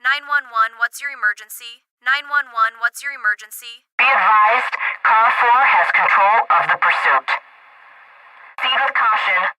911, what's your emergency? 911, what's your emergency? Be advised, Car 4 has control of the pursuit. Proceed with caution.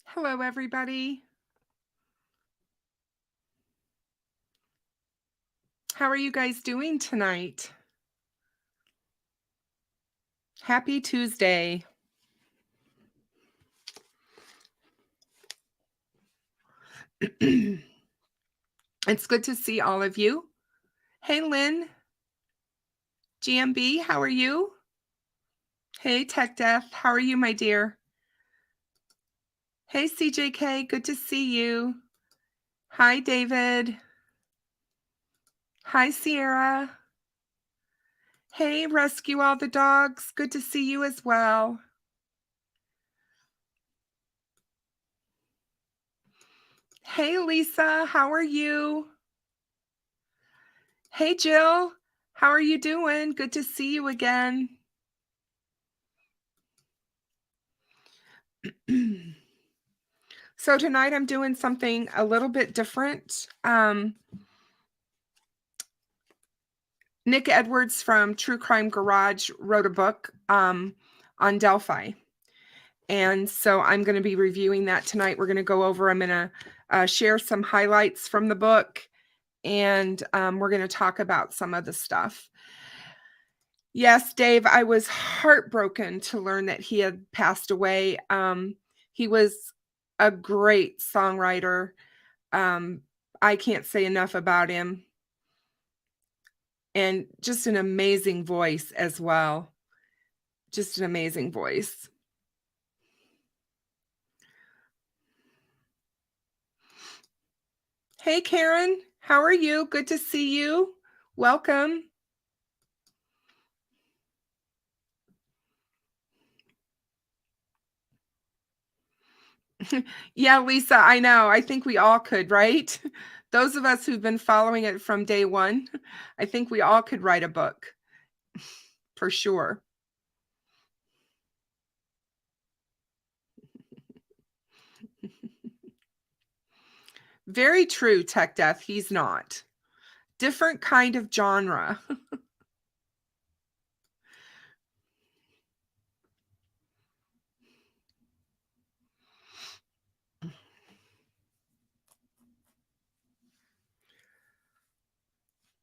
Hello, everybody. How are you guys doing tonight? Happy Tuesday. It's good to see all of you. Hey, Lynn. GMB, how are you? Hey, Tech Death, how are you, my dear? Hey, CJK, good to see you. Hi, David. Hi, Sierra. Hey, Rescue All the Dogs, good to see you as well. Hey, Lisa, how are you? Hey, Jill, how are you doing? Good to see you again. So tonight I'm doing something a little bit different. Nick Edwards from True Crime Garage wrote a book on Delphi. And so I'm going to be reviewing that tonight. We're going to go over, I'm going to share some highlights from the book, and we're going to talk about some of the stuff. Yes, Dave, I was heartbroken to learn that he had passed away. He was a great songwriter. I can't say enough about him. And just an amazing voice as well. Just an amazing voice. Hey, Karen, how are you? Good to see you. Welcome. Yeah, Lisa, I know. I think we all could, right? Those of us who've been following it from day one, I think we all could write a book for sure. Very true, Tech Death. He's not. Different kind of genre.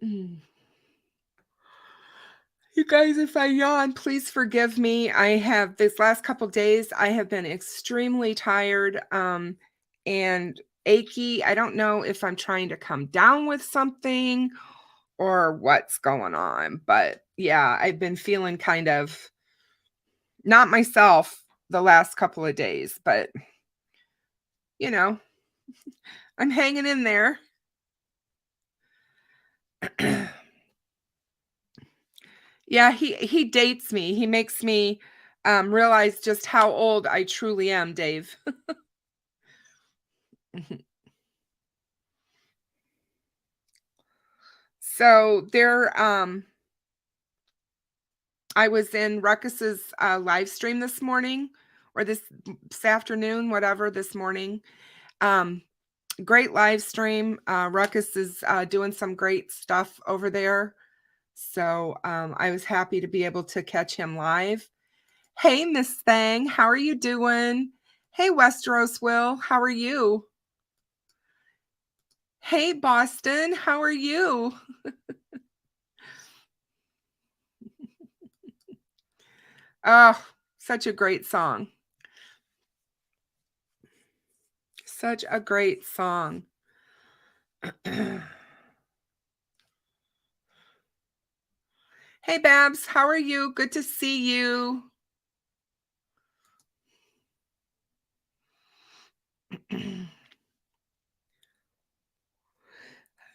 Mm. You guys, if I yawn, please forgive me. I have this last couple days, I have been extremely tired and achy. I don't know if I'm trying to come down with something or what's going on, but yeah, I've been feeling kind of not myself the last couple of days, but you know, I'm hanging in there. Yeah, he dates me. He makes me realize just how old I truly am, Dave. So there, I was in Ruckus's live stream this morning or this afternoon, whatever, this morning. Um, Great live stream. Ruckus is doing some great stuff over there. So I was happy to be able to catch him live. Hey, Miss Thang, how are you doing? Hey, Westeros Will, how are you? Hey, Boston, how are you? Oh, such a great song. Such a great song. Hey, Babs, how are you? Good to see you.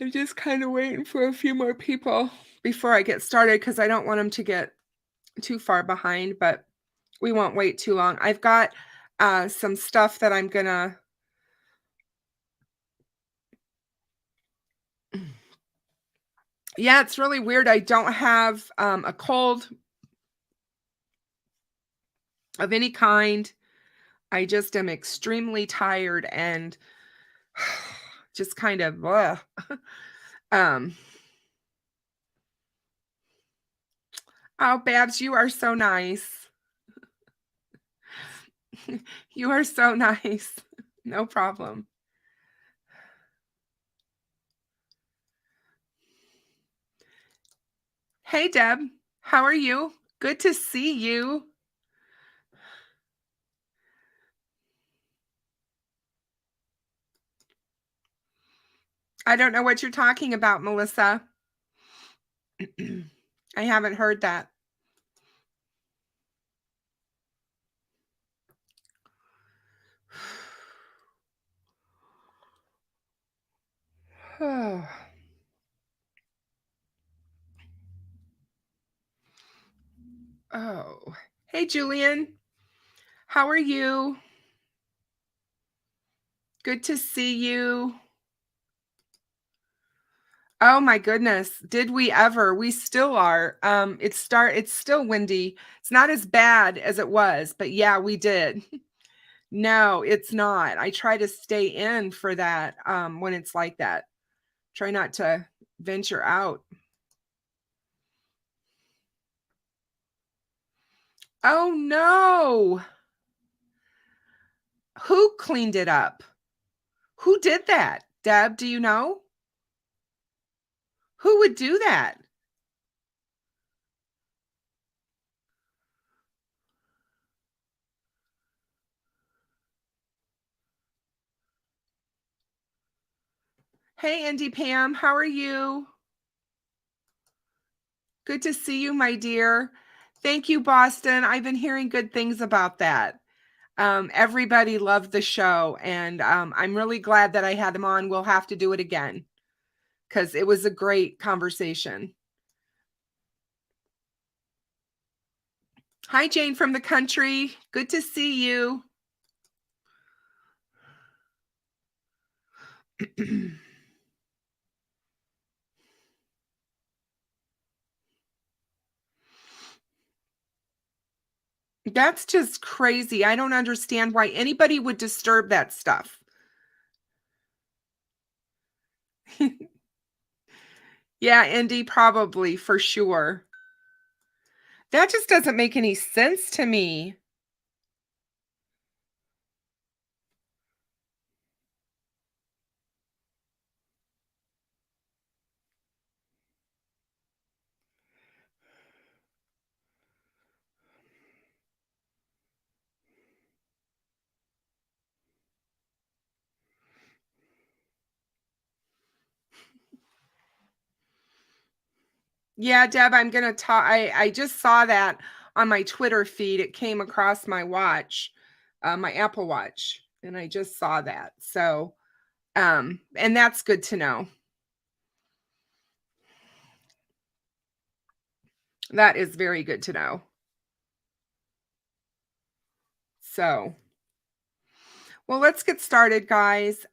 I'm just kind of waiting for a few more people before I get started because I don't want them to get too far behind, but we won't wait too long. I've got some stuff that I'm gonna yeah, it's really weird. I don't have a cold of any kind. I just am extremely tired and just kind of um oh, Babs, you are so nice. You are so nice. No problem. Hey, Deb, how are you? Good to see you. I don't know what you're talking about, Melissa. I haven't heard that. Oh. Oh. Hey, Julian. How are you? Good to see you. Oh my goodness. Did we ever? We still are. It's still windy. It's not as bad as it was, but yeah, we did. No, it's not. I try to stay in for that when it's like that. Try not to venture out. Oh no. Who cleaned it up? Who did that? Deb, do you know? Who would do that? Hey, Andy Pam, how are you? Good to see you, my dear. Thank you, Boston. I've been hearing good things about that. Everybody loved the show, and I'm really glad that I had them on. We'll have to do it again because it was a great conversation. Hi, Jane from the country. Good to see you. That's just crazy. I don't understand why anybody would disturb that stuff. Yeah, Indy, probably, for sure. That just doesn't make any sense to me. Yeah, Deb, I'm gonna talk. I just saw that on my Twitter feed. It came across my watch, my Apple Watch, and I just saw that. So, and that's good to know. That is very good to know. So, well, let's get started, guys.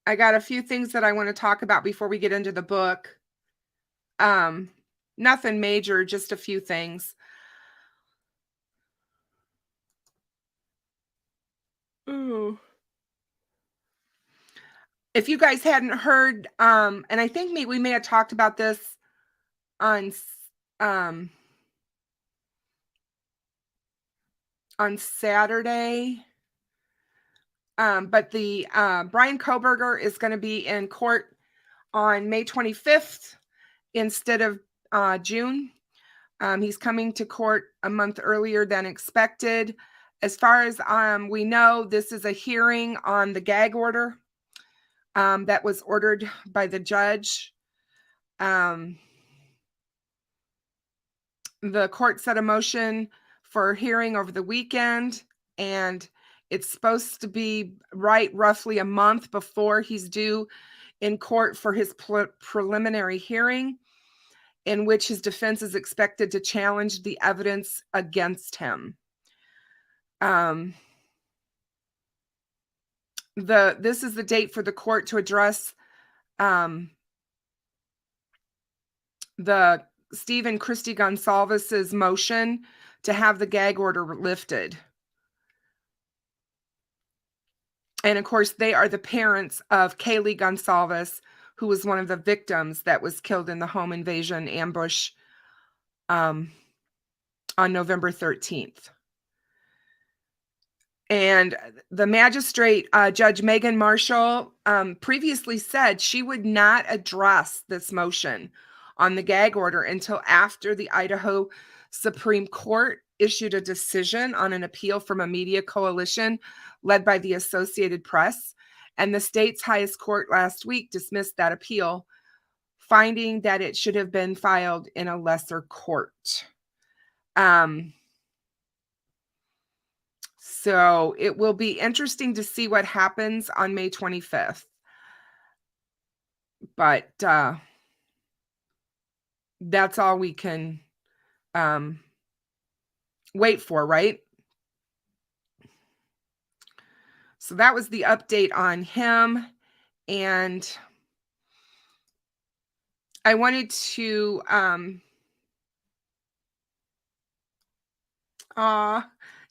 I got a few things that I want to talk about before we get into the book. Nothing major, just a few things. Ooh. If you guys hadn't heard, and I think we may have talked about this on Saturday, but the Brian Koberger is going to be in court on May 25th instead of June. He's coming to court a month earlier than expected. As far as we know, this is a hearing on the gag order that was ordered by the judge. The court set a motion for hearing over the weekend, and it's supposed to be roughly a month before he's due in court for his preliminary hearing, in which his defense is expected to challenge the evidence against him. This is the date for the court to address the Steve and Christy Gonsalves's motion to have the gag order lifted. And of course, they are the parents of Kaylee Gonsalves, who was one of the victims that was killed in the home invasion ambush on November 13th. And the magistrate, Judge Megan Marshall, previously said she would not address this motion on the gag order until after the Idaho Supreme Court issued a decision on an appeal from a media coalition led by the Associated Press. And the state's highest court last week dismissed that appeal, finding that it should have been filed in a lesser court. So it will be interesting to see what happens on May 25th. But that's all we can wait for, right? So that was the update on him. And I wanted to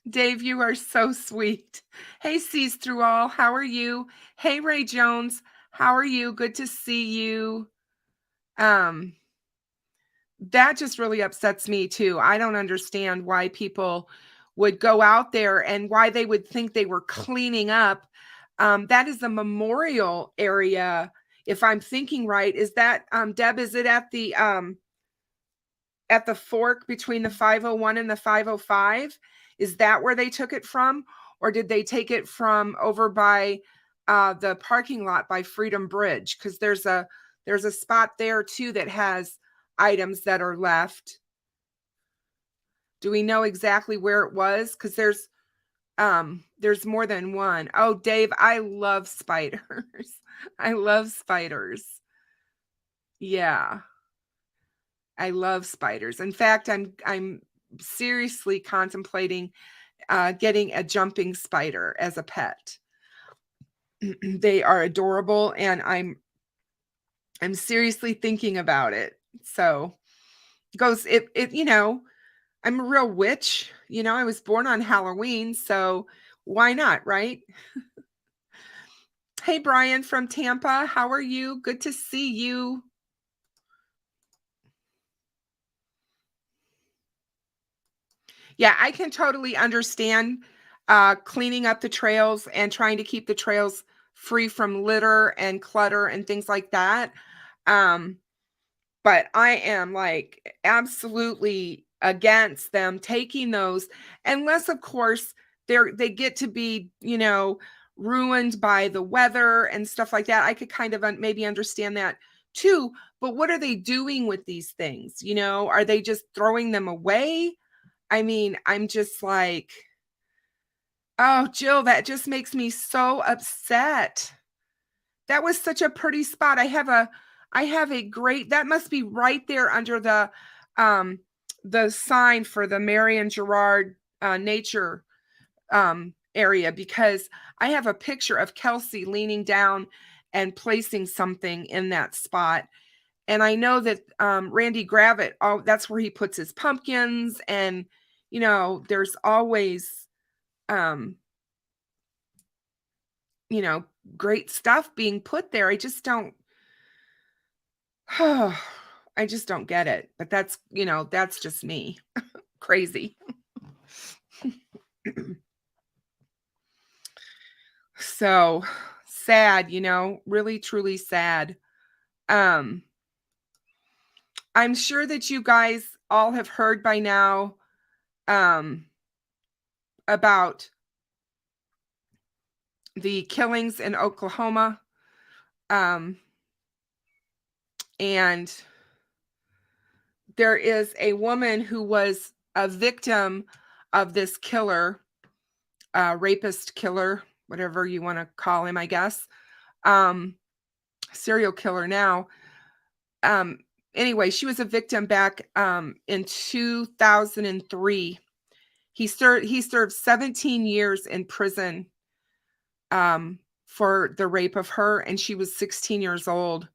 Dave, you are so sweet. Hey, Sees Through All, how are you? Hey, Ray Jones, how are you? Good to see you. That just really upsets me too. I don't understand why people would go out there and why they would think they were cleaning up. That is a memorial area, if I'm thinking right. Is that Deb? Is it at the fork between the 501 and the 505? Is that where they took it from, or did they take it from over by the parking lot by Freedom Bridge? Because there's a spot there too that has items that are left. Do we know exactly where it was? Because there's more than one. Oh, Dave, I love spiders. I love spiders. Yeah. I love spiders. In fact, I'm seriously contemplating getting a jumping spider as a pet. They are adorable, and I'm seriously thinking about it. So it you know, I'm a real witch. You know, I was born on Halloween, so why not, right? Hey, Brian from Tampa. How are you? Good to see you. Yeah, I can totally understand cleaning up the trails and trying to keep the trails free from litter and clutter and things like that. Um, but I am like absolutely against them taking those unless, of course, they get to be, ruined by the weather and stuff like that. I could kind of maybe understand that too. But what are they doing with these things? Are they just throwing them away? I mean, I'm just like, oh, Jill, that just makes me so upset. That was such a pretty spot. I have a great, that must be right there under the sign for the Marion Gerard nature area, because I have a picture of Kelsey leaning down and placing something in that spot. And I know that Randy Gravitt, that's where he puts his pumpkins, and there's always um, great stuff being put there. I just don't I just don't get it. But that's just me. Crazy. So sad, really truly sad. Um I'm sure that you guys all have heard by now um about the killings in Oklahoma. And there is a woman who was a victim of this killer, rapist killer, whatever you want to call him, I guess. Serial killer now. Anyway, she was a victim back in 2003. He served 17 years in prison for the rape of her, and she was 16 years old.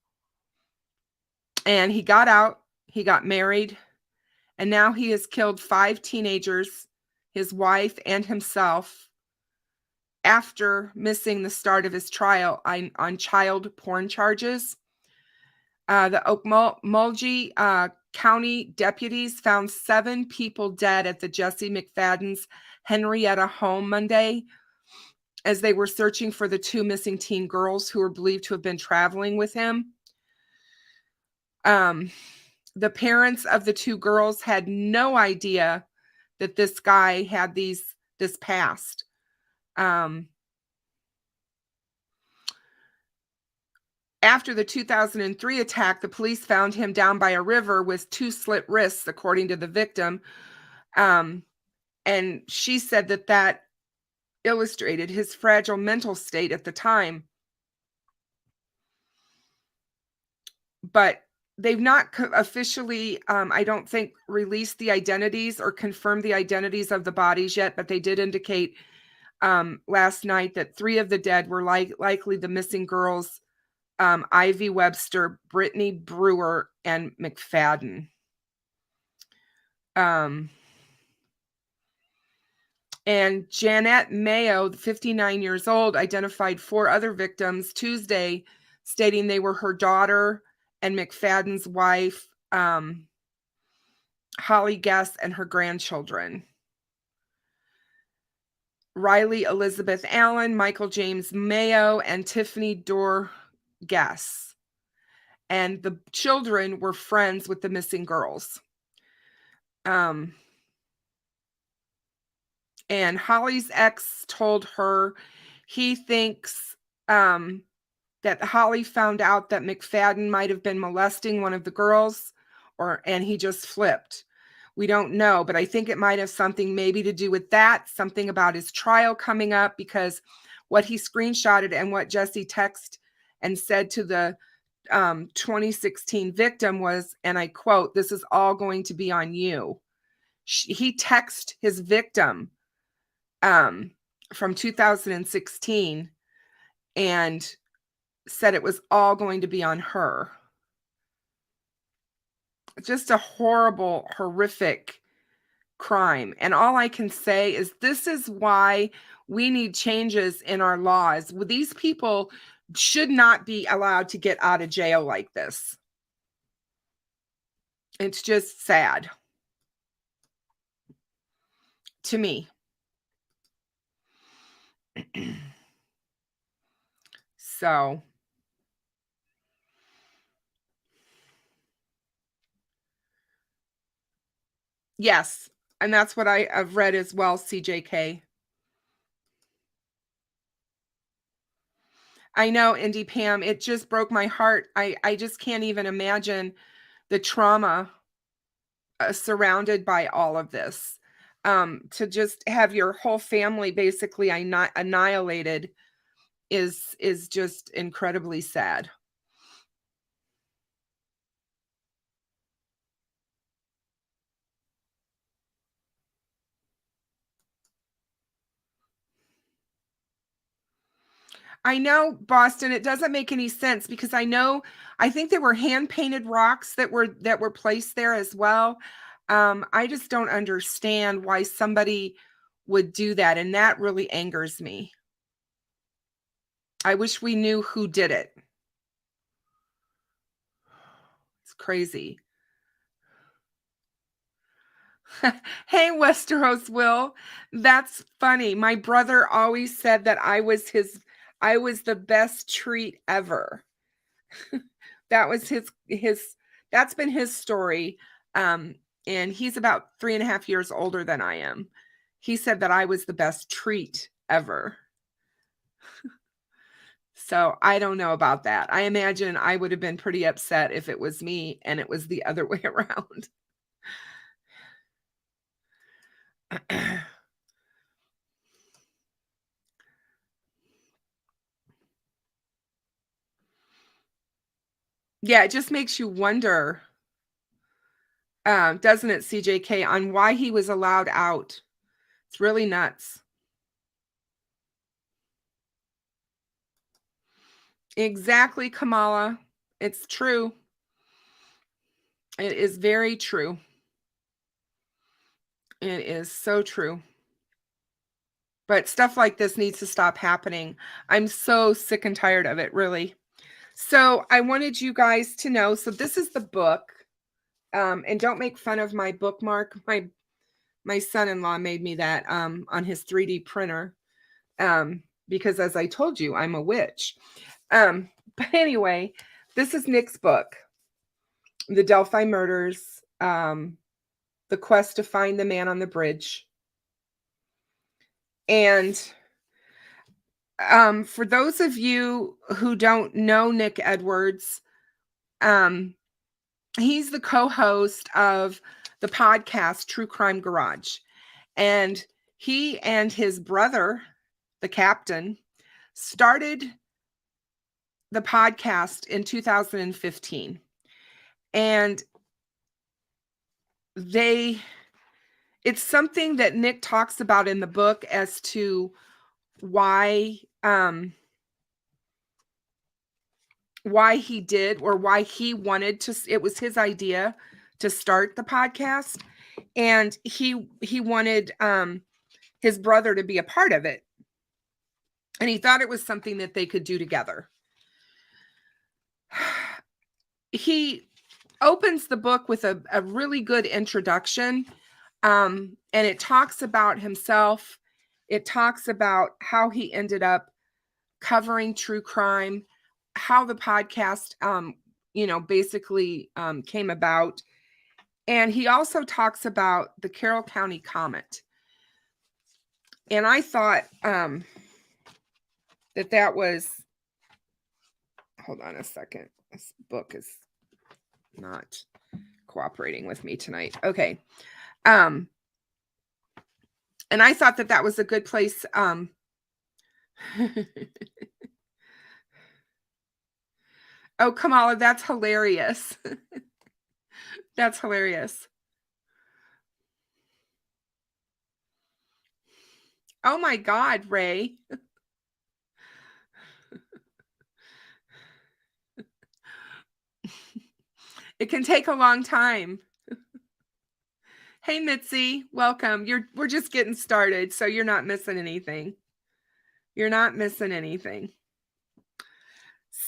And he got out, he got married, and now he has killed 5 teenagers, his wife, and himself after missing the start of his trial on child porn charges. The Okmulgee County deputies found 7 people dead at the Jesse McFadden's Henrietta home Monday as they were searching for the 2 missing teen girls who were believed to have been traveling with him. The parents of the 2 girls had no idea that this guy had this past. After the 2003 attack, the police found him down by a river with 2 slit wrists, according to the victim. And she said that illustrated his fragile mental state at the time. But they've not officially, I don't think, released the identities or confirmed the identities of the bodies yet, but they did indicate last night that 3 of the dead were likely the missing girls, Ivy Webster, Brittany Brewer, and McFadden. And Janette Mayo, 59 years old, identified 4 other victims Tuesday, stating they were her daughter and McFadden's wife, Holly Guess, and her grandchildren. Riley Elizabeth Allen, Michael James Mayo, and Tiffany Dorr Guess. And the children were friends with the missing girls. And Holly's ex told her he thinks that Holly found out that McFadden might have been molesting one of the girls, and he just flipped. We don't know, but I think it might have something maybe to do with that, something about his trial coming up, because what he screenshotted and what Jesse texted and said to the 2016 victim was, and I quote, "This is all going to be on you." He texted his victim from 2016 and said it was all going to be on her. Just a horrible, horrific crime. And all I can say is this is why we need changes in our laws. These people should not be allowed to get out of jail like this. It's just sad to me. So, yes, and that's what I've read as well, CJK. I know, Indy Pam, it just broke my heart. I just can't even imagine the trauma surrounded by all of this. To just have your whole family basically annihilated is just incredibly sad. I know, Boston, it doesn't make any sense because I think there were hand-painted rocks that were placed there as well. I just don't understand why somebody would do that, and that really angers me. I wish we knew who did it. It's crazy. Hey, Westeros Will, that's funny. My brother always said that I was the best treat ever. That was that's been his story. And he's about 3.5 years older than I am. He said that I was the best treat ever. So I don't know about that. I imagine I would have been pretty upset if it was me and it was the other way around. Yeah, it just makes you wonder, doesn't it, CJK, on why he was allowed out. It's really nuts. Exactly, Kamala. It's true. It is very true. It is so true. But stuff like this needs to stop happening. I'm so sick and tired of it, really. So I wanted you guys to know, so this is the book. And don't make fun of my bookmark. My son-in-law made me that on his 3D printer. Because as I told you, I'm a witch. But anyway, this is Nick's book. The Delphi Murders. The Quest to Find the Man on the Bridge. And for those of you who don't know Nick Edwards, he's the co-host of the podcast True Crime Garage. And he and his brother, the captain, started the podcast in 2015. And it's something that Nick talks about in the book as to why he did, or why he wanted to. It was his idea to start the podcast, and he wanted his brother to be a part of it, and he thought it was something that they could do together. He opens the book with a really good introduction, and it talks about himself. It talks about how he ended up covering true crime, how the podcast, basically came about. And he also talks about the Carroll County Comet. And I thought that was, hold on a second. This book is not cooperating with me tonight. Okay. And I thought that was a good place. Oh, Kamala, that's hilarious. That's hilarious. Oh my God, Ray. It can take a long time. Hey, Mitzi, welcome. We're just getting started, so you're not missing anything. You're not missing anything.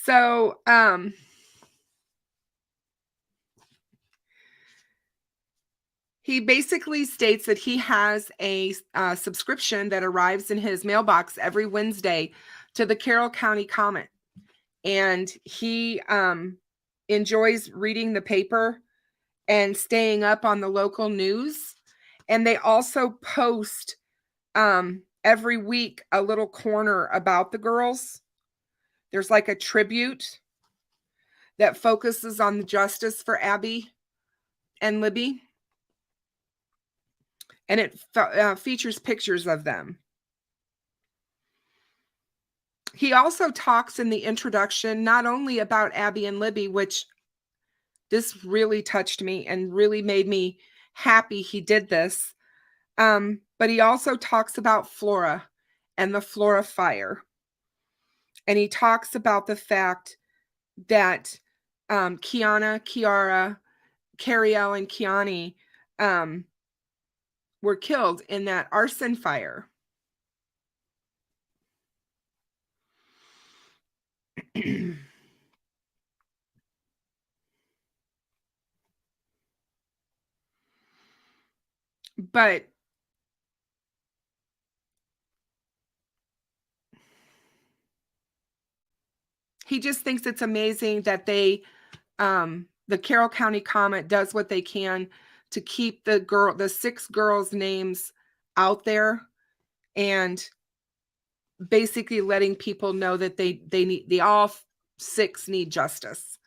So, he basically states that he has a subscription that arrives in his mailbox every Wednesday to the Carroll County Comet. And he enjoys reading the paper and staying up on the local news. And they also post every week a little corner about the girls. There's like a tribute that focuses on the justice for Abby and Libby. And it features pictures of them. He also talks in the introduction not only about Abby and Libby, which this really touched me and really made me happy he did this, but he also talks about Flora and the Flora fire. And he talks about the fact that Kiara, Cariel, and Kiani were killed in that arson fire. But he just thinks it's amazing that they, the Carroll County Comet does what they can to keep the 6 girls' names out there, and basically letting people know that they all 6 need justice.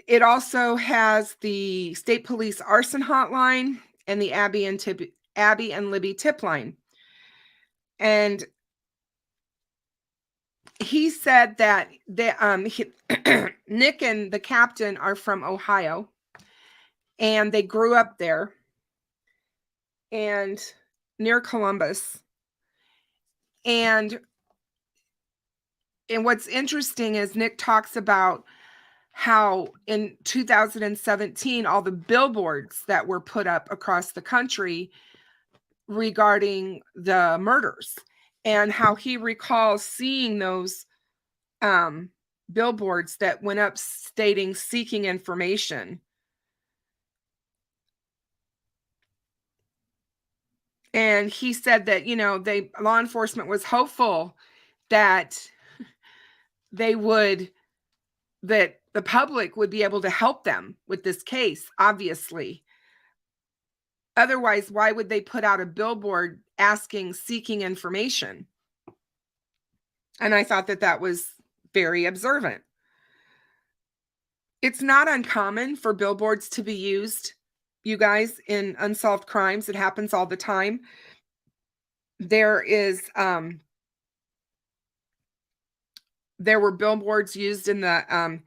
It also has the state police arson hotline and the Abby and Libby tip line. And he said that Nick and the captain are from Ohio, and they grew up there and near Columbus. And what's interesting is Nick talks about how in 2017, all the billboards that were put up across the country regarding the murders, and how he recalls seeing those billboards that went up stating seeking information. And he said that, law enforcement was hopeful that that the public would be able to help them with this case, obviously. Otherwise, why would they put out a billboard seeking information? And I thought that was very observant. It's not uncommon for billboards to be used, you guys, in unsolved crimes. It happens all the time. There were billboards used in the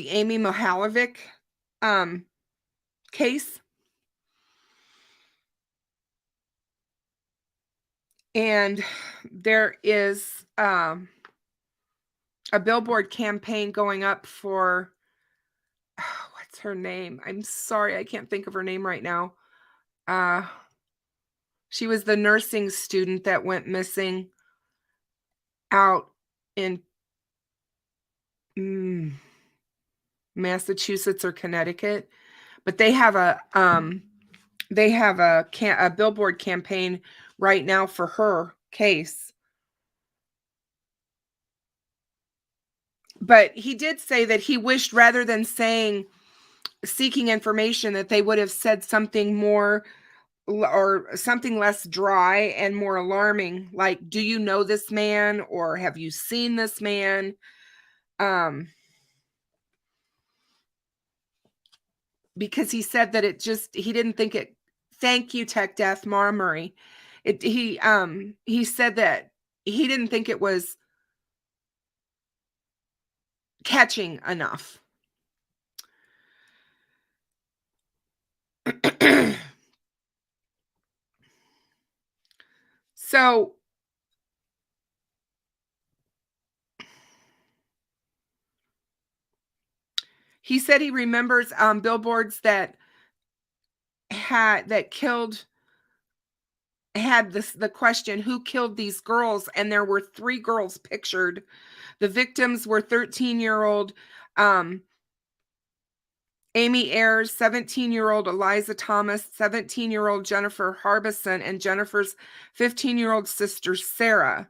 Amy Mohalovic case. And there is a billboard campaign going up for, what's her name? I'm sorry, I can't think of her name right now. She was the nursing student that went missing out in Massachusetts or Connecticut. But they have a billboard campaign right now for her case. But he did say that he wished, rather than saying seeking information, that they would have said something more or something less dry and more alarming, like, do you know this man, or have you seen this man? Because he said that he didn't think it. Thank you, Tech Death, Mara Murray. He said that he didn't think it was catching enough. So he said he remembers billboards that killed had the question, who killed these girls? And there were 3 girls pictured. The victims were 13-year-old Amy Ayers, 17-year-old Eliza Thomas, 17-year-old Jennifer Harbison, and Jennifer's 15-year-old sister Sarah.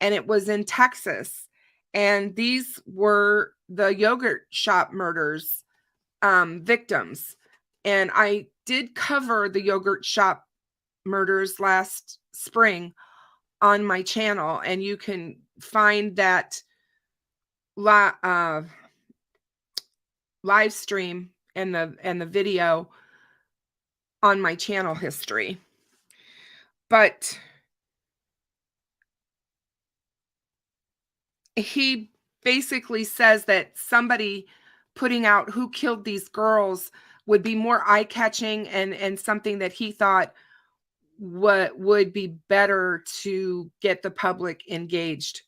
And it was in Texas. And these were the yogurt shop murders victims. And I did cover the yogurt shop murders last spring on my channel, and you can find that live stream and the video on my channel history. But he basically says that somebody putting out who killed these girls would be more eye-catching and something that he thought what would be better to get the public engaged.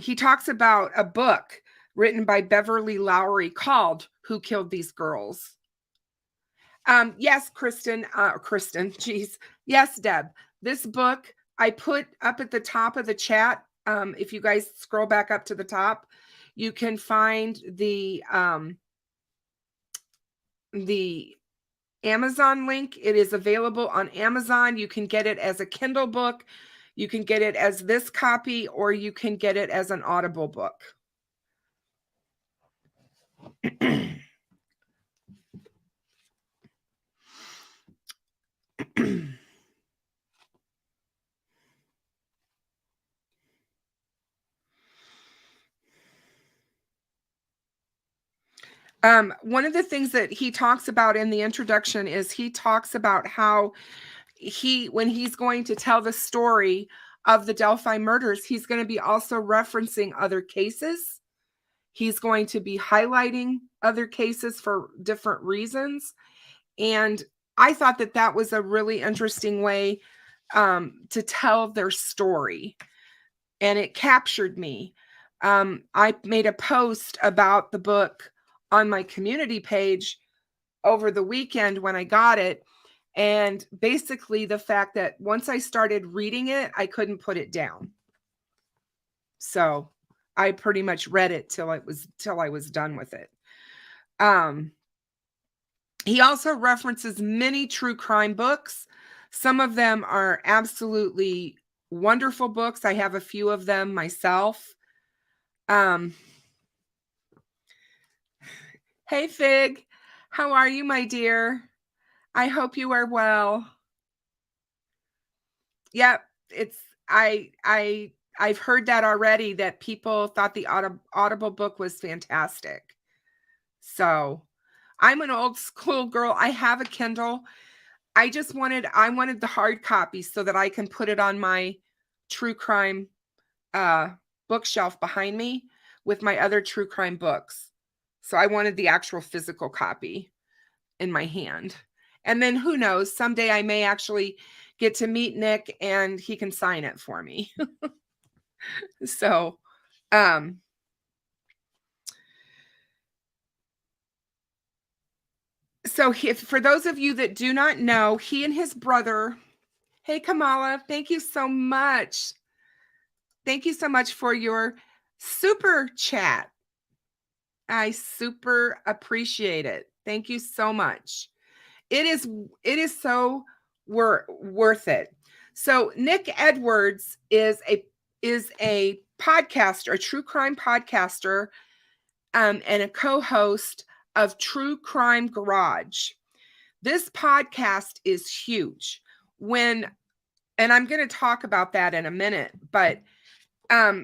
He talks about a book written by Beverly Lowry called Who Killed These Girls? Yes, Kristen, geez. Yes, Deb. This book I put up at the top of the chat. If you guys scroll back up to the top, you can find the Amazon link. It is available on Amazon. You can get it as a Kindle book. You can get it as this copy, or you can get it as an Audible book. One of the things that he talks about in the introduction is he talks about how when he's going to tell the story of the Delphi murders, he's going to be also referencing other cases. He's going to be highlighting other cases for different reasons. And I thought that that was a really interesting way to tell their story. And it captured me. I made a post about the book on my community page over the weekend when I got it. And basically the fact that once I started reading it, I couldn't put it down. So I pretty much read it till I was done with it. He also references many true crime books. Some of them are absolutely wonderful books. I have a few of them myself. Hey, Fig. How are you, my dear? I hope you are well. Yep, I've heard that already, that people thought the Audible book was fantastic. So I'm an old school girl. I have a Kindle. I wanted the hard copy so that I can put it on my true crime bookshelf behind me with my other true crime books. So I wanted the actual physical copy in my hand. And then who knows, someday I may actually get to meet Nick and he can sign it for me. So, for those of you that do not know, he and his brother, hey, Kamala, thank you so much. Thank you so much for your super chat. I super appreciate it. Thank you so much. It is so worth it. So Nick Edwards is a podcaster, a true crime podcaster, and a co-host of True Crime Garage. This podcast is huge. And I'm going to talk about that in a minute, but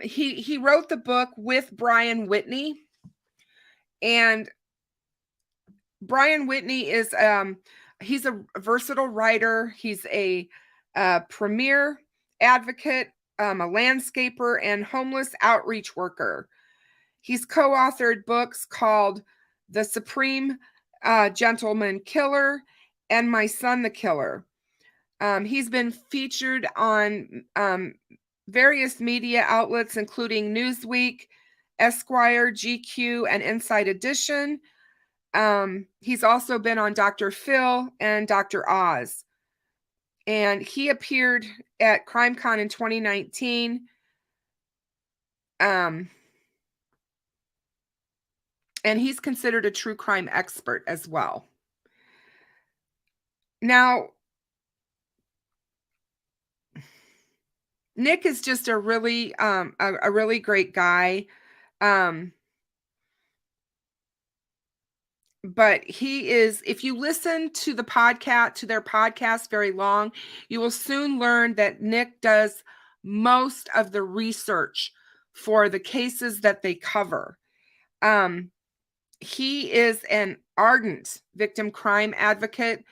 he wrote the book with Brian Whitney, and Brian Whitney is he's a versatile writer. He's a premier advocate, a landscaper, and homeless outreach worker. He's co-authored books called The Supreme Gentleman Killer and My Son the Killer. He's been featured on various media outlets, including Newsweek, Esquire, GQ, and Inside Edition. He's also been on Dr. Phil and Dr. Oz. And he appeared at CrimeCon in 2019. And he's considered a true crime expert as well. Now, Nick is just a really great guy. But he is, if you listen to their podcast very long, you will soon learn that Nick does most of the research for the cases that they cover. He is an ardent victim crime advocate.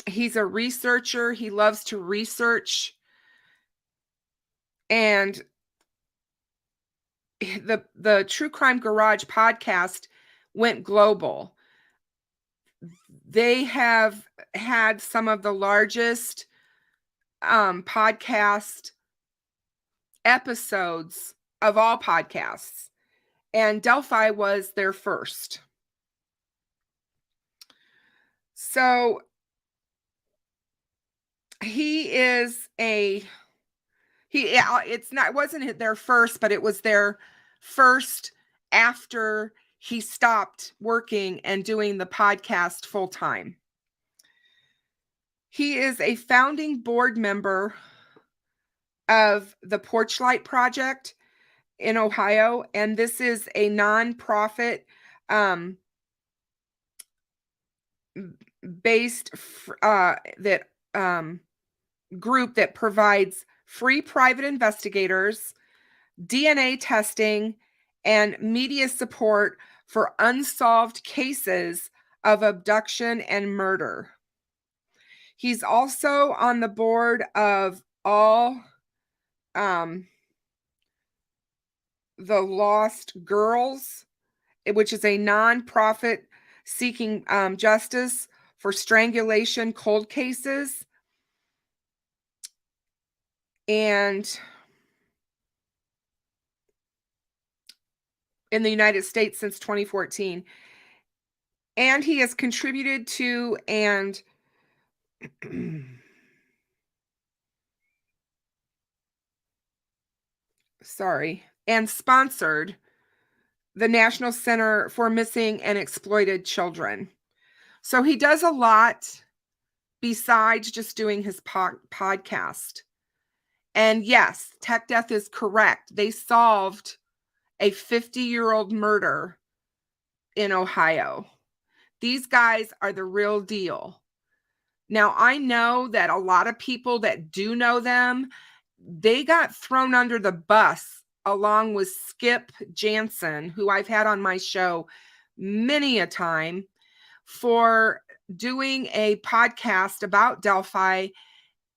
He's a researcher. He loves to research. And the True Crime Garage podcast went global. They have had some of the largest podcast episodes of all podcasts, and Delphi was their first. So it wasn't their first, but it was their first after he stopped working and doing the podcast full time. He is a founding board member of the Porchlight Project in Ohio, and this is a nonprofit based group that provides free private investigators, DNA testing, and media support for unsolved cases of abduction and murder. He's also on the board of all the Lost Girls, which is a nonprofit seeking justice for strangulation cold cases. And in the United States since 2014. And he has contributed to and sponsored the National Center for Missing and Exploited Children. So he does a lot besides just doing his podcast. And yes, Tech Death is correct. They solved a 50-year-old murder in Ohio. These guys are the real deal. Now, I know that a lot of people that do know them, they got thrown under the bus along with Skip Jansen, who I've had on my show many a time, for doing a podcast about Delphi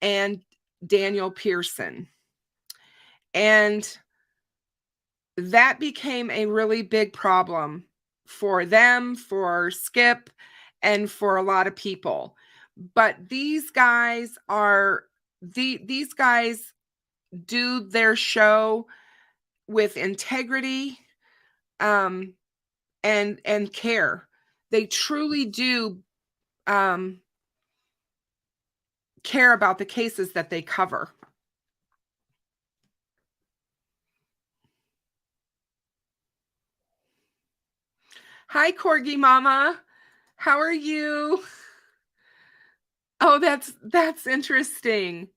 and Daniel Pearson. And that became a really big problem for them, for Skip, and for a lot of people. But these guys do their show with integrity and care. They truly do care about the cases that they cover. Hi, Corgi Mama. How are you? Oh, that's interesting.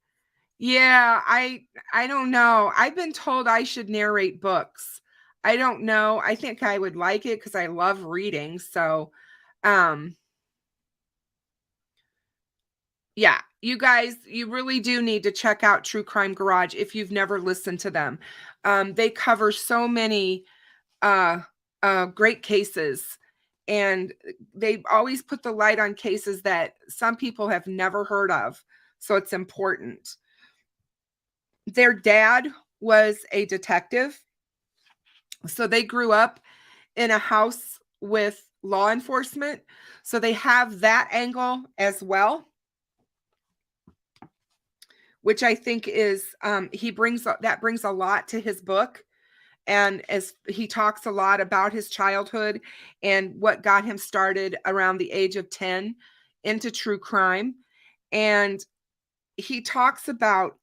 Yeah, I don't know. I've been told I should narrate books. I don't know. I think I would like it because I love reading. So, yeah, you guys, you really do need to check out True Crime Garage if you've never listened to them. They cover so many great cases, and they always put the light on cases that some people have never heard of. So it's important. Their dad was a detective. So they grew up in a house with law enforcement. So they have that angle as well, which I think is brings a lot to his book. And as he talks a lot about his childhood and what got him started around the age of 10 into true crime. And he talks about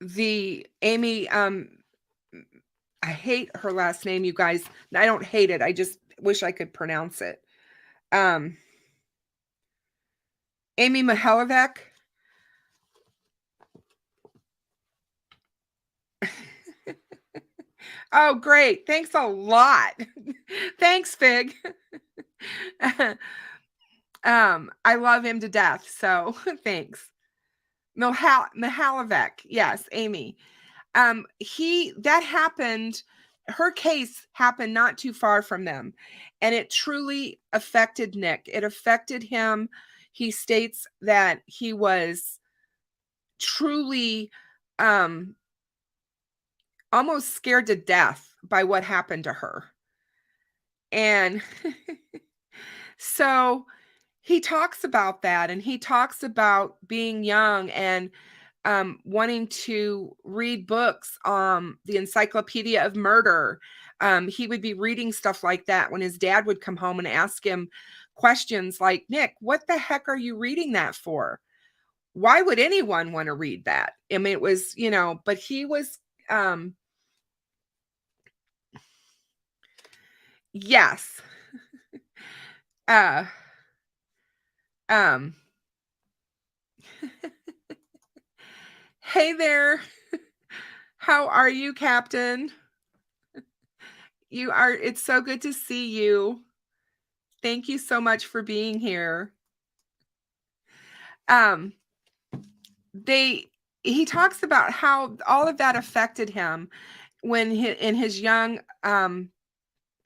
the Amy, I hate her last name, you guys. I don't hate it. I just wish I could pronounce it. Amy Mihalovic. Oh, great. Thanks a lot. Thanks, Fig. I love him to death, so thanks. Mihalovic. Yes, Amy. That happened, her case happened not too far from them, and it truly affected Nick. It affected him. He states that he was truly almost scared to death by what happened to her. And so he talks about that, and he talks about being young and wanting to read books, the Encyclopedia of Murder. He would be reading stuff like that when his dad would come home and ask him questions like, Nick, what the heck are you reading that for? Why would anyone want to read that? I mean, it was, but he was, yes. Hey there. How are you, Captain? It's so good to see you. Thank you so much for being here. He talks about how all of that affected him when in his young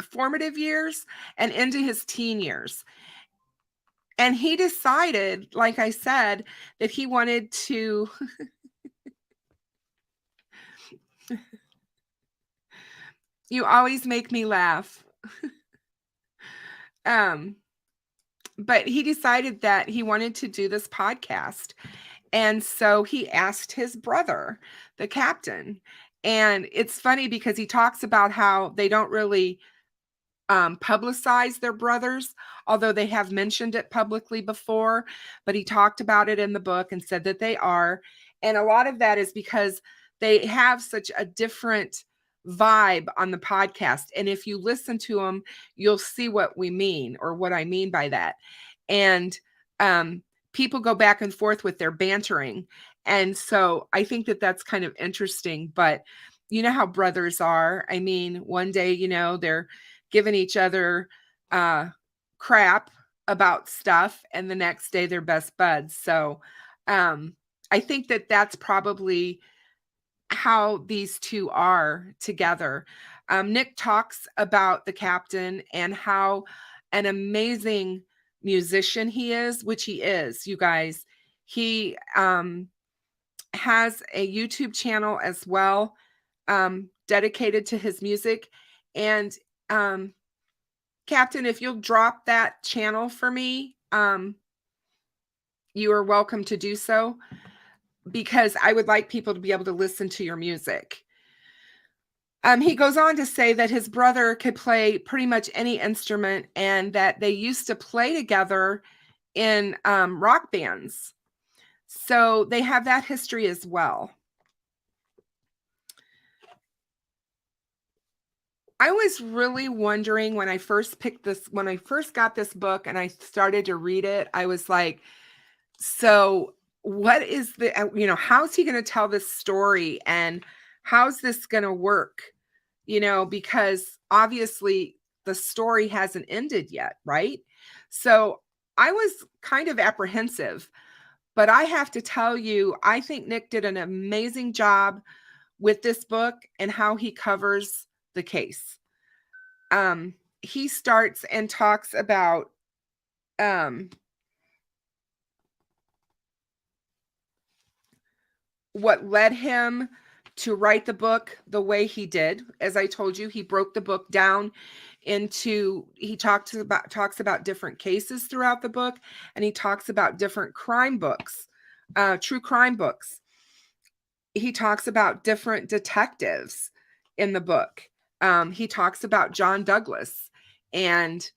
formative years and into his teen years. And he decided, like I said, that he wanted to you always make me laugh. But he decided that he wanted to do this podcast. And so he asked his brother, the captain. And it's funny because he talks about how they don't really publicize their brothers, although they have mentioned it publicly before. But he talked about it in the book and said that they are. And a lot of that is because they have such a different vibe on the podcast. And if you listen to them, you'll see what we mean, or what I mean by that. And people go back and forth with their bantering. And so I think that that's kind of interesting. But you know how brothers are. I mean, one day, they're giving each other crap about stuff, and the next day they're best buds. So I think that that's probably how these two are together. Nick talks about the captain and how an amazing musician he is, which he is, you guys. He has a YouTube channel as well, dedicated to his music. And Captain, if you'll drop that channel for me, you are welcome to do so, because I would like people to be able to listen to your music. He goes on to say that his brother could play pretty much any instrument, and that they used to play together in rock bands. So they have that history as well. I was really wondering when I first got this book and I started to read it, I was like, so what is how's he going to tell this story, and how's this going to work? Because obviously the story hasn't ended yet, right? So I was kind of apprehensive, but I have to tell you, I think Nick did an amazing job with this book and how he covers the case. He starts and talks about what led him to write the book the way he did. As I told you, he broke the book down into, he talks about different cases throughout the book, and he talks about different crime books, true crime books. He talks about different detectives in the book. He talks about John Douglas and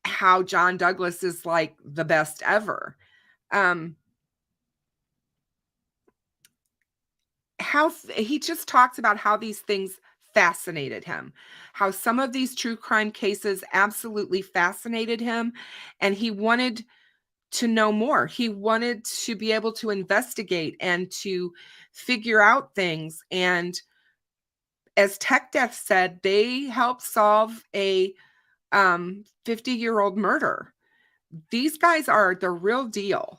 how John Douglas is like the best ever. He just talks about how these things fascinated him, how some of these true crime cases absolutely fascinated him, and he wanted to know more. He wanted to be able to investigate and to figure out things. And as Tech Death said, they helped solve a 50-year-old murder. These guys are the real deal.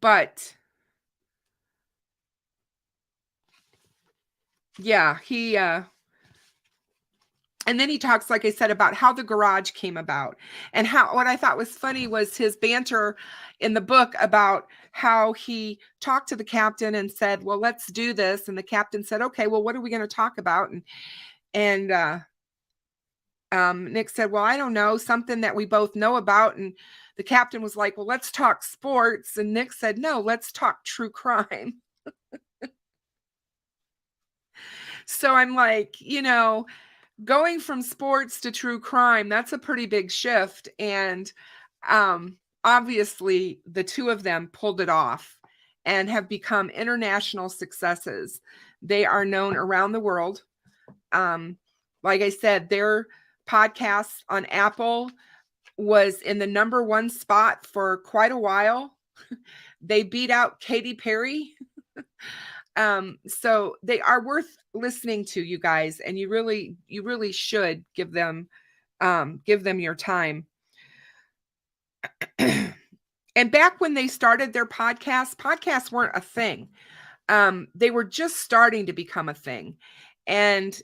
But yeah, and then he talks, like I said, about how the garage came about, and how, what I thought was funny was his banter in the book about how he talked to the captain and said, well, let's do this. And the captain said, okay, well, what are we going to talk about? And Nick said, well, I don't know, something that we both know about. And the captain was like, well, let's talk sports. And Nick said, no, let's talk true crime. So I'm like, going from sports to true crime, that's a pretty big shift. And obviously the two of them pulled it off and have become international successes. They are known around the world. Like I said, their podcast on Apple was in the #1 spot for quite a while. They beat out Katy Perry. So they are worth listening to, you guys, and you really should give them your time. And back when they started their podcasts weren't a thing. They were just starting to become a thing. And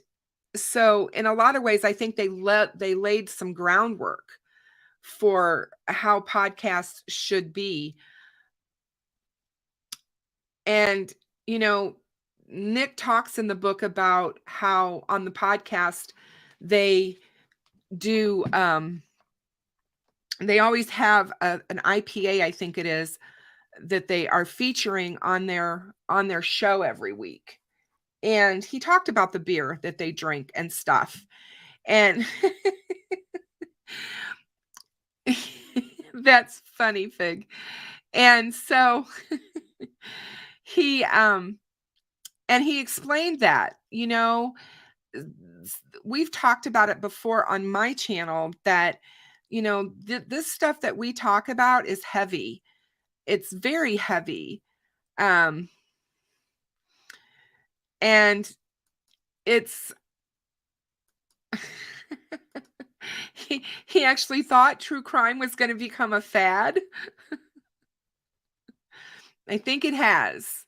so in a lot of ways, I think they laid some groundwork for how podcasts should be. And, Nick talks in the book about how on the podcast they do, they always have an IPA, I think it is, that they are featuring on their show every week. And he talked about the beer that they drink and stuff. And that's funny, Fig. And so he explained that, we've talked about it before on my channel, that, this stuff that we talk about is heavy. It's very heavy. And it's, he actually thought true crime was going to become a fad. I think it has.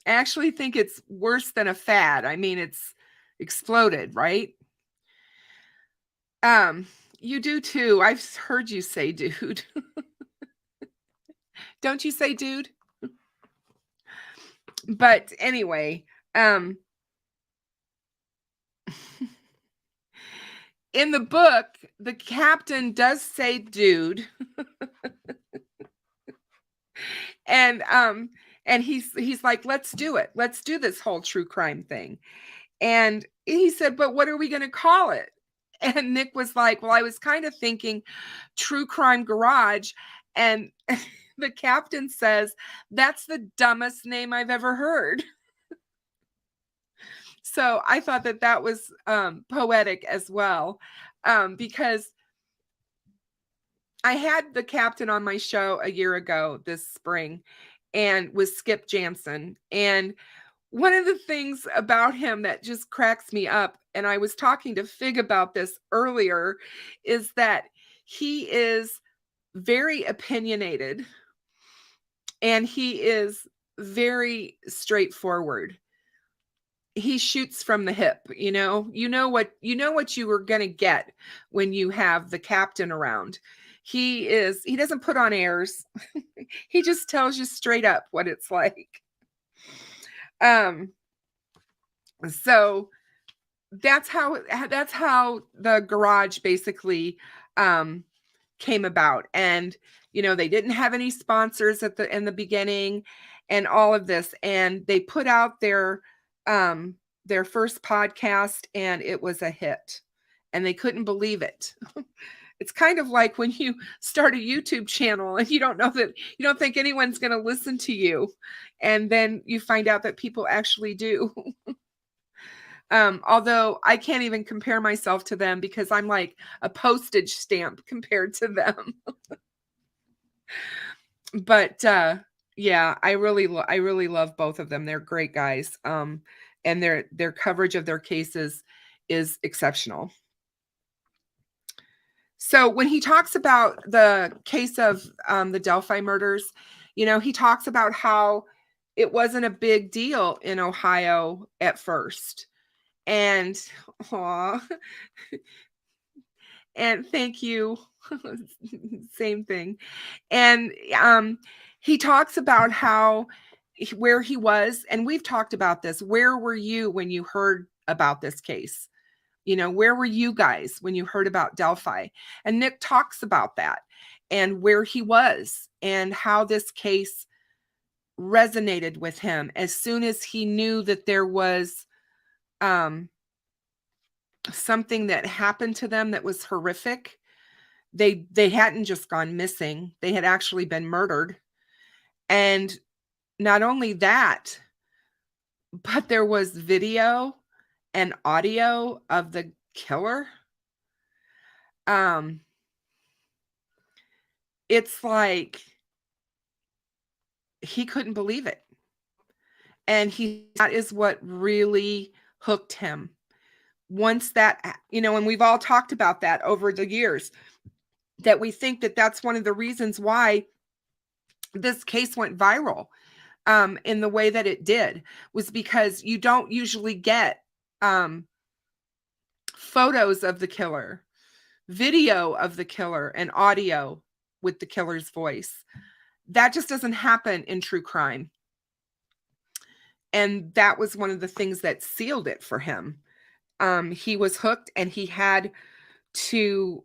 I actually think it's worse than a fad. I mean, it's exploded, right? You do too. I've heard you say dude. Don't you say dude? But anyway, in the book, the captain does say dude. And he's like, let's do it. Let's do this whole true crime thing. And he said, but what are we going to call it? And Nick was like, well, I was kind of thinking True Crime Garage. And the captain says, that's the dumbest name I've ever heard. So I thought that was poetic as well, because I had the captain on my show a year ago this spring, and with Skip Jansen. And one of the things about him that just cracks me up, and I was talking to Fig about this earlier, is that he is very opinionated and he is very straightforward. He shoots from the hip, you know what you were going to get when you have the captain around. He doesn't put on airs. He just tells you straight up what it's like. So that's how the garage basically came about. And they didn't have any sponsors in the beginning, and all of this. And they put out their first podcast, and it was a hit, and they couldn't believe it. It's kind of like when you start a YouTube channel and you don't know that, you don't think anyone's going to listen to you, and then you find out that people actually do. Although I can't even compare myself to them because I'm like a postage stamp compared to them. But yeah, I really love both of them. They're great guys. And their coverage of their cases is exceptional. So when he talks about the case of the Delphi murders, he talks about how it wasn't a big deal in Ohio at first. And and thank you. Same thing. And he talks about how where he was, and we've talked about this. Where were you when you heard about this case? Where were you guys when you heard about Delphi? And Nick talks about that and where he was and how this case resonated with him as soon as he knew that there was something that happened to them that was horrific. They hadn't just gone missing. They had actually been murdered. And not only that, but there was video and audio of the killer. It's like he couldn't believe it. And that is what really hooked him. Once that, and we've all talked about that over the years, that we think that that's one of the reasons why this case went viral in the way that it did, was because you don't usually get photos of the killer, video of the killer, and audio with the killer's voice. That just doesn't happen in true crime. And that was one of the things that sealed it for him. He was hooked, and he had to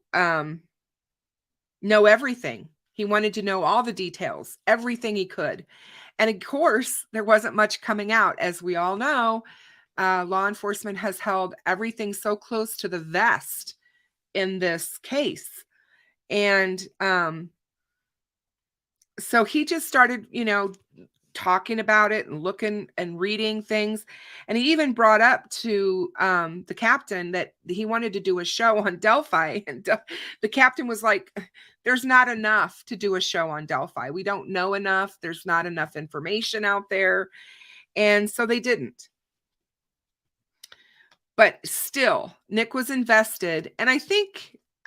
know everything. He wanted to know all the details, everything he could. And of course, there wasn't much coming out. As we all know, law enforcement has held everything so close to the vest in this case. And so he just started, talking about it and looking and reading things. And he even brought up to the captain that he wanted to do a show on Delphi. And the captain was like, there's not enough to do a show on Delphi. We don't know enough. There's not enough information out there. And so they didn't. But still, Nick was invested. And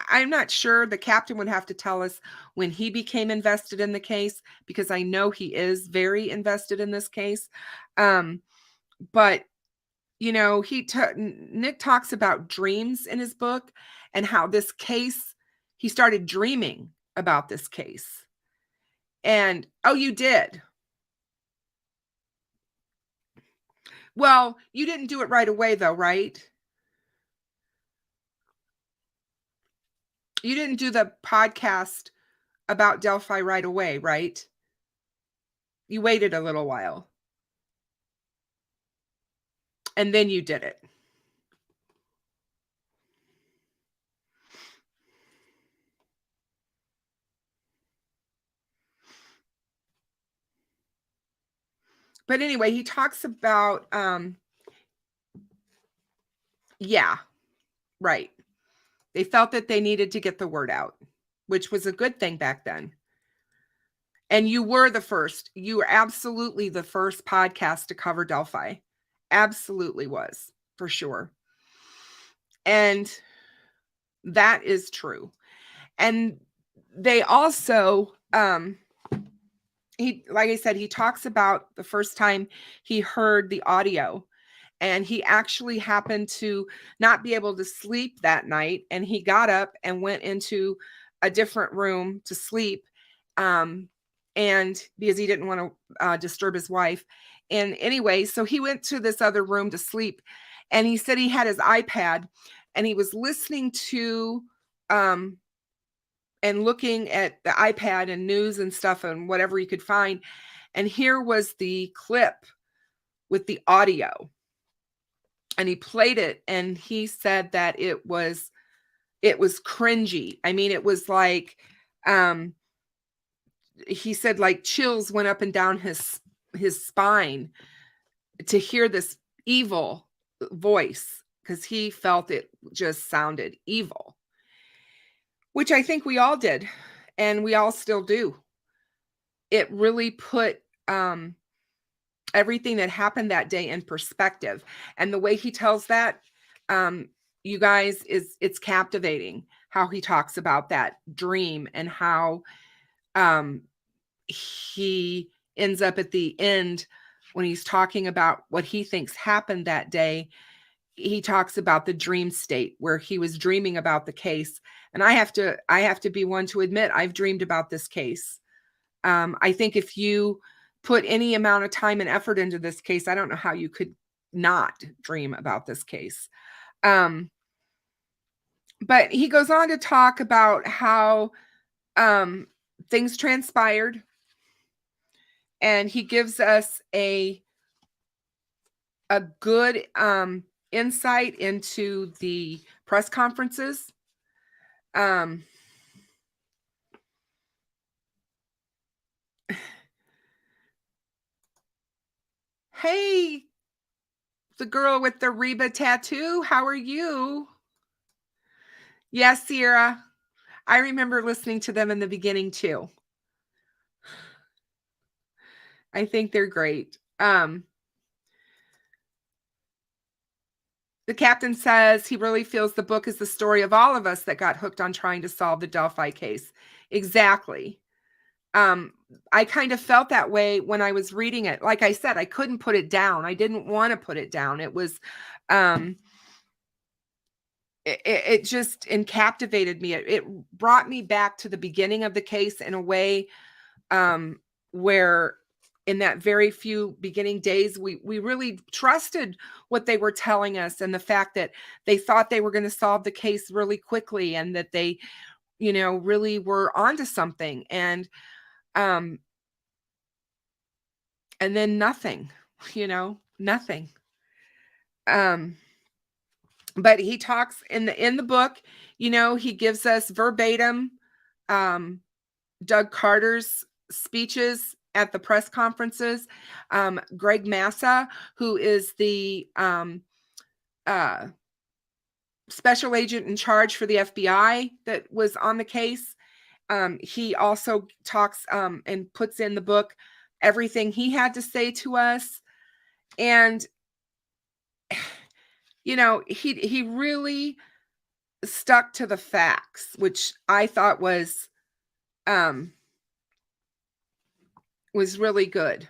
I'm not sure, the captain would have to tell us when he became invested in the case, because I know he is very invested in this case. But, Nick talks about dreams in his book, and how this case, he started dreaming about this case. And, oh, you did? Well, you didn't do it right away though, right? You didn't do the podcast about Delphi right away, right? You waited a little while. And then you did it. But anyway, he talks about, yeah, right. They felt that they needed to get the word out, which was a good thing back then. And you were the first. You were absolutely the first podcast to cover Delphi. Absolutely was, for sure. And that is true. And they also, like I said, he talks about the first time he heard the audio. And he actually happened to not be able to sleep that night. And he got up and went into a different room to sleep. And because he didn't want to disturb his wife. And anyway, so he went to this other room to sleep. And he said he had his iPad and he was listening to and looking at the iPad and news and stuff and whatever he could find. And here was the clip with the audio. And he played it, and he said that it was cringy. I mean, it was like, he said like chills went up and down his spine to hear this evil voice, because he felt it just sounded evil, which I think we all did, and we all still do. It really put everything that happened that day in perspective. And the way he tells that, you guys, it's captivating how he talks about that dream, and how he ends up at the end when he's talking about what he thinks happened that day. He talks about the dream state where he was dreaming about the case. And I have to be one to admit, I've dreamed about this case. I think if you put any amount of time and effort into this case, I don't know how you could not dream about this case. But he goes on to talk about how things transpired, and he gives us a good insight into the press conferences. Hey, the girl with the Reba tattoo, how are you? Yes, Sierra. I remember listening to them in the beginning too. I think they're great. The captain says he really feels the book is the story of all of us that got hooked on trying to solve the Delphi case. Exactly. I kind of felt that way when I was reading it. Like I said, I couldn't put it down. I didn't want to put it down. It was, it just captivated me. It brought me back to the beginning of the case in a way where in that very few beginning days, we really trusted what they were telling us, and the fact that they thought they were going to solve the case really quickly, and that they, really were onto something. And then nothing, nothing. But he talks in the book, he gives us verbatim Doug Carter's speeches at the press conferences. Greg Massa, who is the special agent in charge for the FBI that was on the case, he also talks and puts in the book everything he had to say to us. And he really stuck to the facts, which I thought was really good.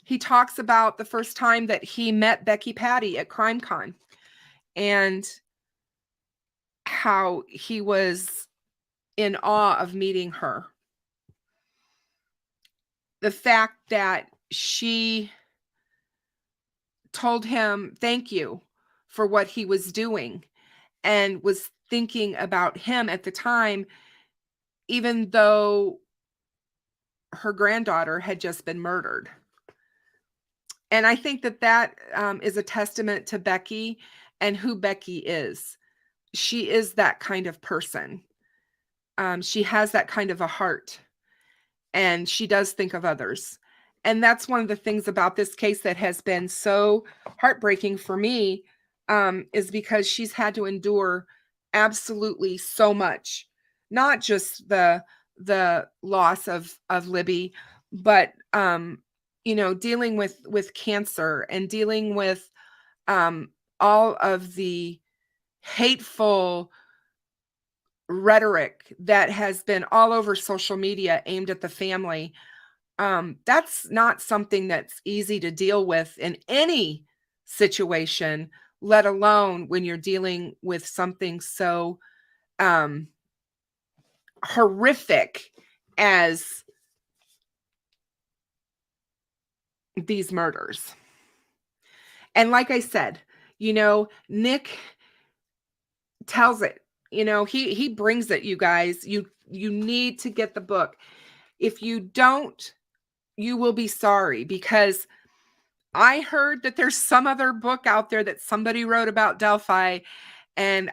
He talks about the first time that he met Becky Patty at CrimeCon, and how he was in awe of meeting her. The fact that she told him thank you for what he was doing, and was thinking about him at the time, even though her granddaughter had just been murdered. And I think that is a testament to Becky and who Becky is. She is that kind of person. She has that kind of a heart, and she does think of others. And that's one of the things about this case that has been so heartbreaking for me, is because she's had to endure absolutely so much, not just the loss of Libby, but dealing with cancer, and dealing with all of the hateful rhetoric that has been all over social media aimed at the family. That's not something that's easy to deal with in any situation, let alone when you're dealing with something so horrific as these murders. And like I said, Nick tells it, he brings it, you guys. You need to get the book. If you don't you will be sorry, because I heard that there's some other book out there that somebody wrote about Delphi. And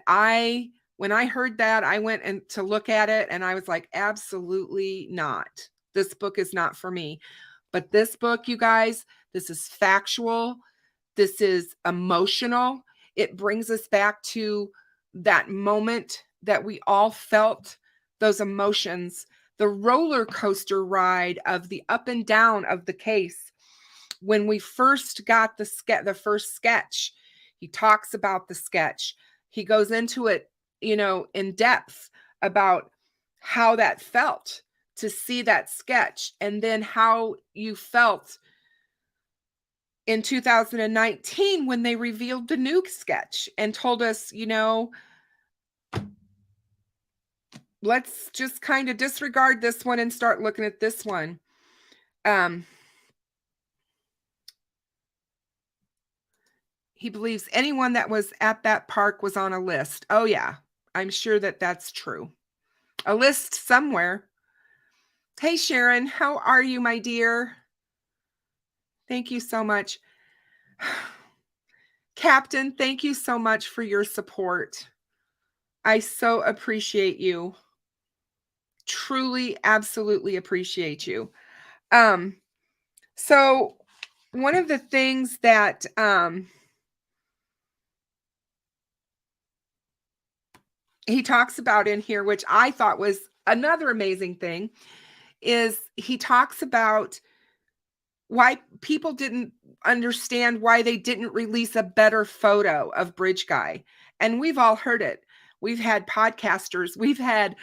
when I heard that, I went to look at it and I was like, absolutely not. This book is not for me. But this book, you guys, this is factual. This is emotional. It brings us back to that moment that we all felt, those emotions, the roller coaster ride of the up and down of the case. When we first got the first sketch, he talks about the sketch. He goes into it, in depth about how that felt to see that sketch, and then how you felt in 2019 when they revealed the new sketch and told us, let's just kind of disregard this one and start looking at this one. He believes anyone that was at that park was on a list. Oh yeah, I'm sure that that's true. A list somewhere. Hey Sharon, how are you, my dear? Thank you so much. Captain, thank you so much for your support. I so appreciate you. Truly, absolutely appreciate you. So one of the things that he talks about in here, which I thought was another amazing thing, is he talks about why people didn't understand why they didn't release a better photo of Bridge Guy. And we've all heard it. We've had podcasters, we've had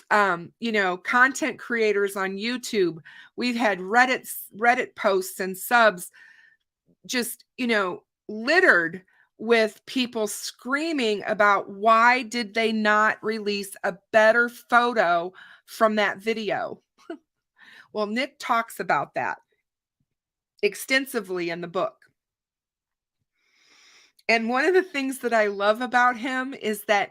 content creators on YouTube, we've had Reddit posts and subs just, littered with people screaming about why did they not release a better photo from that video. Well, Nick talks about that extensively in the book. And one of the things that I love about him is that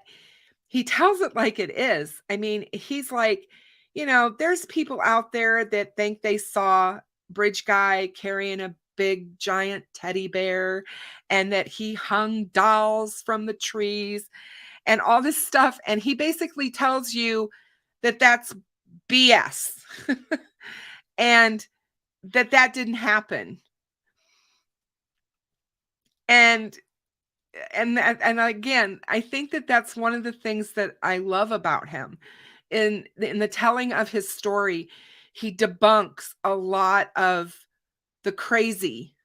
he tells it like it is. I mean, he's like, there's people out there that think they saw Bridge Guy carrying a big giant teddy bear and that he hung dolls from the trees and all this stuff. And he basically tells you that that's BS and that didn't happen. And again, I think that that's one of the things that I love about him. In the telling of his story, he debunks a lot of the crazy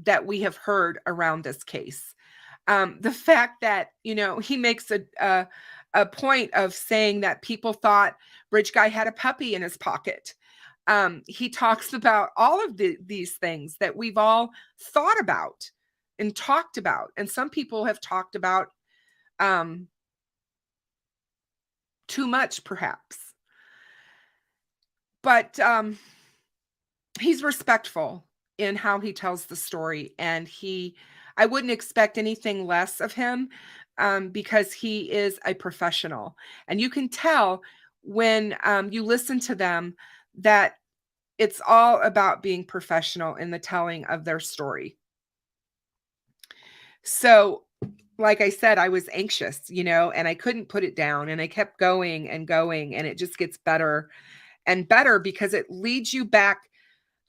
that we have heard around this case. The fact that, he makes a point of saying that people thought Bridge Guy had a puppy in his pocket. He talks about all of these things that we've all thought about and talked about. And some people have talked about too much, perhaps. But he's respectful in how he tells the story. And I wouldn't expect anything less of him because he is a professional. And you can tell when you listen to them that it's all about being professional in the telling of their story. So, like I said, I was anxious, and I couldn't put it down, and I kept going and going, and it just gets better and better because it leads you back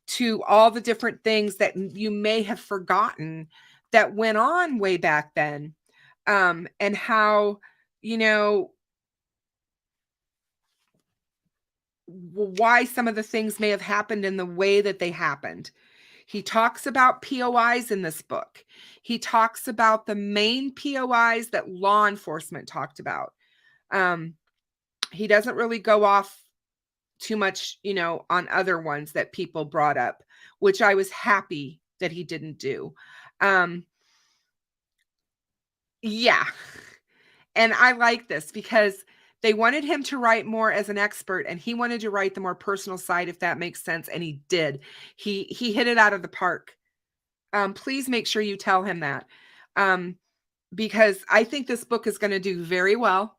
to all the different things that you may have forgotten that went on way back then, and how, why some of the things may have happened in the way that they happened. He talks about POIs in this book. He talks about the main POIs that law enforcement talked about. He doesn't really go off too much, on other ones that people brought up, which I was happy that he didn't do. Yeah. And I like this because they wanted him to write more as an expert, and he wanted to write the more personal side, if that makes sense. And he did. He hit it out of the park. Please make sure you tell him that, because I think this book is going to do very well.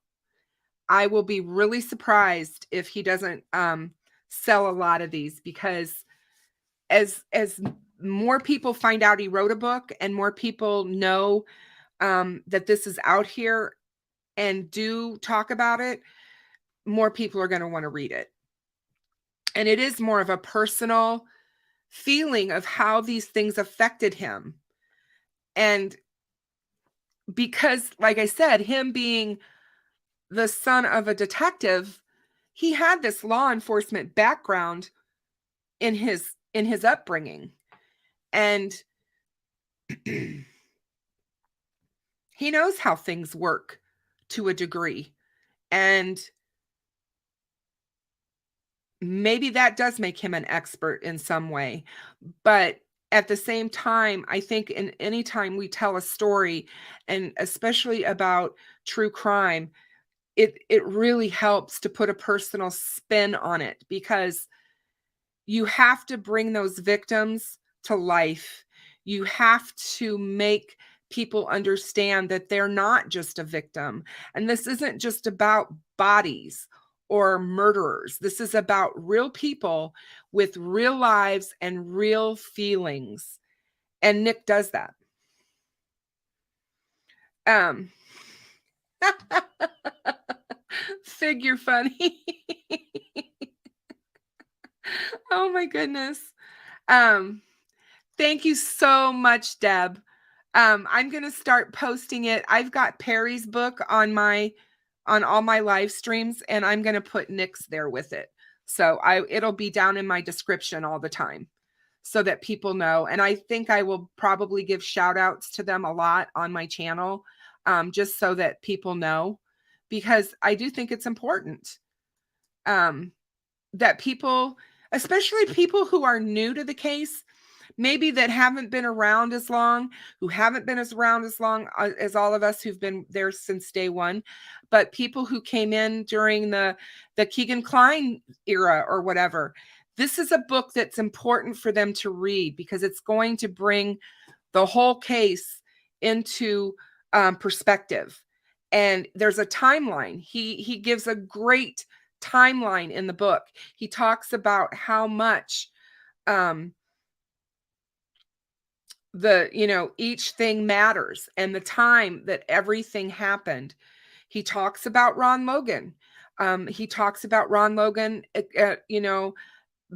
I will be really surprised if he doesn't sell a lot of these, because as more people find out he wrote a book and more people know that this is out here and do talk about it, more people are going to want to read it. And it is more of a personal feeling of how these things affected him. And because, like I said, him being the son of a detective, he had this law enforcement background in his upbringing. And he knows how things work to a degree. And maybe that does make him an expert in some way. But at the same time, I think in any time we tell a story, and especially about true crime, it really helps to put a personal spin on it, because you have to bring those victims to life. You have to make people understand that they're not just a victim. And this isn't just about bodies or murderers. This is about real people with real lives and real feelings. And Nick does that. Figure funny. Oh my goodness. Thank you so much, Deb. I'm going to start posting it. I've got Perry's book on all my live streams, and I'm going to put Nick's there with it. So it'll be down in my description all the time so that people know. And I think I will probably give shout outs to them a lot on my channel, just so that people know, because I do think it's important that people, especially people who are new to the case, maybe that haven't been around as long, who haven't been around as long as all of us who've been there since day one, but people who came in during the Keegan Kline era or whatever. This is a book that's important for them to read, because it's going to bring the whole case into perspective. And there's a timeline. He gives a great timeline in the book. He talks about how much each thing matters and the time that everything happened. He talks about Ron Logan. He talks about Ron Logan,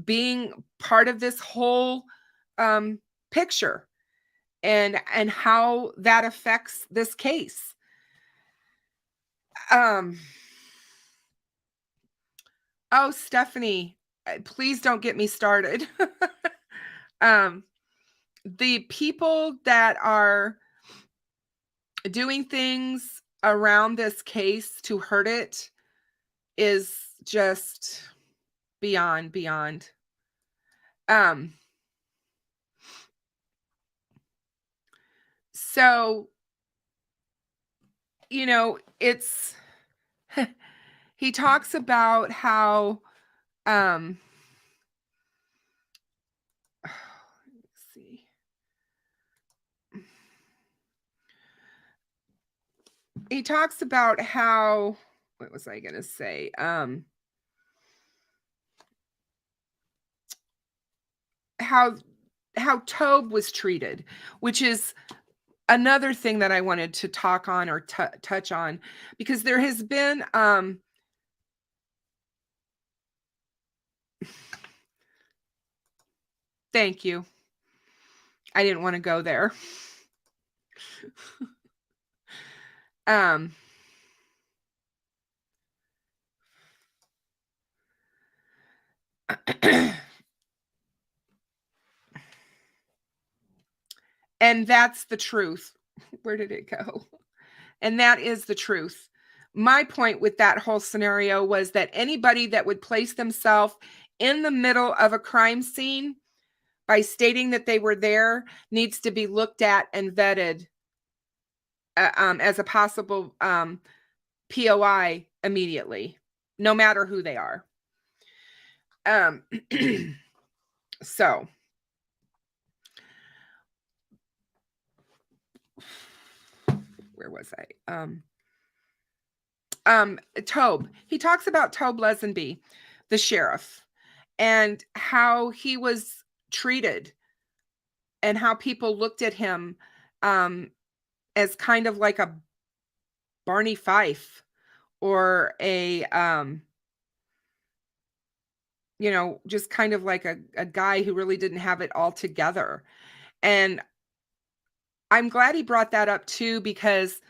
being part of this whole picture, and how that affects this case. Oh, Stephanie, please don't get me started. The people that are doing things around this case to hurt it is just beyond. So, it's he talks about how let's see. He talks about how, what was I going to say? How Tobe was treated, which is another thing that I wanted to talk on or touch on, because there has been thank you. I didn't want to go there. And that's the truth. Where did it go? And that is the truth. My point with that whole scenario was that anybody that would place themselves in the middle of a crime scene by stating that they were there needs to be looked at and vetted as a possible POI immediately, no matter who they are. So, where was I? Tobe. He talks about Tobe Lesenby, the sheriff, and how he was treated and how people looked at him as kind of like a Barney Fife or a just kind of like a guy who really didn't have it all together. And I'm glad he brought that up too, because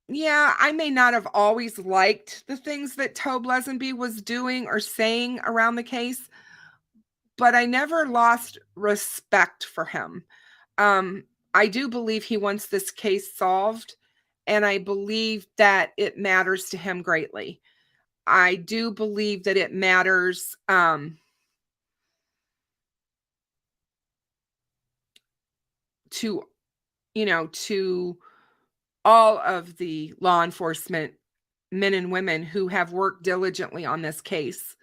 yeah, I may not have always liked the things that Tobe Lesenby was doing or saying around the case, but I never lost respect for him. I do believe he wants this case solved, and I believe that it matters to him greatly. I do believe that it matters to to all of the law enforcement men and women who have worked diligently on this case.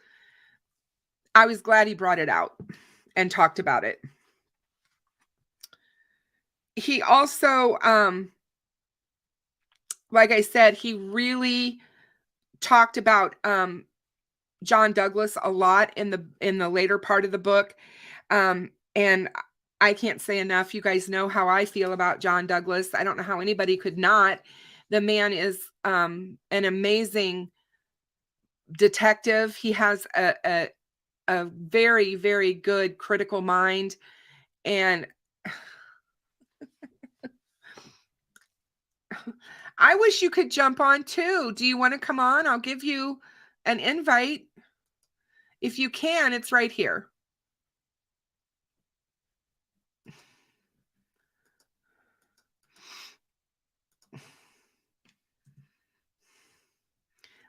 I was glad he brought it out and talked about it. He also, like I said, he really talked about John Douglas a lot in the later part of the book. And I can't say enough. You guys know how I feel about John Douglas. I don't know how anybody could not. The man is an amazing detective. He has a very, very good critical mind. And I wish you could jump on too. Do you want to come on? I'll give you an invite. If you can, it's right here.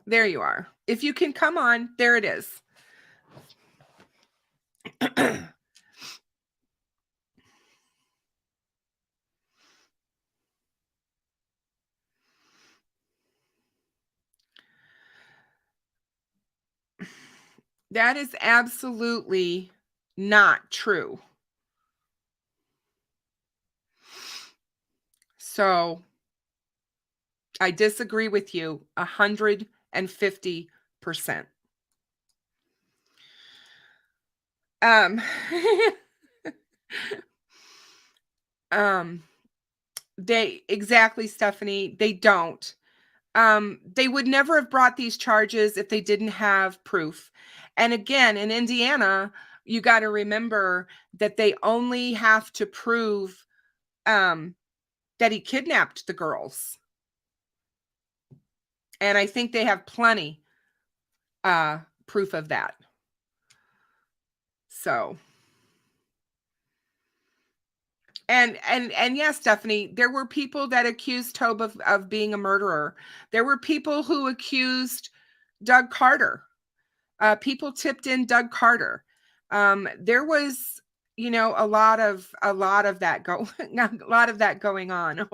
There you are. If you can come on, there it is. That is absolutely not true. So I disagree with you 150%. They exactly, Stephanie, they don't. They would never have brought these charges if they didn't have proof. And again, in Indiana, you got to remember that they only have to prove that he kidnapped the girls. And I think they have plenty proof of that. So, and yes, Stephanie, there were people that accused Tobe of being a murderer. There were people who accused Doug Carter. People tipped in Doug Carter. There was, a lot of that going on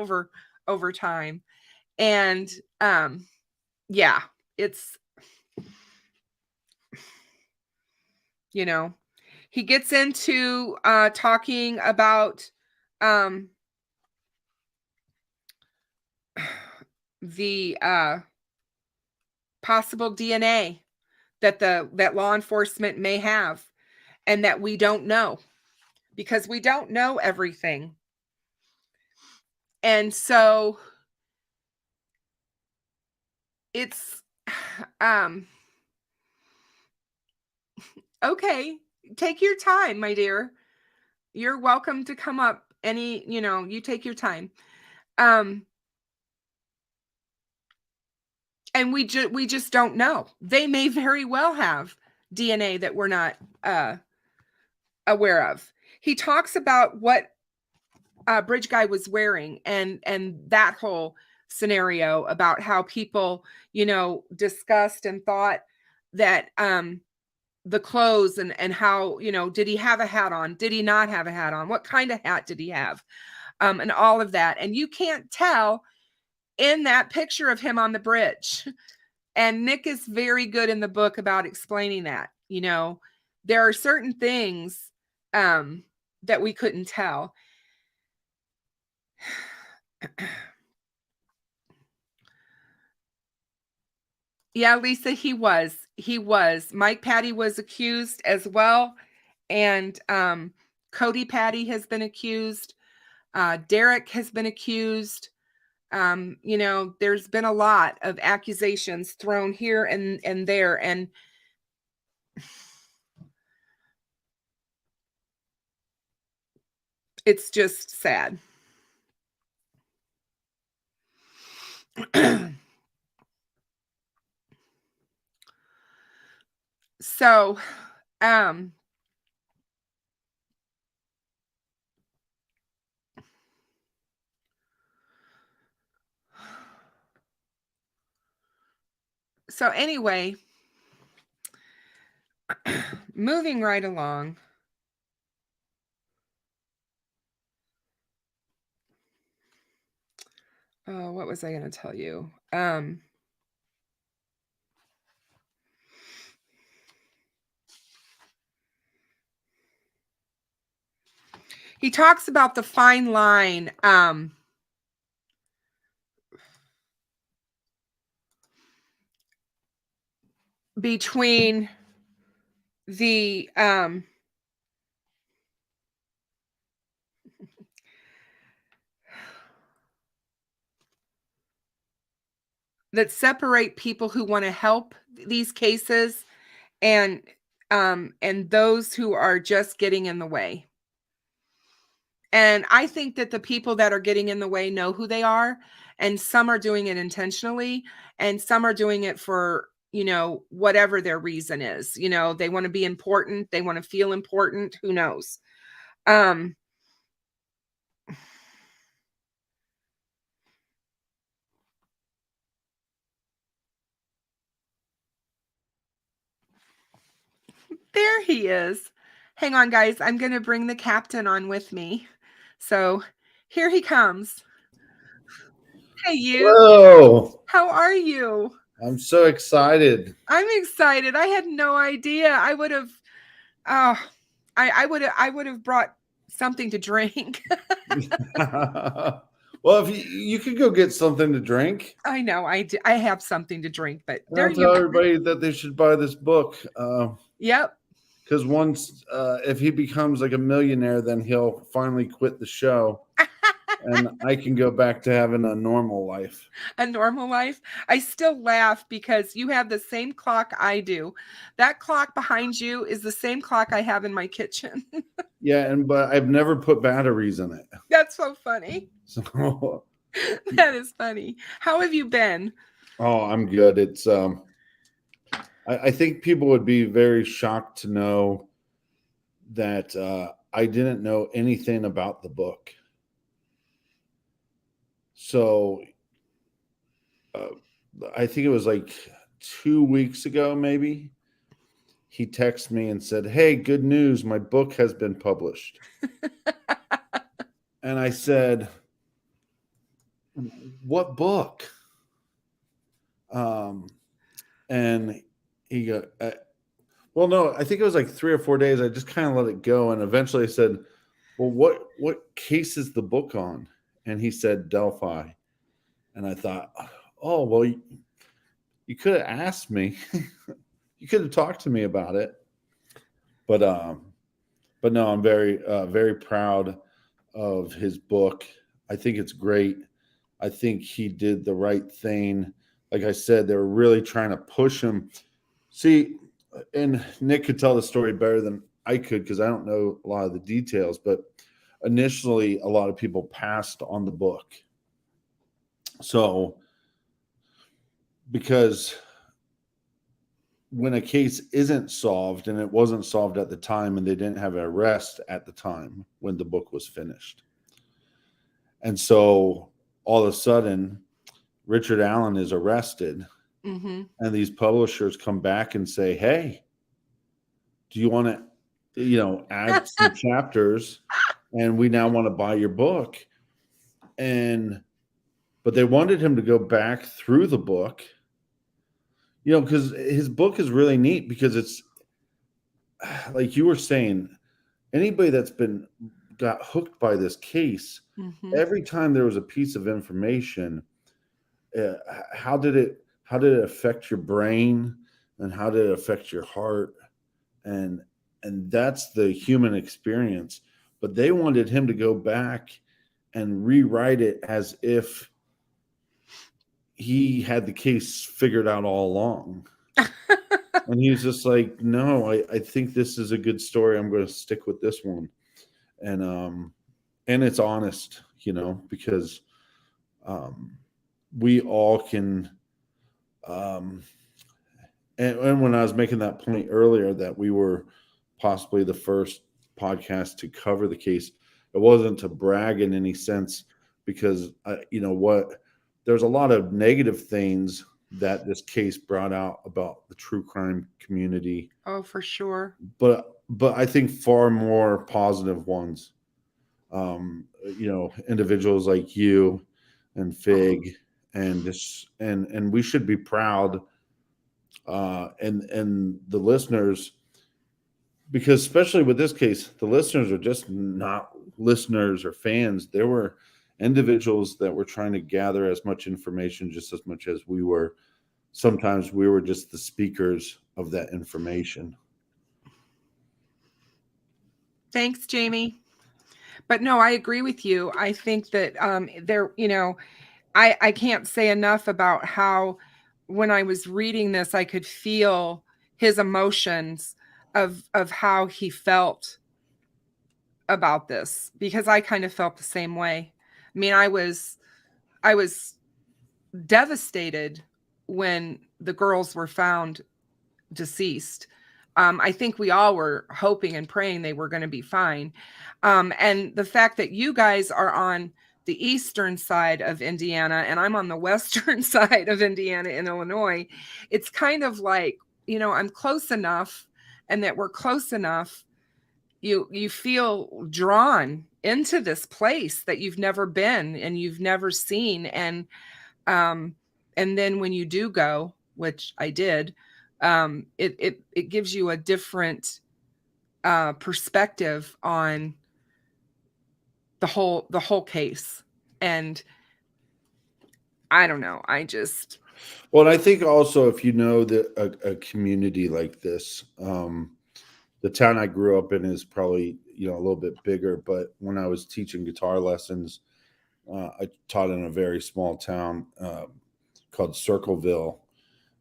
over time. And yeah, it's, he gets into talking about the possible DNA that law enforcement may have, and that we don't know, because we don't know everything. And so it's okay, take your time, my dear. You're welcome to come up you take your time. And we just don't know. They may very well have DNA that we're not aware of. He talks about what Bridge Guy was wearing, and that whole scenario about how people, discussed and thought that the clothes and how, did he have a hat on? Did he not have a hat on? What kind of hat did he have? And all of that. And you can't tell in that picture of him on the bridge. And Nick is very good in the book about explaining that. There are certain things that we couldn't tell. Yeah, Lisa, he was. Mike Patty was accused as well. And Cody Patty has been accused. Derek has been accused. There's been a lot of accusations thrown here and there, and it's just sad. So, anyway, moving right along. Oh, what was I going to tell you? He talks about the fine line between the that separate people who want to help these cases and those who are just getting in the way. And I think that the people that are getting in the way know who they are, and some are doing it intentionally, and some are doing it for, whatever their reason is. They want to be important, they want to feel important, who knows. There he is. Hang on, guys. I'm going to bring the captain on with me. So here he comes. Hey, you. Whoa. How are you? I'm so excited. I'm excited. I had no idea. I would have, I would have brought something to drink. Well, if you could go get something to drink. I know I have something to drink, but I'll tell everybody that they should buy this book. Yep. Because once, if he becomes like a millionaire, then he'll finally quit the show. And I can go back to having a normal life. A normal life? I still laugh because you have the same clock I do. That clock behind you is the same clock I have in my kitchen. Yeah, but I've never put batteries in it. That's so funny. So that is funny. How have you been? Oh, I'm good. It's I think people would be very shocked to know that I didn't know anything about the book. So I think it was like 2 weeks ago, maybe, he texted me and said, "Hey, good news. My book has been published." And I said, "What book?" And he go, well, no, I think it was like 3 or 4 days. I just kind of let it go. And eventually I said, "Well, what case is the book on?" And he said, "Delphi." And I thought, oh, well, you could have asked me. You could have talked to me about it. But no, I'm very, very proud of his book. I think it's great. I think he did the right thing. Like I said, they were really trying to push him. See, and Nick could tell the story better than I could because I don't know a lot of the details, but initially a lot of people passed on the book. So, because when a case isn't solved, and it wasn't solved at the time, and they didn't have an arrest at the time when the book was finished. And so all of a sudden, Richard Allen is arrested. Mm-hmm. And these publishers come back and say, "Hey, do you want to, add some chapters? And we now want to buy your book." But they wanted him to go back through the book, because his book is really neat because it's like you were saying, anybody that's got hooked by this case, mm-hmm. Every time there was a piece of information, how did it affect your brain, and how did it affect your heart? And that's the human experience. But they wanted him to go back and rewrite it as if he had the case figured out all along. And he was just like, no, I think this is a good story. I'm going to stick with this one. And it's honest, because we all can, and when I was making that point earlier that we were possibly the first podcast to cover the case, it wasn't to brag in any sense, because there's a lot of negative things that this case brought out about the true crime community. Oh, for sure. But I think far more positive ones. Individuals like you and Fig, and we should be proud. And the listeners, because especially with this case, the listeners are just not listeners or fans. There were individuals that were trying to gather as much information just as much as we were. Sometimes we were just the speakers of that information. Thanks, Jamie. But no, I agree with you. I think that I can't say enough about how when I was reading this, I could feel his emotions of how he felt about this, because I kind of felt the same way. I mean, I was devastated when the girls were found deceased. I think we all were hoping and praying they were going to be fine. And the fact that you guys are on the eastern side of Indiana and I'm on the western side of Indiana in Illinois, it's kind of like, I'm close enough, and that we're close enough. You feel drawn into this place that you've never been and you've never seen. And then when you do go, which I did, it gives you a different perspective on the whole case. And I don't know, well, I think also, if you know that a community like this, the town I grew up in is probably a little bit bigger, but when I was teaching guitar lessons, I taught in a very small town called Circleville.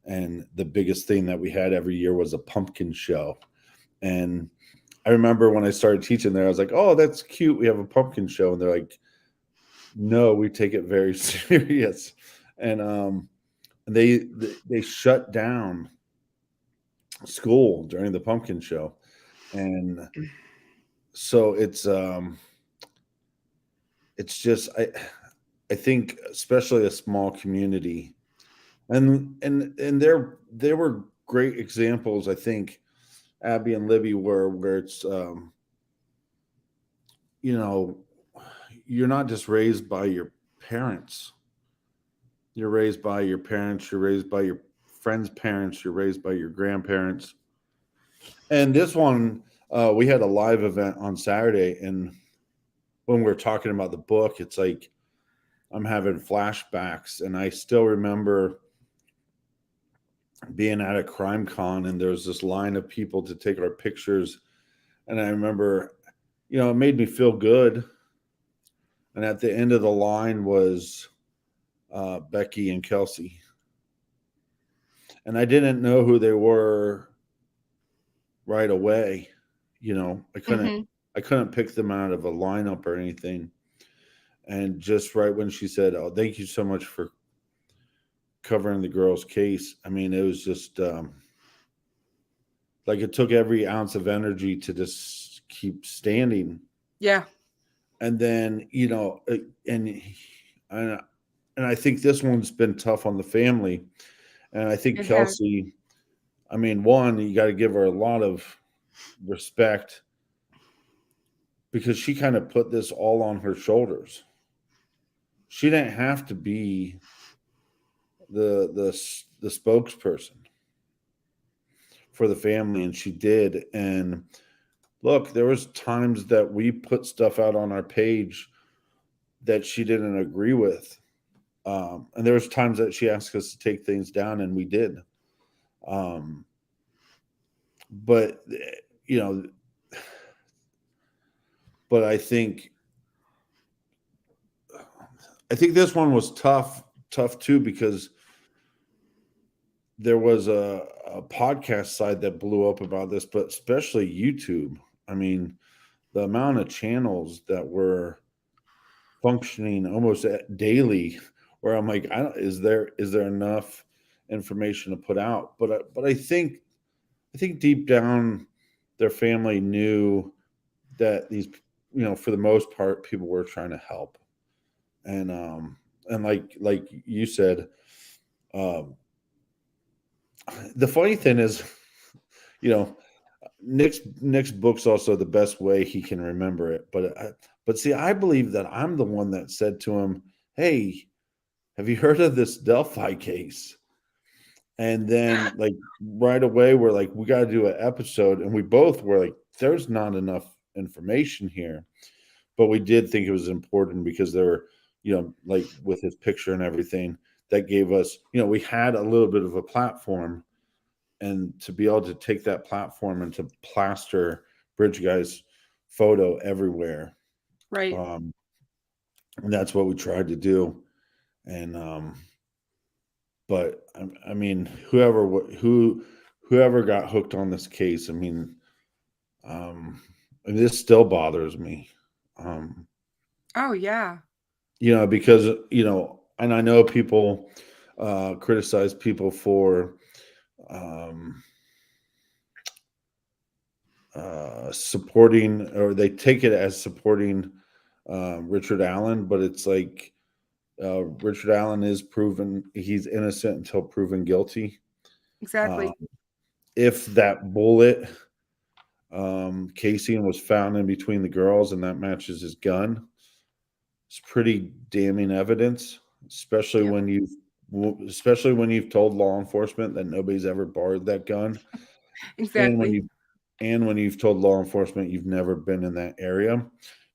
And the biggest thing that we had every year was a pumpkin show. And I remember when I started teaching there, I was like, oh, that's cute. We have a pumpkin show. And they're like, no, we take it very serious. And they shut down school during the pumpkin show. And so it's just, I think, especially a small community, and there were great examples. I think Abby and Libby were, where it's you're not just raised by your parents. You're raised by your parents. You're raised by your friends' parents. You're raised by your grandparents. And this one, we had a live event on Saturday, and when we're talking about the book, it's like I'm having flashbacks, and I still remember being at a crime con, and there was this line of people to take our pictures, and I remember, it made me feel good. And at the end of the line was Becky and Kelsey, and I didn't know who they were right away. I couldn't pick them out of a lineup or anything. And just right when she said, "Oh, thank you so much for covering the girl's case," I mean, it was just like it took every ounce of energy to just keep standing. Yeah. And then, and I think this one's been tough on the family. And I think Kelsey, I mean, one, you got to give her a lot of respect, because she kind of put this all on her shoulders. She didn't have to be the spokesperson for the family, and she did. And look, there was times that we put stuff out on our page that she didn't agree with, and there was times that she asked us to take things down, and we did. But you know, but I think this one was tough too, because there was a podcast side that blew up about this, but especially YouTube. I mean, the amount of channels that were functioning almost daily, where I'm like, is there enough information to put out? But I think deep down, their family knew that these, for the most part, people were trying to help, and like you said, um, the funny thing is, you know, Nick's book's also the best way he can remember it. But see, I believe that I'm the one that said to him, "Hey, have you heard of this Delphi case?" And then, like, right away, we're like, "We got to do an episode," and we both were like, "There's not enough information here," but we did think it was important because there were, like with his picture and everything, that gave us, we had a little bit of a platform, and to be able to take that platform and to plaster Bridge Guy's photo everywhere. Right. And that's what we tried to do. And, but I mean, whoever got hooked on this case, I mean, this still bothers me. Oh yeah. Because, and I know people criticize people for supporting, or they take it as supporting Richard Allen, but it's like Richard Allen is proven he's innocent until proven guilty. Exactly. If that bullet casing was found in between the girls and that matches his gun, it's pretty damning evidence, especially Yep. when you've told law enforcement that nobody's ever borrowed that gun, Exactly. and when you've told law enforcement you've never been in that area.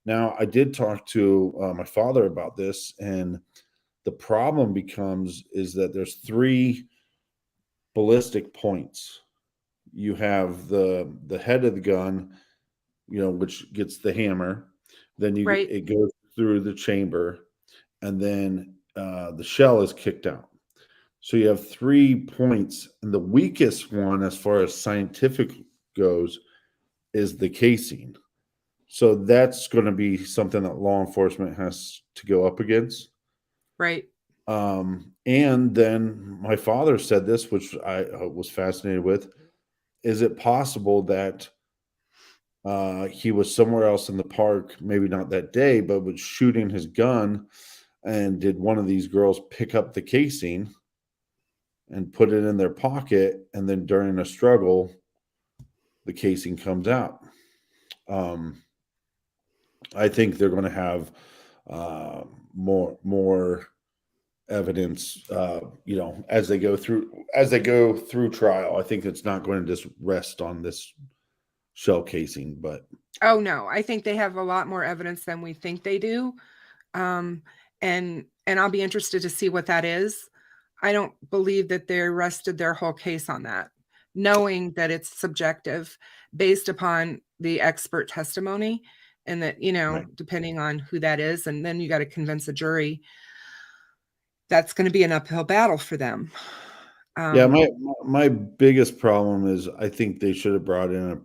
Now, I did talk to my father about this, and the problem is that there's 3 ballistic points. You have the head of the gun, which gets the hammer. Then Right. it goes through the chamber, and then the shell is kicked out. So you have 3 points, and the weakest one, as far as scientific goes, is the casing. So that's going to be something that law enforcement has to go up against. Right. And then my father said this, which I was fascinated with. Is it possible that he was somewhere else in the park, maybe not that day, but was shooting his gun, and did one of these girls pick up the casing and put it in their pocket, and then during a struggle, the casing comes out? I think they're going to have more evidence, as they go through trial. I think it's not going to just rest on this shell casing, but Oh no, I think they have a lot more evidence than we think they do. Um, and I'll be interested to see what that is. I don't believe that they rested their whole case on that, knowing that it's subjective based upon the expert testimony, and that, right. depending on who that is, and then you got to convince a jury. That's going to be an uphill battle for them. Yeah, my biggest problem is I think they should have brought in a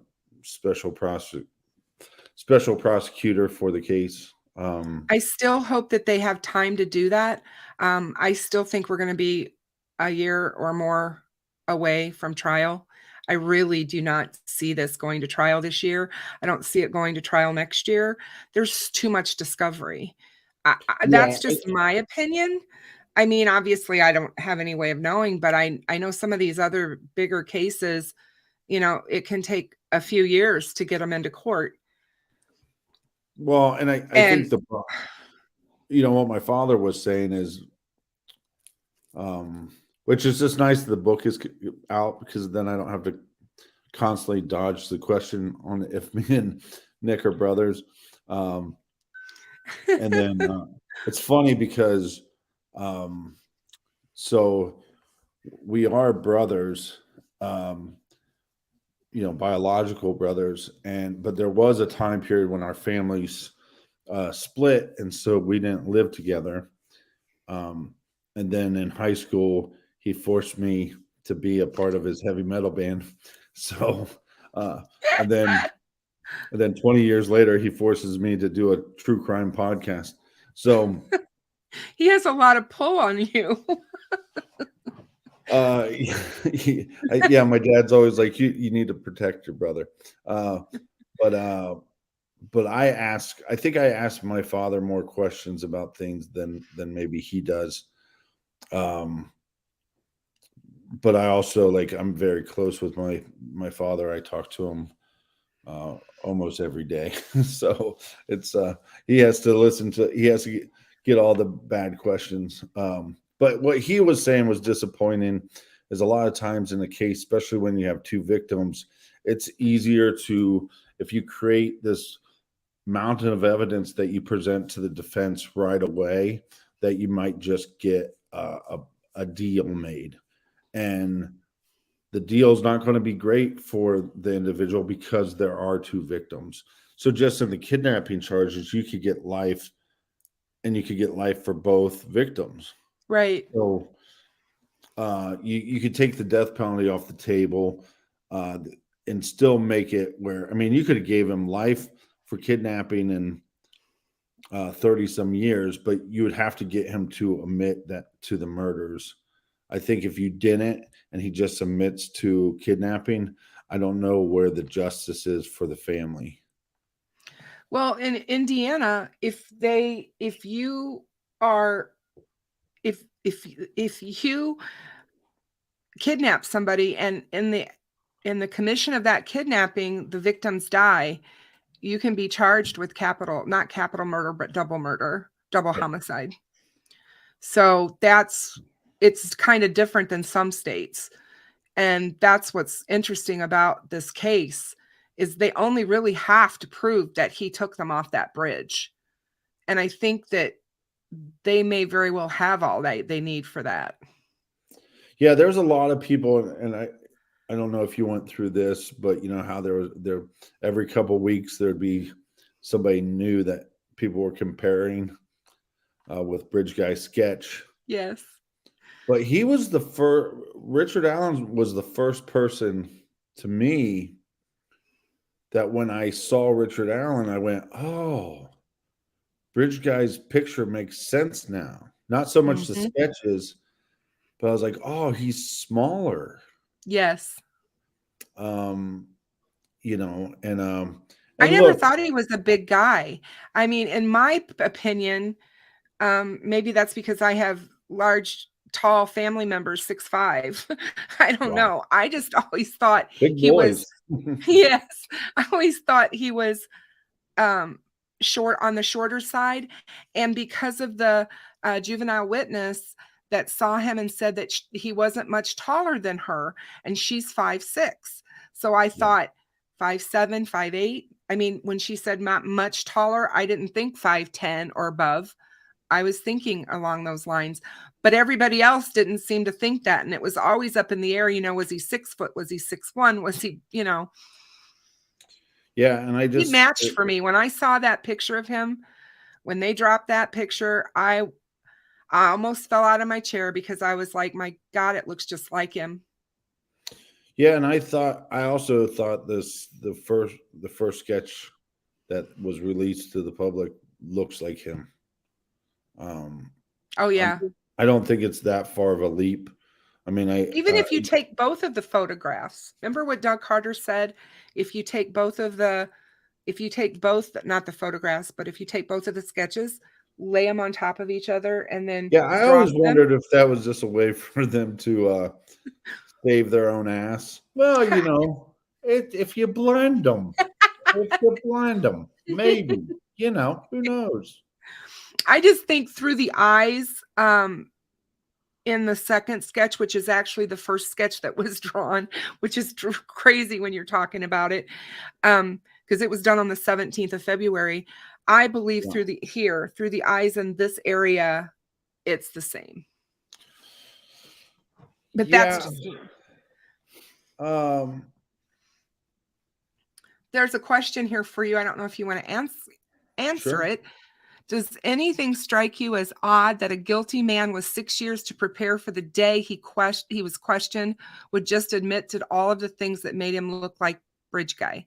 special prosecutor for the case. I still hope that they have time to do that. I still think we're going to be a year or more away from trial. I really do not see this going to trial this year. I don't see it going to trial next year. There's too much discovery. Yeah, That's just my opinion. I mean, obviously, I don't have any way of knowing, but I know some of these other bigger cases, it can take a few years to get them into court. well, and I And think what my father was saying is, which is just nice that the book is out, because then I don't have to constantly dodge the question on if me and Nick are brothers. And then it's funny because so we are brothers, biological brothers, but there was a time period when our families split, and so we didn't live together. And then in high school, he forced me to be a part of his heavy metal band. So, uh, and then 20 years later, he forces me to do a true crime podcast. So, He has a lot of pull on you. yeah, my dad's always like, you need to protect your brother. But I think I ask my father more questions about things than maybe he does. But I also, like, I'm very close with my father. I talk to him almost every day. So it's he has to get all the bad questions. But what he was saying was disappointing, is a lot of times in a case, especially when you have two victims, it's easier to, if you create this mountain of evidence that you present to the defense right away, that you might just get a deal made. And the deal is not going to be great for the individual because there are two victims. So just in the kidnapping charges, you could get life, and you could get life for both victims. Right. So you could take the death penalty off the table and still make it where, I mean, you could have gave him life for kidnapping and 30 some years, but you would have to get him to admit that to the murders. I think if you didn't and he just admits to kidnapping, I don't know where the justice is for the family. Well, in Indiana, if you kidnap somebody and in the commission of that kidnapping, the victims die, you can be charged with not capital murder, but double murder, double homicide. So it's kind of different than some states. And that's what's interesting about this case, is they only really have to prove that he took them off that bridge. And I think that they may very well have all they need for that. Yeah, there's a lot of people, and I don't know if you went through this, but you know how there every couple of weeks there'd be somebody new that people were comparing with Bridge Guy Sketch. Yes. But he was Richard Allen was the first person to me that when I saw Richard Allen, I went, oh, Bridge Guy's picture makes sense now. Not so much the sketches, but I was like, oh, he's smaller. Yes. And I never thought he was a big guy. I mean, in my opinion, maybe that's because I have large, tall family members, 6'5". I don't know. I just always thought he was. Yes, I always thought he was short, on the shorter side, and because of the juvenile witness that saw him and said that he wasn't much taller than her, and she's 5'6". So I thought 5'7", 5'8". I mean, when she said not much taller, I didn't think 5'10" or above. I was thinking along those lines, but everybody else didn't seem to think that. And it was always up in the air. Was he 6 foot? Was he 6'1"? Was he, Yeah. And he matched for me. When I saw that picture of him, when they dropped that picture, I almost fell out of my chair because I was like, my God, it looks just like him. Yeah. And I also thought the first sketch that was released to the public looks like him. Oh yeah. I don't think it's that far of a leap. I mean, even if you take both of the photographs, remember what Doug Carter said? If you take both, not the photographs, but if you take both of the sketches, lay them on top of each other, and then I always wondered if that was just a way for them to save their own ass. Well, if you blend them, maybe, who knows? I just think through the eyes, in the second sketch, which is actually the first sketch that was drawn, which is crazy when you're talking about it, because it was done on the 17th of February. I believe through the eyes in this area, it's the same. But that's just me. there's a question here for you. I don't know if you want to answer Sure. it. Does anything strike you as odd that a guilty man with 6 years to prepare for the day he was questioned would just admit to all of the things that made him look like bridge guy?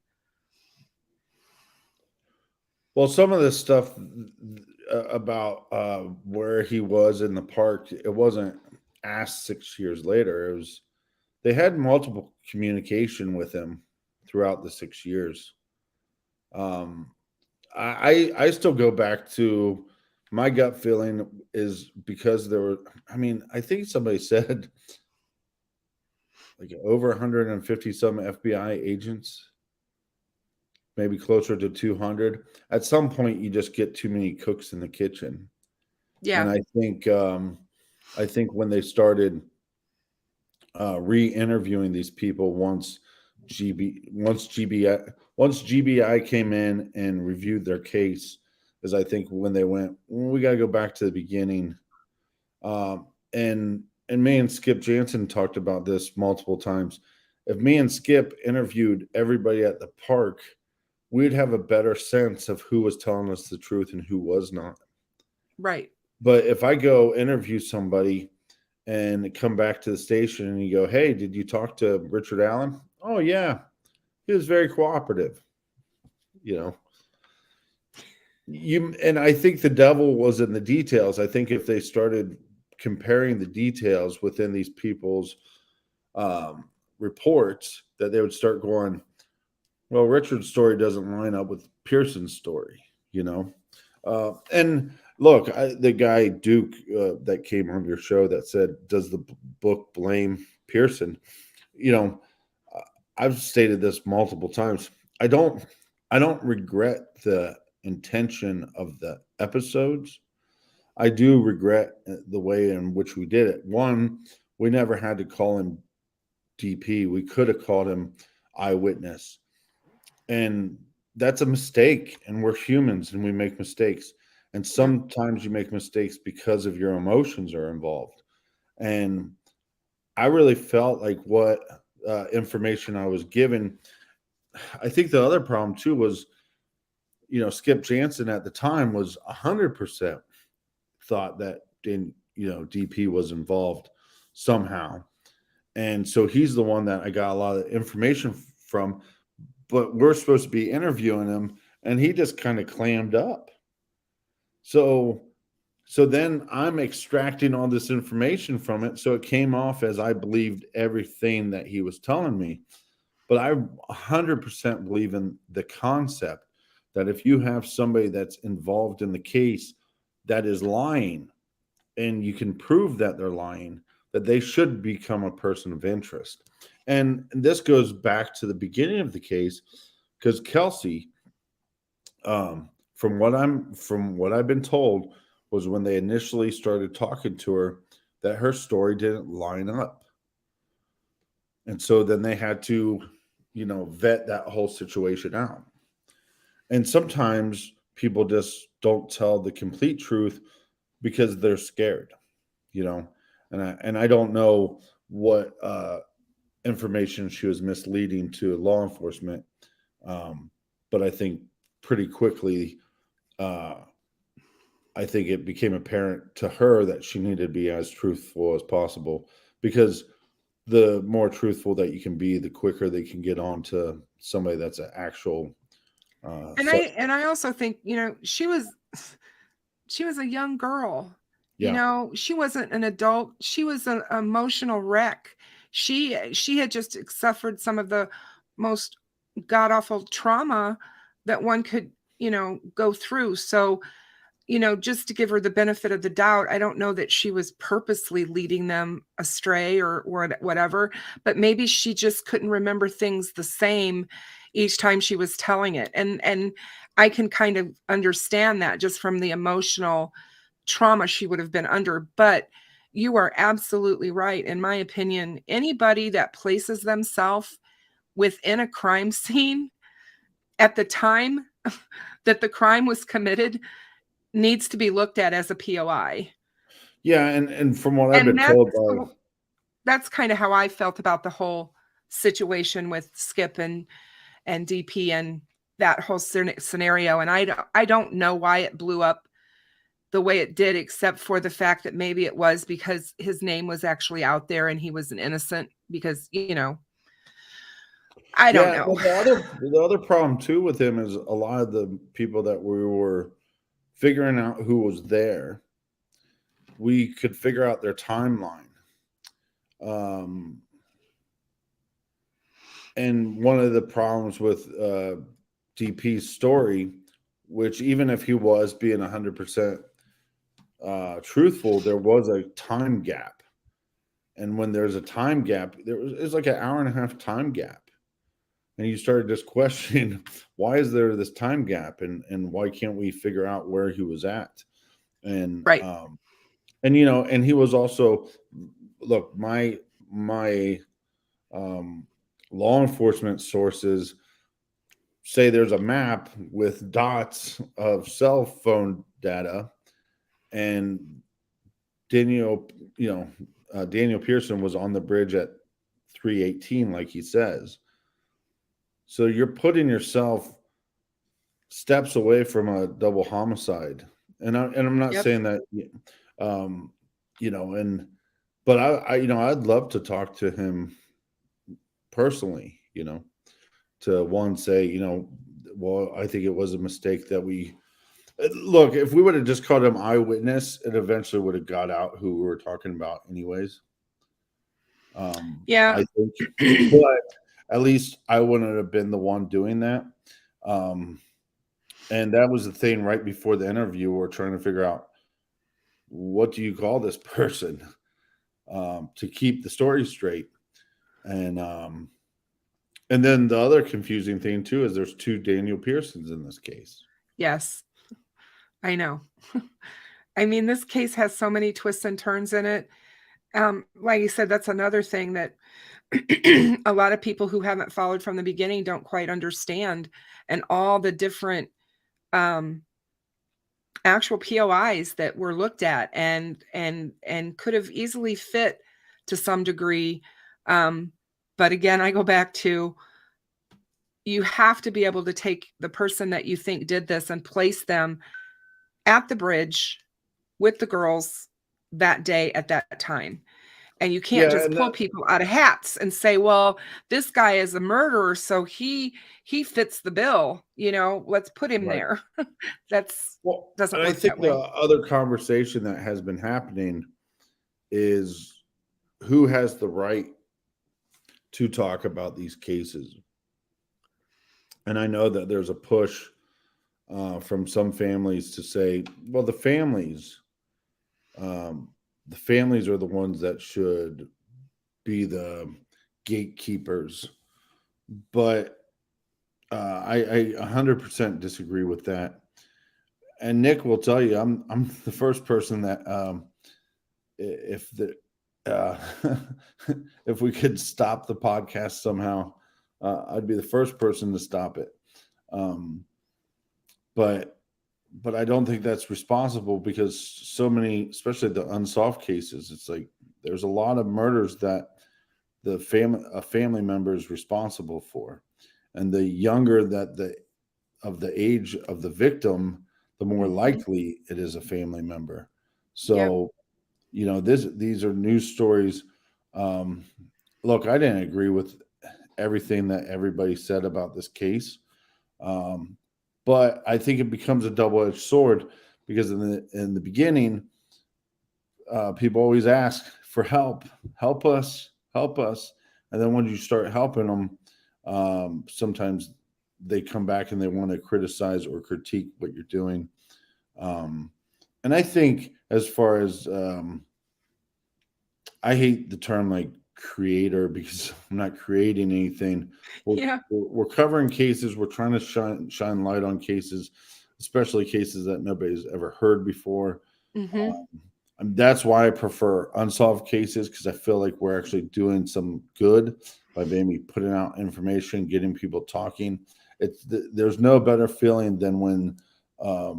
Well, some of this stuff about where he was in the park, it wasn't asked 6 years later. It was they had multiple communication with him throughout the 6 years. Um, I still go back to my gut feeling is because there were. I mean, I think somebody said like over 150 some FBI agents, maybe closer to 200. At some point, you just get too many cooks in the kitchen, and Yeah. I think when they started re-interviewing these people once GBI came in and reviewed their case, is I think when they went, we got to go back to the beginning. And me and Skip Jansen talked about this multiple times. If me and Skip interviewed everybody at the park, we'd have a better sense of who was telling us the truth and who was not. Right. But if I go interview somebody and come back to the station and you go, hey, did you talk to Richard Allen? Oh, yeah. He was very cooperative. And I think the devil was in the details. I think if they started comparing the details within these people's reports, that they would start going, well, Richard's story doesn't line up with Pearson's story, and look, the guy Duke that came on your show that said, does the book blame Pearson? I've stated this multiple times. I don't regret the intention of the episodes. I do regret the way in which we did it. One, we never had to call him DP. We could have called him eyewitness. And that's a mistake. And we're humans and we make mistakes. And sometimes you make mistakes because of your emotions are involved. And I really felt like what information I was given. I think the other problem too was, Skip Jansen at the time was 100% thought that DP was involved somehow. And so he's the one that I got a lot of information from, but we're supposed to be interviewing him and he just kind of clammed up. So then I'm extracting all this information from it. So it came off as I believed everything that he was telling me. But I 100% believe in the concept that if you have somebody that's involved in the case that is lying and you can prove that they're lying, that they should become a person of interest. And this goes back to the beginning of the case, because Kelsey, from what I've been told, was when they initially started talking to her, that her story didn't line up. And so then they had to, vet that whole situation out. And sometimes people just don't tell the complete truth because they're scared, and I don't know what information she was misleading to law enforcement. But I think pretty quickly, I think it became apparent to her that she needed to be as truthful as possible, because the more truthful that you can be, the quicker they can get on to somebody that's an actual. And I also think, she was a young girl. Yeah. She wasn't an adult. She was an emotional wreck. She had just suffered some of the most god awful trauma that one could, go through. So, just to give her the benefit of the doubt, I don't know that she was purposely leading them astray or whatever, but maybe she just couldn't remember things the same each time she was telling it. And I can kind of understand that just from the emotional trauma she would have been under. But you are absolutely right. In my opinion, anybody that places themselves within a crime scene at the time that the crime was committed needs to be looked at as a POI. Yeah, and from what I've been told by, that's kind of how I felt about the whole situation with Skip and and DP and that whole scenario. And I don't know why it blew up the way it did, except for the fact that maybe it was because his name was actually out there and he was an innocent, because, I don't know. The other problem too with him is a lot of the people that we were figuring out who was there, we could figure out their timeline. And one of the problems with DP's story, which even if he was being 100% truthful, there was a time gap. And when there's a time gap, it's like an hour and a half time gap. And you started just questioning, why is there this time gap, and why can't we figure out where he was at? And right. And he was also, look, my law enforcement sources say there's a map with dots of cell phone data, and Daniel Pearson was on the bridge at 3:18, like he says. So you're putting yourself steps away from a double homicide, and I'm not saying that, but I'd love to talk to him personally, to one say, well, I think it was a mistake that we look. If we would have just called him eyewitness, it eventually would have got out who we were talking about, anyways. Yeah, I think, but at least I wouldn't have been the one doing that. And that was the thing right before the interview. We're trying to figure out, what do you call this person to keep the story straight. And then the other confusing thing too is there's 2 Daniel Pearsons in this case. Yes, I know. I mean, this case has so many twists and turns in it. Like you said, that's another thing that a lot of people who haven't followed from the beginning don't quite understand, and all the different actual POIs that were looked at and could have easily fit to some degree. But again, I go back to, you have to be able to take the person that you think did this and place them at the bridge with the girls that day at that time. And you can't just pull people out of hats and say, well, this guy is a murderer, so he fits the bill, let's put him there. Doesn't work that way. I think the other conversation that has been happening is who has the right to talk about these cases. And I know that there's a push from some families to say, well, the families are the ones that should be the gatekeepers. But I 100% disagree with that. And Nick will tell you, I'm the first person that if we could stop the podcast somehow, I'd be the first person to stop it. But I don't think that's responsible, because so many, especially the unsolved cases, it's like there's a lot of murders that a family member is responsible for, and the younger that of the age of the victim, the more likely it is a family member. So, these are news stories. Look, I didn't agree with everything that everybody said about this case. But I think it becomes a double-edged sword, because in the beginning, people always ask for help us. And then when you start helping them, sometimes they come back and they want to criticize or critique what you're doing. And I think, as far as, I hate the term like creator, because I'm not creating anything. We're covering cases. We're trying to shine light on cases, especially cases that nobody's ever heard before. And that's why I prefer unsolved cases, because I feel like we're actually doing some good by maybe putting out information, getting people talking. There's no better feeling than when a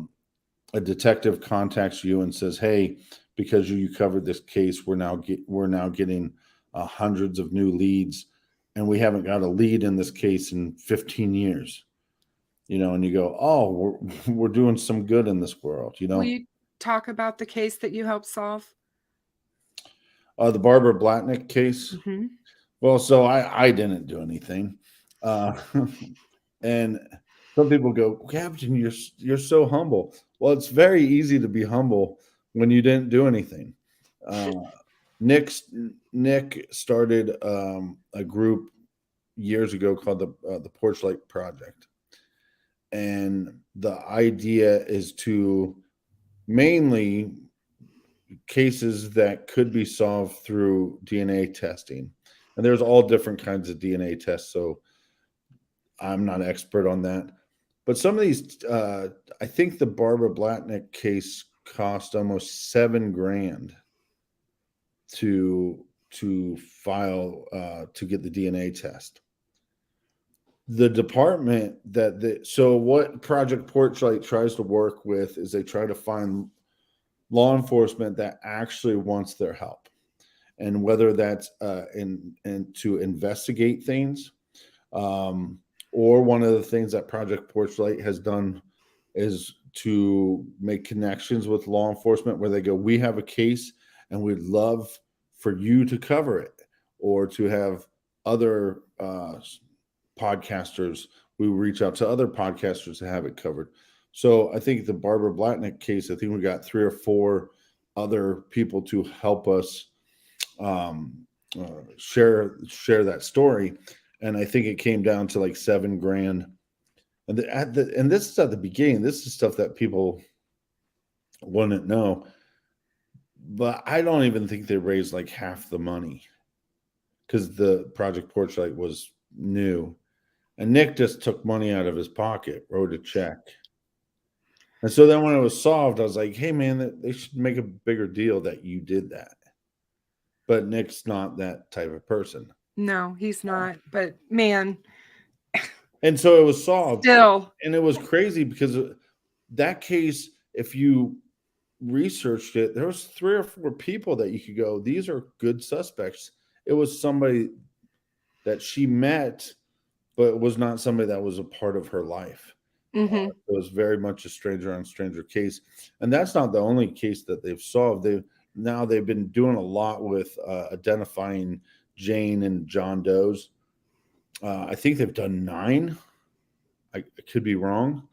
detective contacts you and says, hey, because you covered this case, we're now getting hundreds of new leads, and we haven't got a lead in this case in 15 years, and you go, oh, we're doing some good in this world, Will you talk about the case that you helped solve? The Barbara Blatnick case. Mm-hmm. Well, so I didn't do anything. And some people go, Captain, you're so humble. Well, it's very easy to be humble when you didn't do anything. Nick started a group years ago called the Porch Light Project, and the idea is to mainly cases that could be solved through DNA testing, and there's all different kinds of DNA tests. So I'm not an expert on that, but some of these, I think the Barbara Blatnick case cost almost $7,000 to file to get the DNA test. The department so what Project Porchlight tries to work with is they try to find law enforcement that actually wants their help, and whether that's in to investigate things, or one of the things that Project Porchlight has done is to make connections with law enforcement where they go, we have a case and we'd love for you to cover it, or to have other podcasters. We reach out to other podcasters to have it covered. So I think the Barbara Blatnick case, I think we got 3 or 4 other people to help us share that story. And I think it came down to like $7,000. And this is at the beginning. This is stuff that people wouldn't know. But I don't even think they raised like half the money, because the Project Porchlight was new. And Nick just took money out of his pocket, wrote a check. And so then when it was solved, I was like, hey, man, they should make a bigger deal that you did that. But Nick's not that type of person. No, he's not. But man. And so it was solved. Still. And it was crazy because that case, if you researched it, there was 3 or 4 people that you could go, these are good suspects. It was somebody that she met, but it was not somebody that was a part of her life. Mm-hmm. It was very much a stranger on stranger case. And that's not the only case that they've solved. They've been doing a lot with identifying Jane and John Doe's. I think they've done 9. I could be wrong.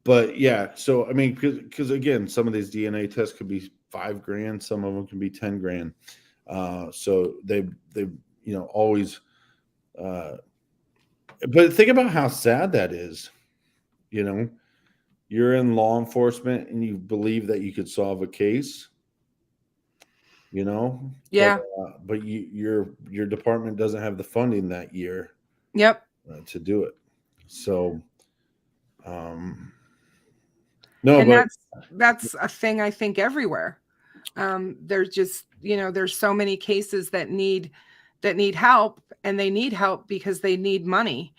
But yeah, so I mean, because again, some of these DNA tests could be $5,000, some of them can be $10,000. So they always. But think about how sad that is. You're in law enforcement and you believe that you could solve a case. Yeah. But your department doesn't have the funding that year. Yep. To do it. So. That's a thing I think everywhere. There's just, there's so many cases that need help, and they need help because they need money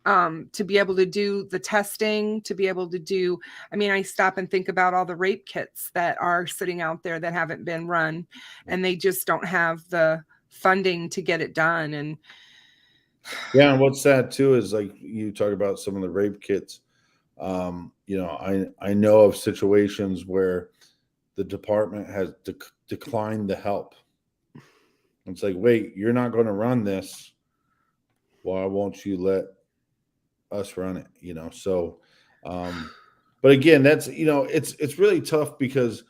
to be able to do the testing, to be able to do, I stop and think about all the rape kits that are sitting out there that haven't been run, and they just don't have the funding to get it done. And yeah, and what's sad too is like you talk about some of the rape kits. I know of situations where the department has declined the help. It's like, wait, you're not going to run this. Why won't you let us run it? So, but again, that's, it's really tough because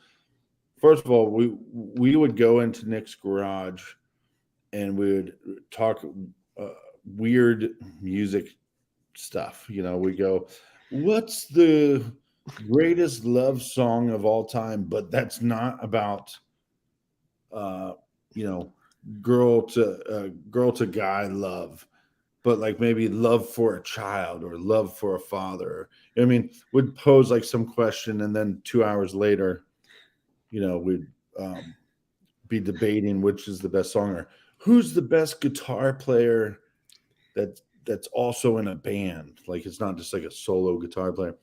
first of all, we would go into Nick's garage and we would talk weird music stuff. We go, what's the greatest love song of all time? But that's not about, girl to guy love, but like maybe love for a child or love for a father. Would pose like some question, and then 2 hours later, we'd be debating which is the best song, or who's the best guitar player that's also in a band. Like it's not just like a solo guitar player.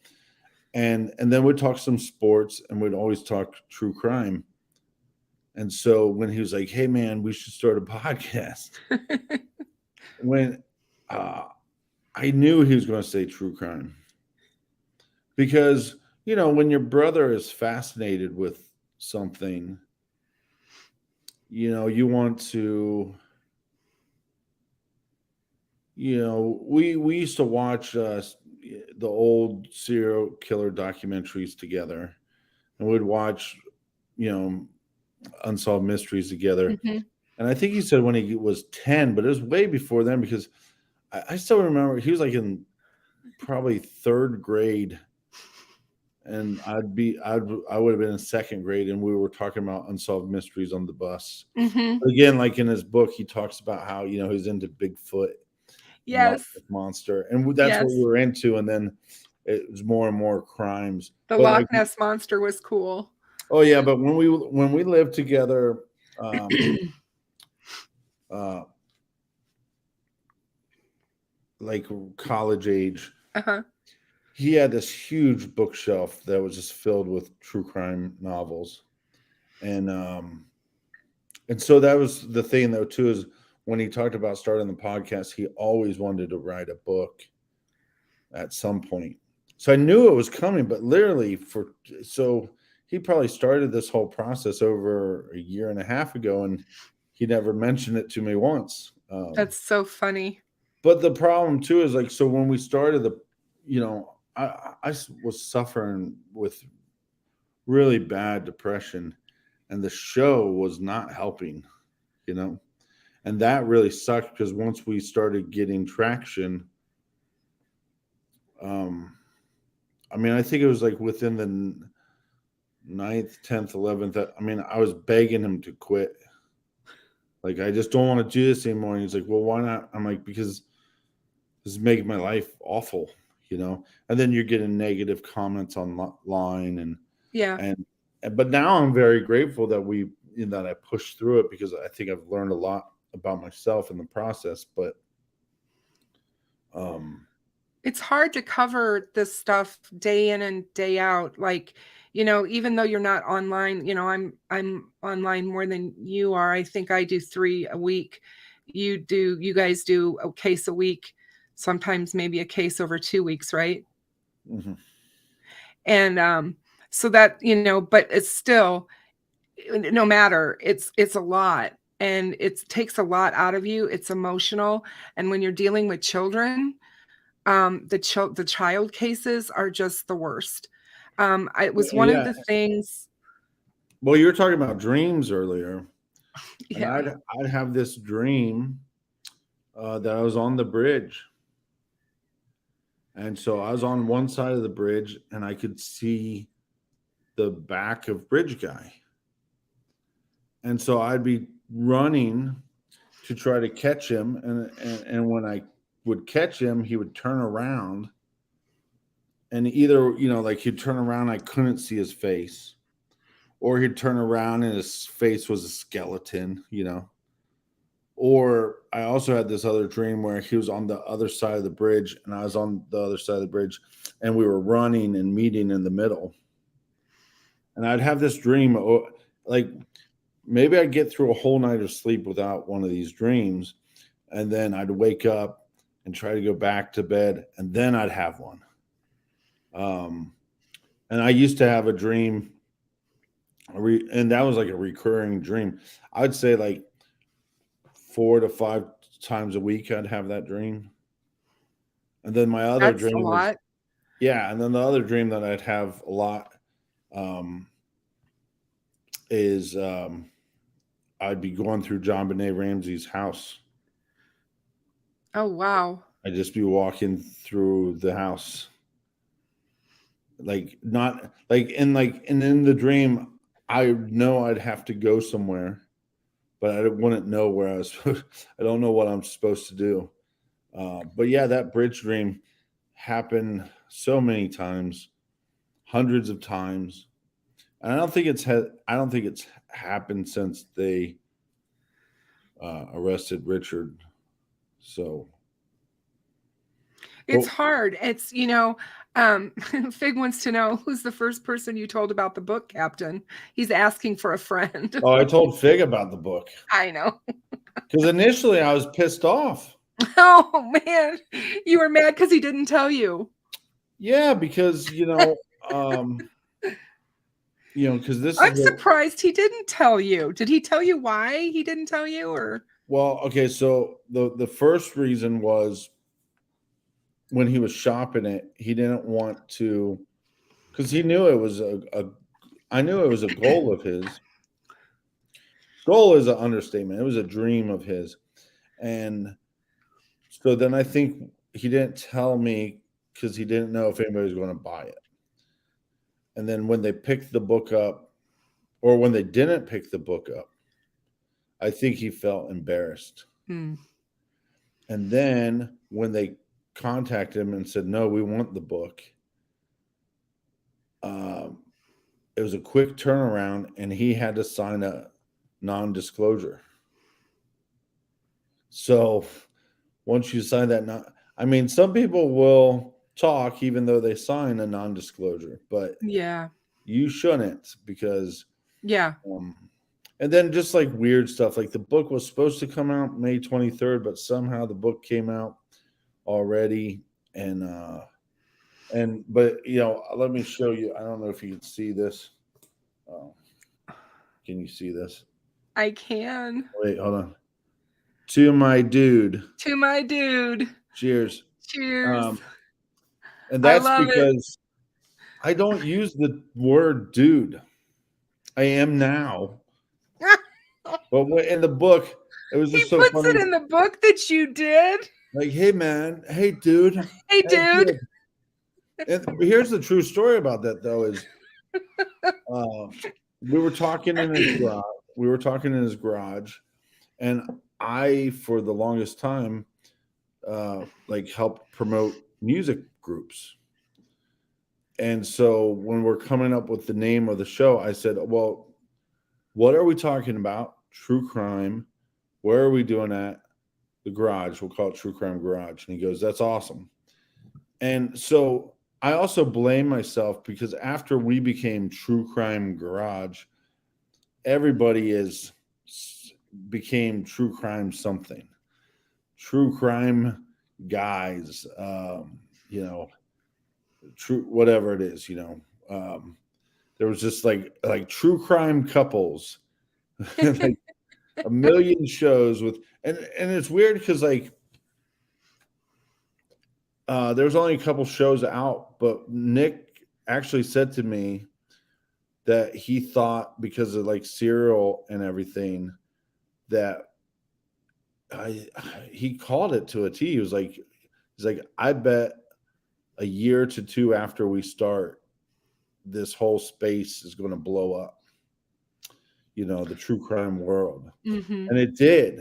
And then we'd talk some sports, and we'd always talk true crime. And so when he was like, "Hey man, we should start a podcast," when I knew he was going to say true crime, because when your brother is fascinated with something, you want to. We used to watch the old serial killer documentaries together, and we'd watch you know unsolved mysteries together. Mhm. And I think he said when he was 10, but it was way before then, because I still remember he was like in probably third grade, and I would have been in second grade, and we were talking about unsolved mysteries on the bus. Mhm. But again, like in his book, he talks about how he's into Bigfoot and Loch Yes. Ness Monster, and that's what we Yes. were into. And then it was more and more crimes. The But Loch like, Ness monster was cool. oh yeah, but when we lived together, uh, like college age, Uh-huh. he had this huge bookshelf that was just filled with true crime novels. And so that was the thing though too, is when he talked about starting the podcast, he always wanted to write a book at some point. So I knew it was coming, but literally so he probably started this whole process over a year and a half ago, and he never mentioned it to me once. That's so funny. But the problem too is, like, so when we started I was suffering with really bad depression, and the show was not helping, and that really sucked, because once we started getting traction, um, I mean, I think it was like within the ninth, 10th, 11th. I mean, I was begging him to quit. Like, I just don't want to do this anymore. And he's like, well, why not? I'm like, because this is making my life awful. And then you're getting negative comments online, Yeah. but now I'm very grateful that I pushed through it, because I think I've learned a lot about myself in the process. But It's hard to cover this stuff day in and day out. Like, even though you're not online, I'm online more than you are. I think I do 3 a week. You guys do a case a week, sometimes maybe a case over 2 weeks, right? mhm. And so that, but it's still, no matter, it's a lot, and it takes a lot out of you. It's emotional. And when you're dealing with children, the child cases are just the worst. It was one of Yeah. the things. Well, you were talking about dreams earlier, and Yeah. I'd have this dream that I was on the bridge. And so I was on one side of the bridge, and I could see the back of Bridge Guy. And so I'd be running to try to catch him. And when I would catch him, he would turn around, and either, like, he'd turn around, I couldn't see his face, or he'd turn around and his face was a skeleton. Or I also had this other dream where he was on the other side of the bridge, and I was on the other side of the bridge, and we were running and meeting in the middle. And I'd have this dream, like, maybe I'd get through a whole night of sleep without one of these dreams, and then I'd wake up and try to go back to bed, and then I'd have one. And I used to have a dream, and that was like a recurring dream. I'd say like 4 to 5 times a week I'd have that dream. And then my other That's a dream was, lot. yeah, and then the other dream that I'd have a lot, is I'd be going through John Benet Ramsey's house. Oh, wow. I'd just be walking through the house, like, not and in the dream, I know I'd have to go somewhere, but I wouldn't know where I was. I don't know what I'm supposed to do. But yeah, that bridge dream happened so many times, hundreds of times. And I don't think it's happened since they arrested Richard. So, It's well, hard. It's, Fig wants to know who's the first person you told about the book, Captain. He's asking for a friend. Oh, I told Fig about the book I know. because initially I was pissed off. Oh man, you were mad because he didn't tell you. Yeah, because because this I'm is what, surprised he didn't tell you. Did he tell you why he didn't tell you, or? well, okay, so the first reason was when he was shopping it, he didn't want to, because he knew it was I knew it was a goal of his. Goal is an understatement. It was a dream of his. And so then I think he didn't tell me because he didn't know if anybody was going to buy it. And then when they picked the book up, or when they didn't pick the book up, I think he felt embarrassed. Hmm. And then when they contacted him and said, no, we want the book, it was a quick turnaround and he had to sign a non-disclosure. So once you sign that, some people will talk even though they sign a non-disclosure, but Yeah. you shouldn't, because Yeah. and then just like weird stuff, like the book was supposed to come out May 23rd, but somehow the book came out already. But let me show you. I don't know if you can see this. Can you see this? I can. Wait, hold on. To my dude. To my dude. Cheers. Cheers. And that's I love because I don't use the word dude. I am now. But in the book, it was He just so puts funny. it in the book that you did. Like, hey, man. Hey, dude. Hey, dude. And here's the true story about that, though, is we were talking in his garage. And I, for the longest time, helped promote music groups. And so when we're coming up with the name of the show, I said, well, what are we talking about? True crime. Where are we doing at? The garage. We'll call it True Crime Garage. And he goes, that's awesome. And so I also blame myself because after we became True Crime Garage, everybody became True Crime something. True Crime guys, true, whatever it is, there was just like True Crime couples, like a million shows with, and it's weird because there's only a couple shows out, but Nick actually said to me that he thought because of like Serial and everything that he called it to a T. He's like, I bet a year to two after we start, this whole space is going to blow up. The true crime world. Mm-hmm. And it did.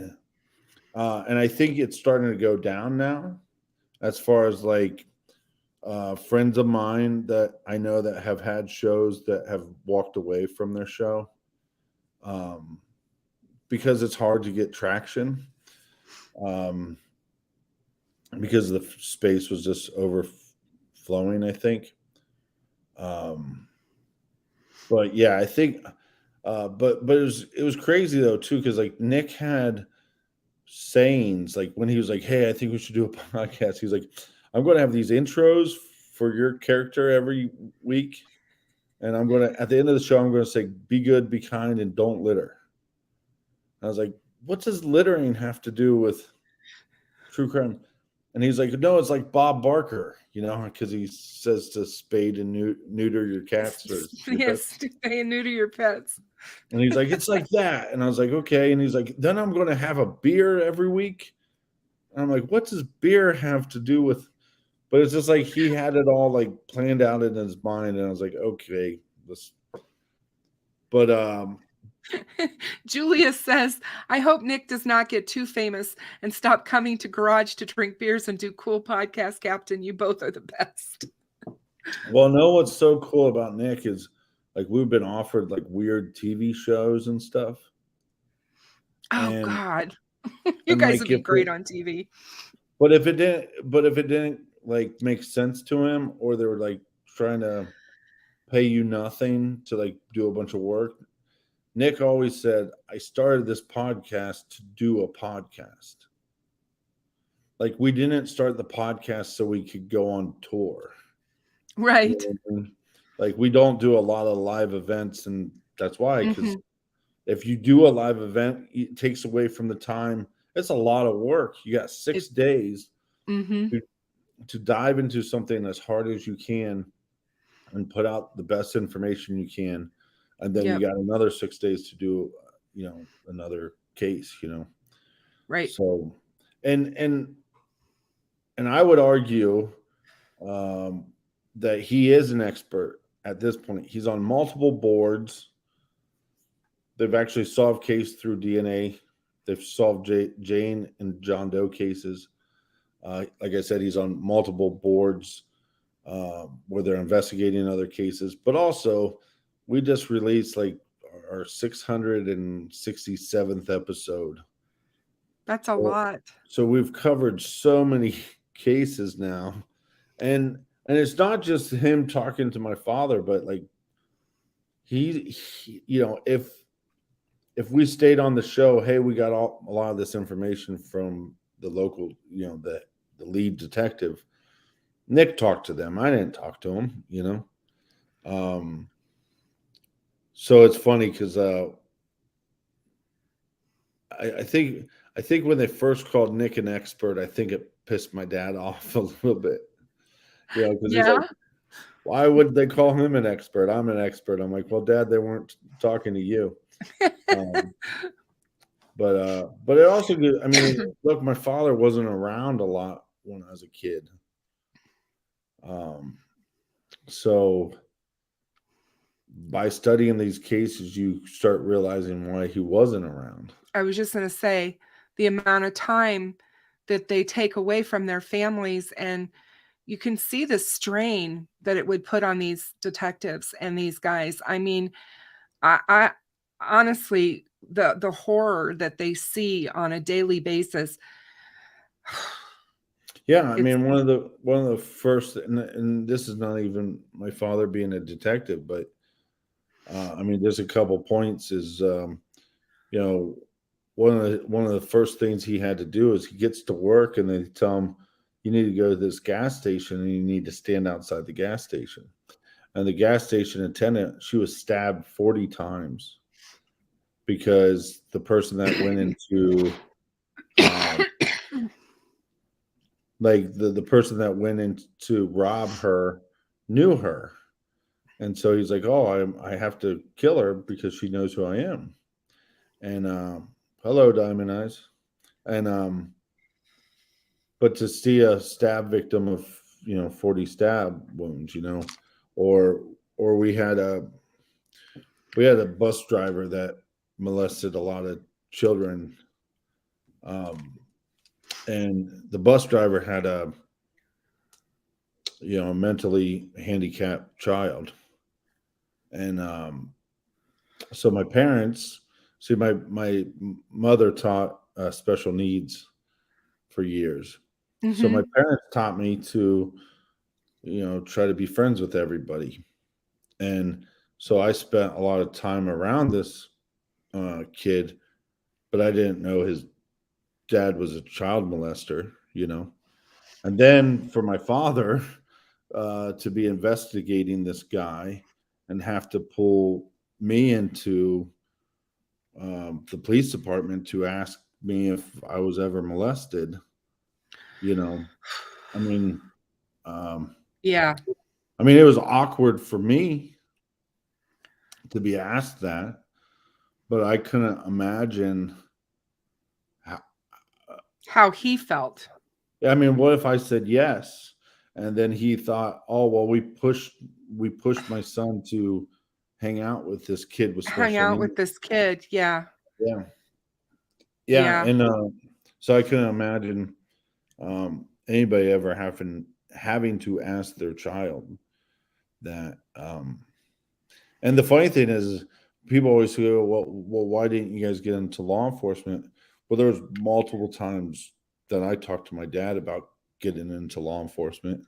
And I think it's starting to go down now as far as friends of mine that I know that have had shows that have walked away from their show because it's hard to get traction because the space was just overflowing, I think. But yeah, I think but it was crazy though too, because Nick had sayings when he was like, hey, I think we should do a podcast. He's like, I'm going to have these intros for your character every week, and I'm going to, at the end of the show, I'm going to say, be good, be kind, and don't litter. And I was like, what does littering have to do with true crime? And he's like, no, it's like Bob Barker, because he says to spade and neuter your cats. Yes, spay and neuter your pets. And he's like, it's like that. And I was like, okay. And he's like, then I'm going to have a beer every week. And I'm like, what does beer have to do with? But it's just like he had it all planned out in his mind. And I was like, okay. But Julia says, I hope Nick does not get too famous and stop coming to garage to drink beers and do cool podcast, Captain. You both are the best. Well, no, what's so cool about Nick is we've been offered weird TV shows and stuff. Oh, and, God. You guys would be great on TV. But if it didn't like make sense to him, or they were like trying to pay you nothing to like do a bunch of work. Nick always said, I started this podcast to do a podcast. Like, we didn't start the podcast so we could go on tour. Right. You know what I mean? Like, we don't do a lot of live events, and that's why, because if you do a live event, it takes away from the time. It's a lot of work. You got 6 days to dive into something as hard as you can and put out the best information you can. And then you got another 6 days to do, another case, Right. So, and I would argue that he is an expert at this point. He's on multiple boards. They've actually solved case through DNA. They've solved Jane and John Doe cases. Like I said, he's on multiple boards where they're investigating other cases. But also, we just released like our 667th episode. That's a lot. So we've covered so many cases now. And it's not just him talking to my father, but like he if we stayed on the show, hey, we got a lot of this information from the local, the lead detective. Nick talked to them. I didn't talk to him, So it's funny because I think when they first called Nick an expert, I think it pissed my dad off a little bit. Because he's like, why would they call him an expert? I'm an expert. I'm like, well, Dad, they weren't talking to you. But it also gives, look, my father wasn't around a lot when I was a kid. So by studying these cases, you start realizing why he wasn't around. I was just going to say the amount of time that they take away from their families, and you can see the strain that it would put on these detectives and these guys. I mean, I honestly, the horror that they see on a daily basis. Yeah, I mean, one of the first, and this is not even my father being a detective, but there's a couple points. Is one of the first things he had to do is he gets to work and they tell him, you need to go to this gas station and you need to stand outside the gas station. And the gas station attendant, she was stabbed 40 times because the person that went into like the person that went in to rob her knew her. And so he's like, oh, I have to kill her because she knows who I am. And hello, Diamond Eyes. And but to see a stab victim of 40 stab wounds, or we had a bus driver that molested a lot of children, and the bus driver had a mentally handicapped child. And so my parents, my mother taught special needs for years. So my parents taught me to, try to be friends with everybody. And so I spent a lot of time around this kid, but I didn't know his dad was a child molester, And then for my father to be investigating this guy and have to pull me into the police department to ask me if I was ever molested, yeah. It was awkward for me to be asked that, but I couldn't imagine how he felt. What if I said yes, and then he thought, oh, well, we pushed my son to hang out with this kid with special needs. With this kid, yeah. And so I couldn't imagine anybody ever having to ask their child that. And the funny thing is, people always go, well, why didn't you guys get into law enforcement? Well, there was multiple times that I talked to my dad about getting into law enforcement,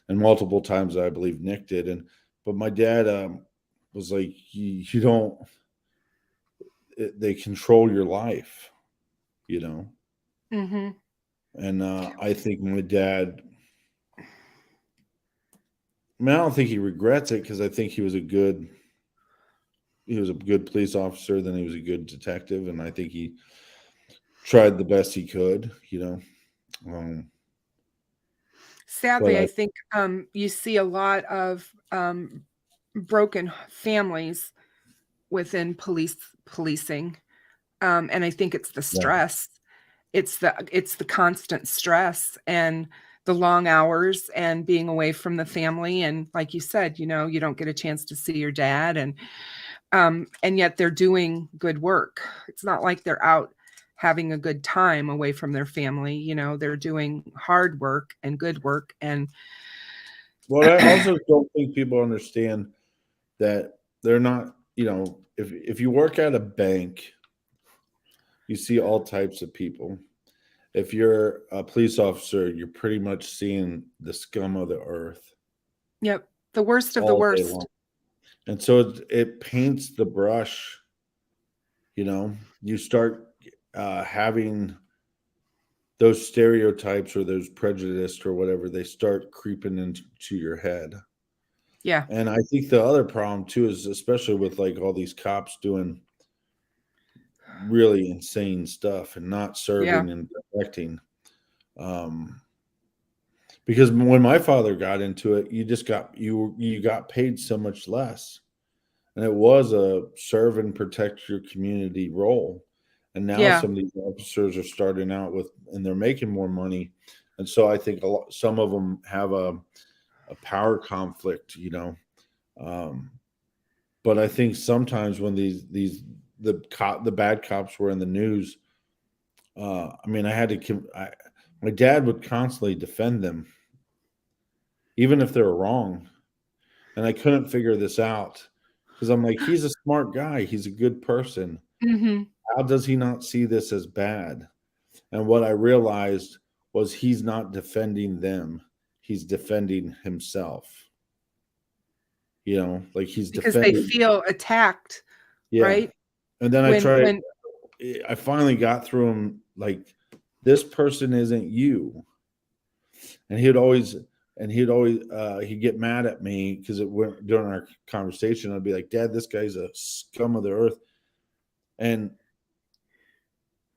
and multiple times I believe Nick did. But my dad was like, you don't. They control your life, you know. Mm-hmm. And I think my dad. I mean, I don't think he regrets it because I think he was a good police officer. Then he was a good detective, and I think he tried the best he could, you know. Sadly, But I think you see a lot of broken families within policing, and I think it's the yeah, stress. It's the constant stress and the long hours and being away from the family, and like you said, you don't get a chance to see your dad, and yet they're doing good work. It's not like they're out having a good time away from their family. They're doing hard work and good work. And well, I also don't think people understand that they're not. If you work at a bank, you see all types of people. If you're a police officer, you're pretty much seeing the scum of the earth yep, the worst of the all day worst. long. And so it paints the brush. You start having those stereotypes or those prejudice or whatever, they start creeping into your head. Yeah. And I think the other problem too is, especially with like all these cops doing really insane stuff and not Yeah. serving and protecting. Because when my father got into it, you got paid so much less, and it was a serve and protect your community role. And now Yeah. some of these officers are starting out and they're making more money, and so I think some of them have a power conflict, but I think sometimes when the bad cops were in the news, I mean, my dad would constantly defend them, even if they were wrong. And I couldn't figure this out because I'm like, he's a smart guy. He's a good person. Mm-hmm. How does he not see this as bad? And what I realized was he's not defending them. He's defending himself. Like he's Because they defending. feel attacked, Yeah. right? And then When I finally got through him like, this person isn't you. And he'd get mad at me because it went during our conversation. I'd be like, Dad, this guy's a scum of the earth. And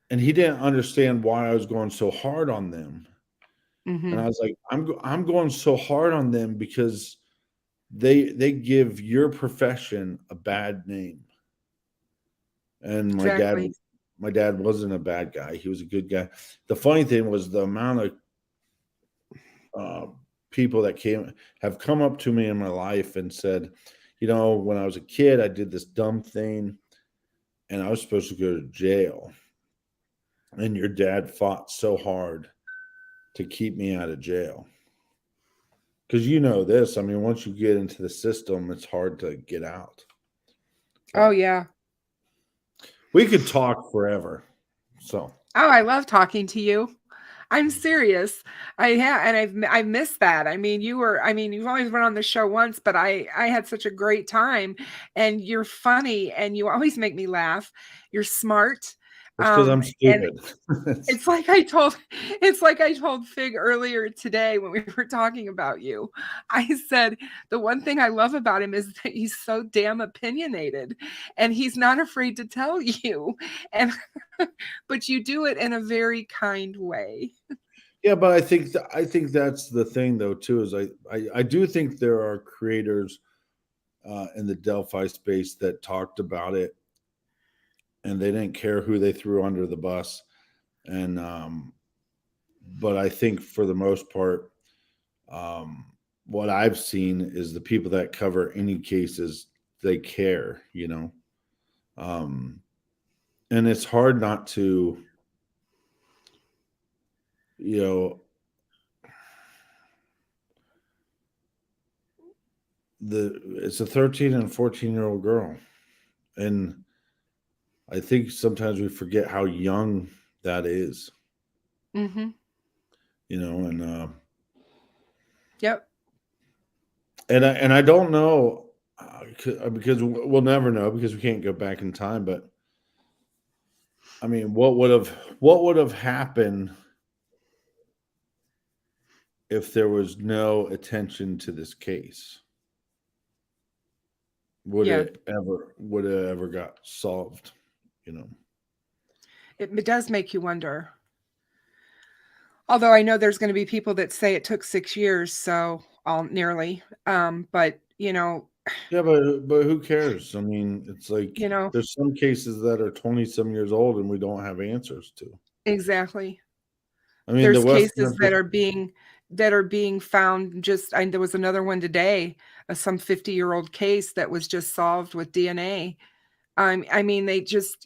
he didn't understand why I was going so hard on them. mm-hmm. And I was like, I'm going so hard on them because they give your profession a bad name. And Exactly. my dad wasn't a bad guy. He was a good guy. The funny thing was the amount of people that have come up to me in my life and said, when I was a kid, I did this dumb thing and I was supposed to go to jail. And your dad fought so hard to keep me out of jail. Because this, I mean, once you get into the system, it's hard to get out. Oh, yeah. We could talk forever. So. Oh, I love talking to you. I'm serious. I've missed that. I mean, you've always been on the show once, but I had such a great time, and you're funny and you always make me laugh. You're smart. It's because I'm And stupid. it's like I told Fig earlier today when we were talking about you. I said the one thing I love about him is that he's so damn opinionated and he's not afraid to tell you. And but you do it in a very kind way. Yeah, but I think that's the thing though too, is I do think there are creators in the Delphi space that talked about it and they didn't care who they threw under the bus. And but I think for the most part, what I've seen is the people that cover any cases, they care, and it's hard not to, it's a 13 and 14-year-old girl. And I think sometimes we forget how young that is. Mm-hmm. and Yep. I don't know because we'll never know because we can't go back in time. But I mean, what would have happened if there was no attention to this case? Yeah. Would it ever got solved? It does make you wonder. Although I know there's going to be people that say it took 6 years, so all nearly. But Yeah, but who cares? I mean, it's like you know, there's some cases that are 20 some years old and we don't have answers to. exactly. I mean, the There's West cases that are being found there was another one today, some 50-year-old case that was just solved with DNA. I mean, they just,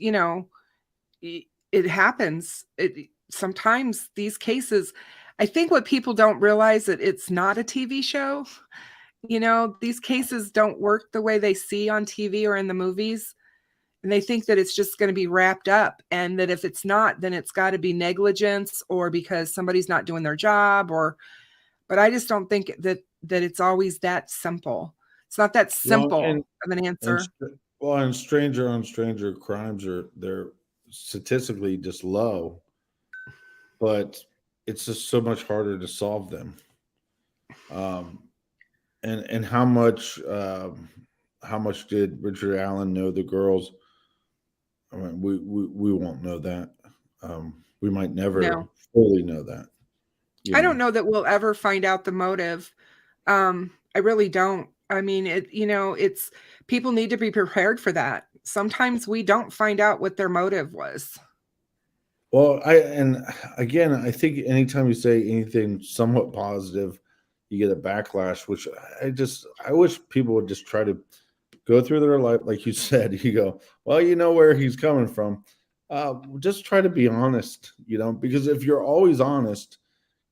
it happens. Sometimes these cases, I think what people don't realize that it's not a TV show. These cases don't work the way they see on TV or in the movies. And they think that it's just going to be wrapped up, and that if it's not, then it's got to be negligence or because somebody's not doing their job, but I just don't think that it's always that simple. It's not that well, simple of an and answer. and stranger on stranger crimes they're statistically just low, but it's just so much harder to solve them. Um, and how much did Richard Allen know the girls? I mean, we won't know that. We might never No. fully know that. I don't know that we'll ever find out the motive. I really don't. I mean, it's people need to be prepared for that. Sometimes we don't find out what their motive was. Well, again, I think anytime you say anything somewhat positive, you get a backlash, which I wish people would just try to go through their life. Like you said, you go, well, you know where he's coming from. Just try to be honest, because if you're always honest,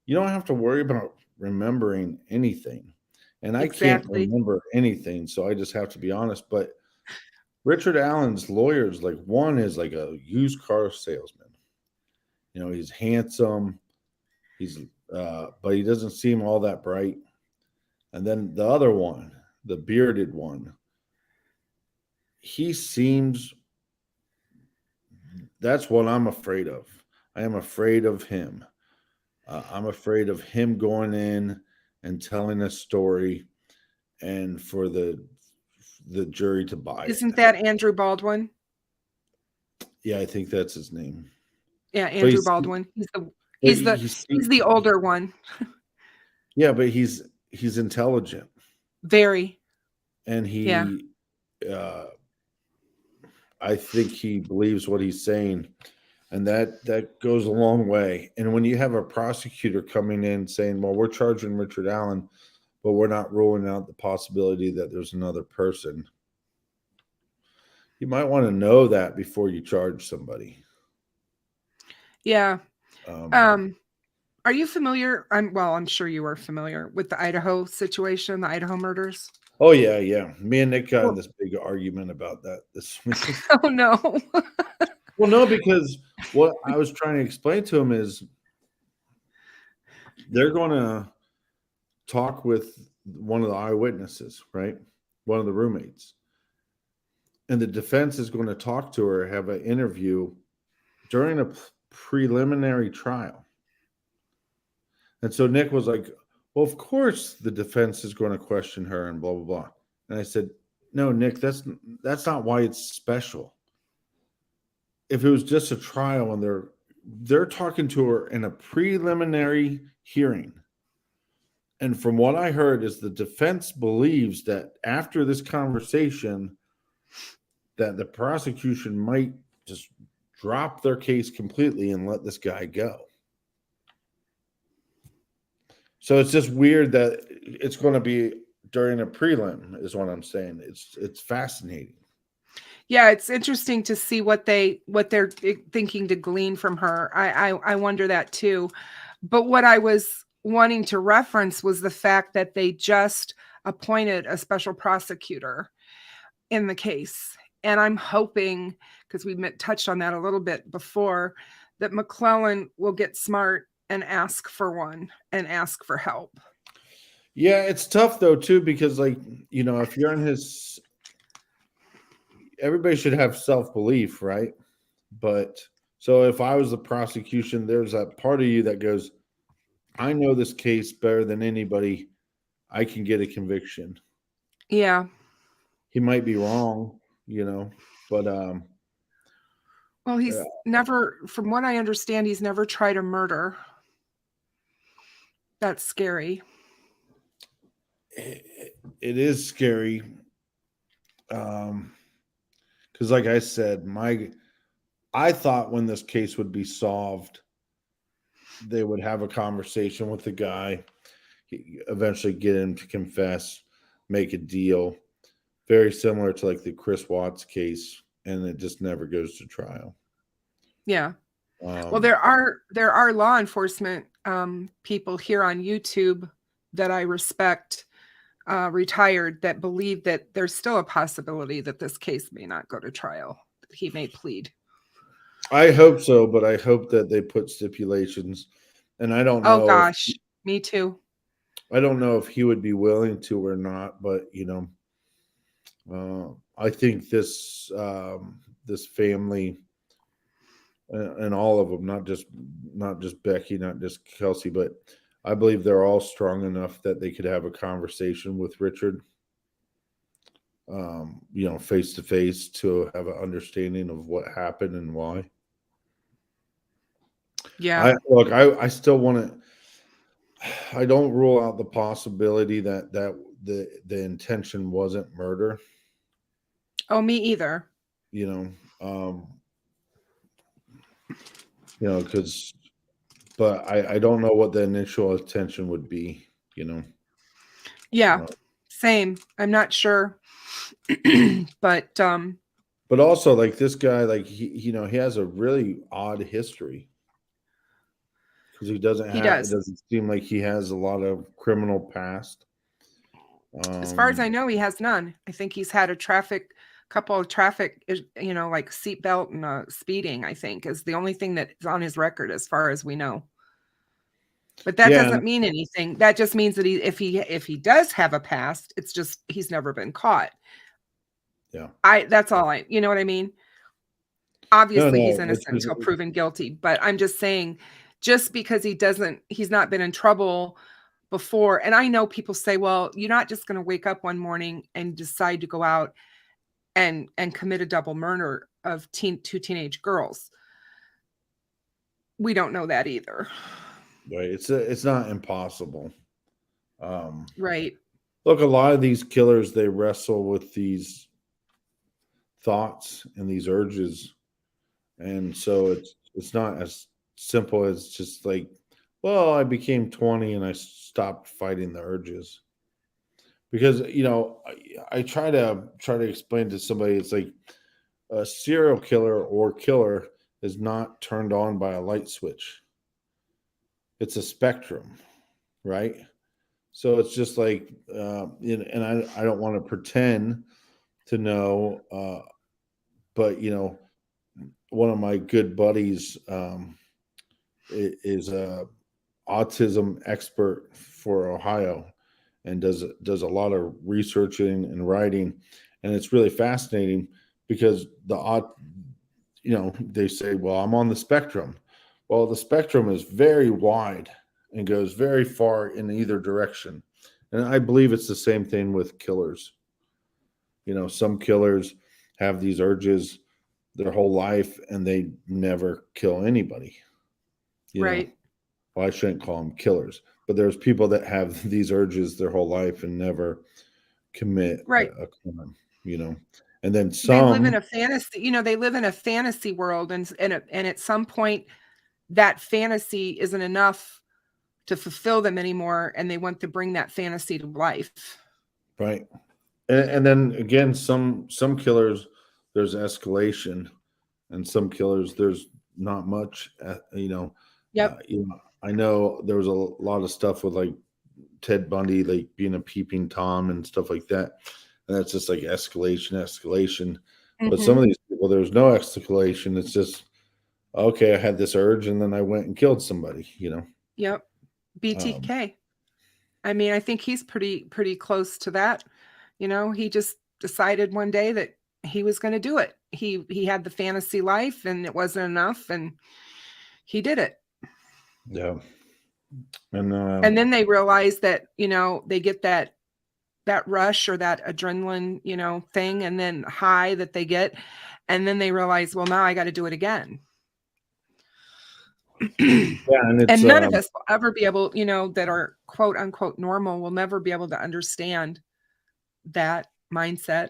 you don't have to worry about remembering anything. And I can't Exactly. remember anything, so I just have to be honest. But Richard Allen's lawyers, like one is like a used car salesman. He's handsome. He's but he doesn't seem all that bright. And then the other one, the bearded one, he seems that's what I'm afraid of. I am afraid of him. I'm afraid of him going in and telling a story and for the jury to buy it. Isn't that Andrew Baldwin? Yeah, I think that's his name. Yeah, Andrew Baldwin. He's the older one. Yeah, but he's intelligent. Very. And Yeah. I think he believes what he's saying, and that goes a long way. And when you have a prosecutor coming in saying, well, we're charging Richard Allen, but we're not ruling out the possibility that there's another person, you might want to know that before you charge somebody. Yeah. Are you familiar? I'm sure you are familiar with the Idaho situation, the Idaho murders. Oh yeah. Me and Nick got in this big argument about that this week. Oh no. Well, no, because what I was trying to explain to him is they're going to talk with one of the eyewitnesses, right? One of the roommates. And the defense is going to talk to her, have an interview during a preliminary trial. And so Nick was like, well, of course the defense is going to question her and blah, blah, blah. And I said, no, Nick, that's not why it's special. If it was just a trial and they're talking to her in a preliminary hearing. And from what I heard is the defense believes that after this conversation that the prosecution might just drop their case completely and let this guy go. So it's just weird that it's going to be during a prelim is what I'm saying. It's fascinating. Yeah, it's interesting to see what they're thinking to glean from her. I wonder that too. But what I was wanting to reference was the fact that they just appointed a special prosecutor in the case. And I'm hoping, because we touched on that a little bit before, that McClellan will get smart and ask for one and ask for help. Yeah, it's tough though too, because like, if you're in his, everybody should have self-belief, right? But so if I was the prosecution, there's that part of you that goes, I know this case better than anybody. I can get a conviction. Yeah. He might be wrong, but Well, he's never, from what I understand, he's never tried a murder. That's scary. it is scary. Because like I said, I thought when this case would be solved, they would have a conversation with the guy, eventually get him to confess, make a deal, very similar to like the Chris Watts case, and it just never goes to trial. Yeah. Well, there are law enforcement people here on YouTube that I respect, retired, that believe that there's still a possibility that this case may not go to trial. He may plead. I hope so, but I hope that they put stipulations. And I don't know. Oh gosh, me too. I don't know if he would be willing to or not, but I think this family and all of them, not just Becky, not just Kelsey, but I believe they're all strong enough that they could have a conversation with Richard, face to face, to have an understanding of what happened and why. Yeah. I still want to. I don't rule out the possibility that the intention wasn't murder. Oh, me either. Because, but I don't know what the initial intention would be. Yeah, same. I'm not sure, but also like this guy, like he has a really odd history. Because he doesn't have, it doesn't seem like he has a lot of criminal past. As far as I know, he has none. I think he's had couple of traffic, like seatbelt and speeding, I think, is the only thing that is on his record as far as we know. But that doesn't mean anything. That just means that if he does have a past, it's just he's never been caught. Yeah. That's all you know what I mean? Obviously he's innocent until proven guilty, but I'm just saying, just because he's not been in trouble before. And I know people say, well, you're not just going to wake up one morning and decide to go out and commit a double murder of two teenage girls. We don't know that either. Right. It's not impossible. Right. Look, a lot of these killers, they wrestle with these thoughts and these urges. And so it's not as simple as just like, well, I became 20 and I stopped fighting the urges. Because I try to explain to somebody, it's like a serial killer or killer is not turned on by a light switch. It's a spectrum, right? So it's just like, and I don't want to pretend to know, but one of my good buddies is a autism expert for Ohio, and does a lot of researching and writing, and it's really fascinating because they say, well, I'm on the spectrum. Well, the spectrum is very wide and goes very far in either direction, and I believe it's the same thing with killers. Some killers have these urges their whole life and they never kill anybody. Right. Well, I shouldn't call them killers, but there's people that have these urges their whole life and never commit a crime, and then some. They live in a fantasy, they live in a fantasy world, and at some point that fantasy isn't enough to fulfill them anymore, and they want to bring that fantasy to life. Right. And then again, some killers, there's escalation, and some killers, there's not much, Yep. I know there was a lot of stuff with like Ted Bundy, like being a peeping Tom and stuff like that. And that's just like escalation. Mm-hmm. But some of these people, there's no escalation. It's just, okay, I had this urge and then I went and killed somebody, Yep. BTK. I mean, I think he's pretty close to that. You know, he just decided one day that he was going to do it. He had the fantasy life and it wasn't enough and he did it. Yeah. And then they realize that, you know, they get that rush or that adrenaline, you know, thing and then high that they get. And then they realize, well, now I got to do it again. Yeah, and it's And none of us will ever be able, you know, that are quote unquote normal will never be able to understand that mindset.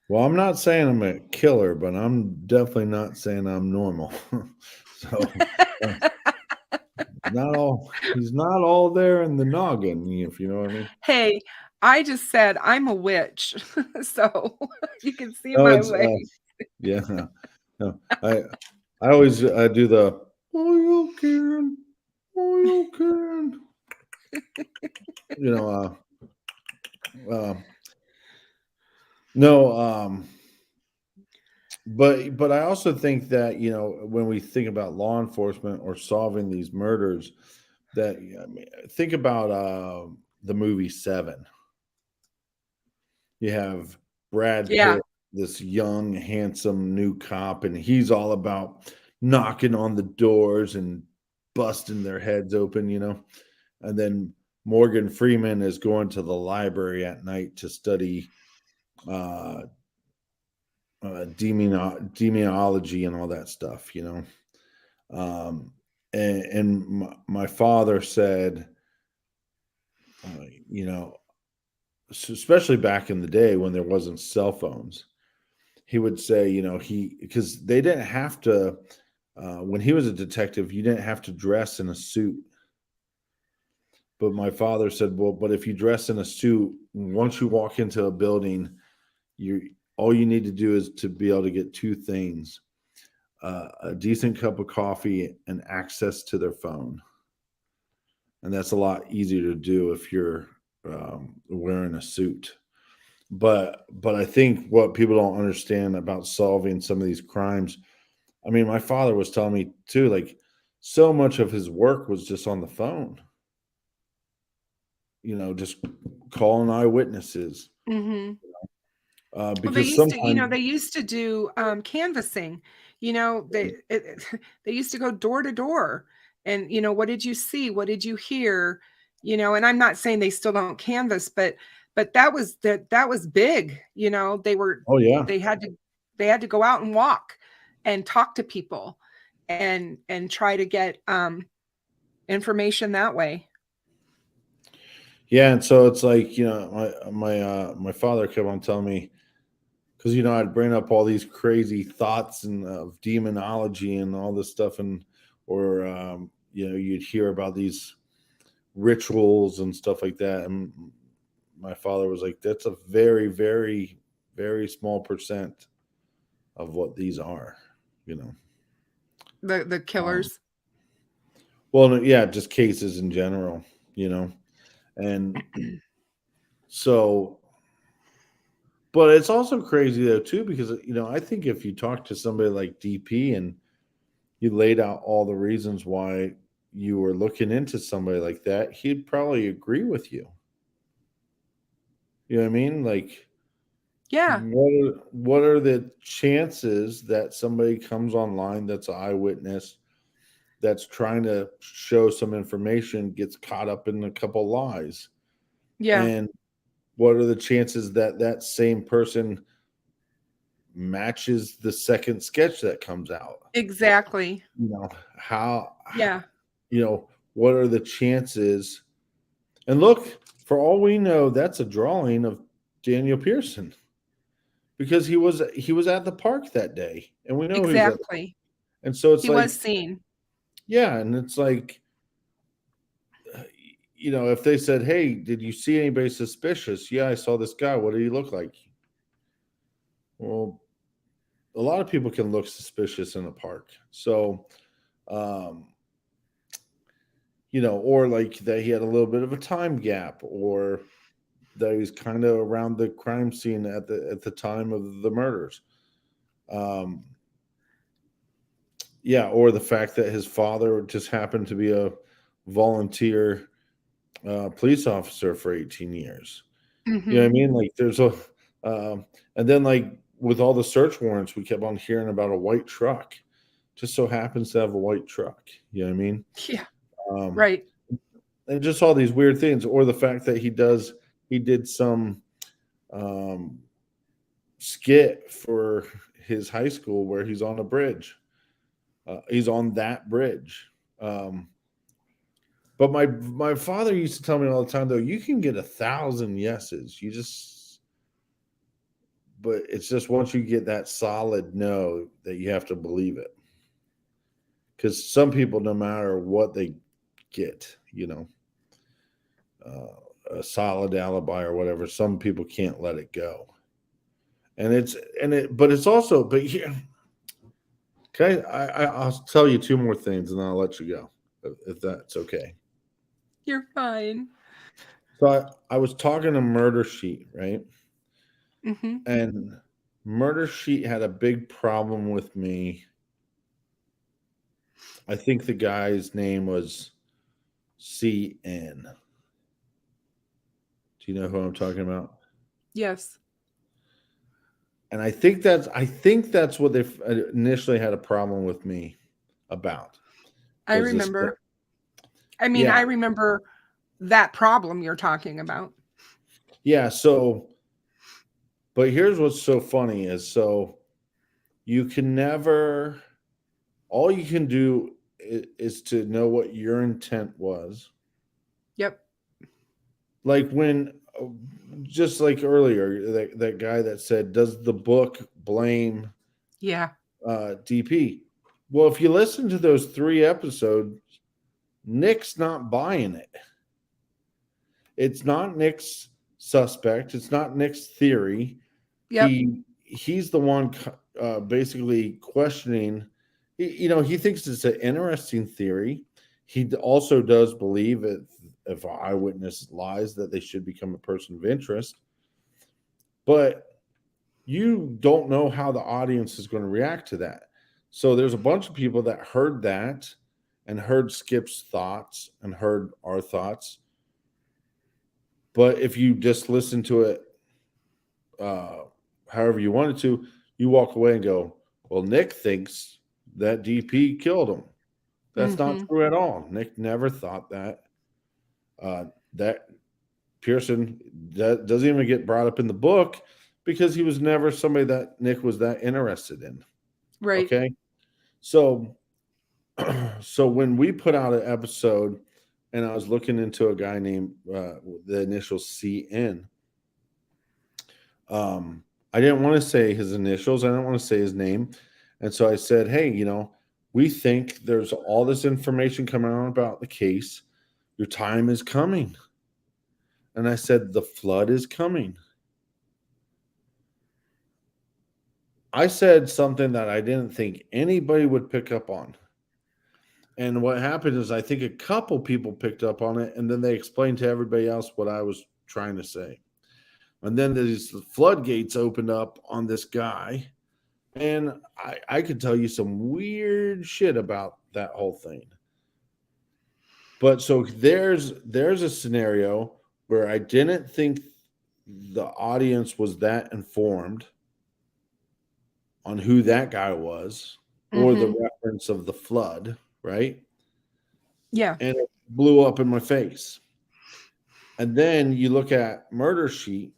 well, I'm not saying I'm a killer, but I'm definitely not saying I'm normal. So he's not all there in the noggin, if you know what I mean. Hey, I just said I'm a witch. So you can see No, my it's way. yeah. No, I always do the oh you can. You know, no, but I also think that, you know, when we think about law enforcement or solving these murders, that I mean, think about the movie Seven. You have Brad Yeah. Pitt, this young, handsome new cop, and he's all about knocking on the doors and busting their heads open, you know. And then Morgan Freeman is going to the library at night to study uh, demonology and all that stuff, you know. My father said, you know, especially back in the day when there wasn't cell phones, he would say, you know, because they didn't have to, when he was a detective, you didn't have to dress in a suit. But my father said, well, but if you dress in a suit, once you walk into a building, all you need to do is to be able to get two things: a decent cup of coffee and access to their phone. And that's a lot easier to do if you're wearing a suit. But I think what people don't understand about solving some of these crimes, I mean, my father was telling me too, like so much of his work was just on the phone. You know, just calling eyewitnesses. Mm-hmm. Well, Because sometimes, they used to do canvassing. You know, they used to go door to door, and you know, what did you see? What did you hear? You know, and I'm not saying they still don't canvass, but that was big. You know, oh yeah, they had to they had to go out and walk and talk to people and try to get information that way. yeah, and so it's like, you know, my father kept on telling me, because, you know, I'd bring up all these crazy thoughts and of demonology and all this stuff, and or you know, you'd hear about these rituals and stuff like that, and my father was like, "That's a very, very, very small percent of what these are," you know. The Um, killers. well, no, yeah, just cases in general, you know, and so. But it's also crazy though too, because, you know, I think if you talk to somebody like DP and you laid out all the reasons why you were looking into somebody like that, he'd probably agree with you. You know what I mean? Like, Yeah, what are the chances that somebody comes online that's an eyewitness, that's trying to show some information, gets caught up in a couple lies? yeah, And what are the chances that that same person matches the second sketch that comes out? exactly. You know, Yeah. you know, what are the chances? And look, for all we know, that's a drawing of Daniel Pearson, because he was at the park that day, and we know he was at the park. Exactly. And so it's He was like, seen. yeah, and it's like, you know, if they said, "Hey, did you see anybody suspicious?" Yeah, I saw this guy. What did he look like? Well, a lot of people can look suspicious in a park. So, um, you know, or like that he had a little bit of a time gap, or that he was kind of around the crime scene at the time of the murders. Yeah, or the fact that his father just happened to be volunteer police officer for 18 years. Mhm. You know what I mean? Like there's a, and then like with all the search warrants, we kept on hearing about a white truck. Just so happens to have a white truck. You know what I mean? Yeah. Um, Right. and just all these weird things, or the fact that he did some um, skit for his high school where he's on a bridge. He's on that bridge. But my father used to tell me all the time, though, you can get 1,000 yeses. But it's just once you get that solid no that you have to believe it. Because some people, no matter what they get, a solid alibi or whatever, some people can't let it go. But it's also, but here, okay, I'll tell you two more things and then I'll let you go, if that's okay. You're fine. So I was talking to Murder Sheet, right? Mm-hmm. And Murder Sheet had a big problem with me. I think the guy's name was CN. Do you know who I'm talking about? Yes. And I think that's what they initially had a problem with me about. I Was this? remember. I mean, Yeah, I remember that problem you're talking about. yeah. So, but here's what's so funny is so you can never. All you can do is to know what your intent was. Yep. Like when, just like earlier, that guy that said, "Does the book blame Yeah. DP?" Well, if you listen to those 3 episodes, Nick's not buying it. It's not Nick's suspect. It's not Nick's theory. Yep. He's the one basically questioning. He thinks it's an interesting theory. He also does believe if an eyewitness lies that they should become a person of interest. But you don't know how the audience is going to react to that. So there's a bunch of people that heard that and heard Skip's thoughts and heard our thoughts. But if you just listen to it however you wanted to, you walk away and go, well, Nick thinks that DP killed him. That's not Mm-hmm. true at all. Nick never thought that. That Pearson doesn't even get brought up in the book because he was never somebody that Nick was that interested in. Right. Okay. So, so when we put out an episode and I was looking into a guy named the initial CN, I didn't want to say his initials. I didn't want to say his name. And so I said, hey, we think there's all this information coming out about the case. Your time is coming. And I said, the flood is coming. I said something that I didn't think anybody would pick up on. And what happened is I think a couple people picked up on it, and then they explained to everybody else what I was trying to say. And then these floodgates opened up on this guy. And I could tell you some weird shit about that whole thing. But so there's a scenario where I didn't think the audience was that informed on who that guy was or the Mm-hmm. reference of the flood, right? Yeah. And it blew up in my face. And then you look at Murder Sheet,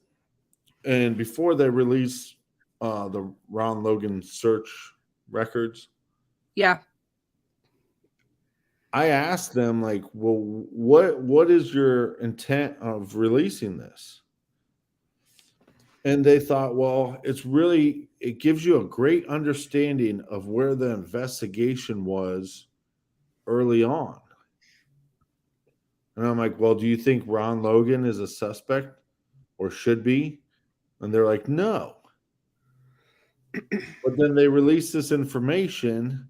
and before they release the Ron Logan search records, Yeah. I asked them, like, well, what is your intent of releasing this? And they thought, well, it gives you a great understanding of where the investigation was early on. And I'm like, well, do you think Ron Logan is a suspect or should be? And they're like, no. But then they released this information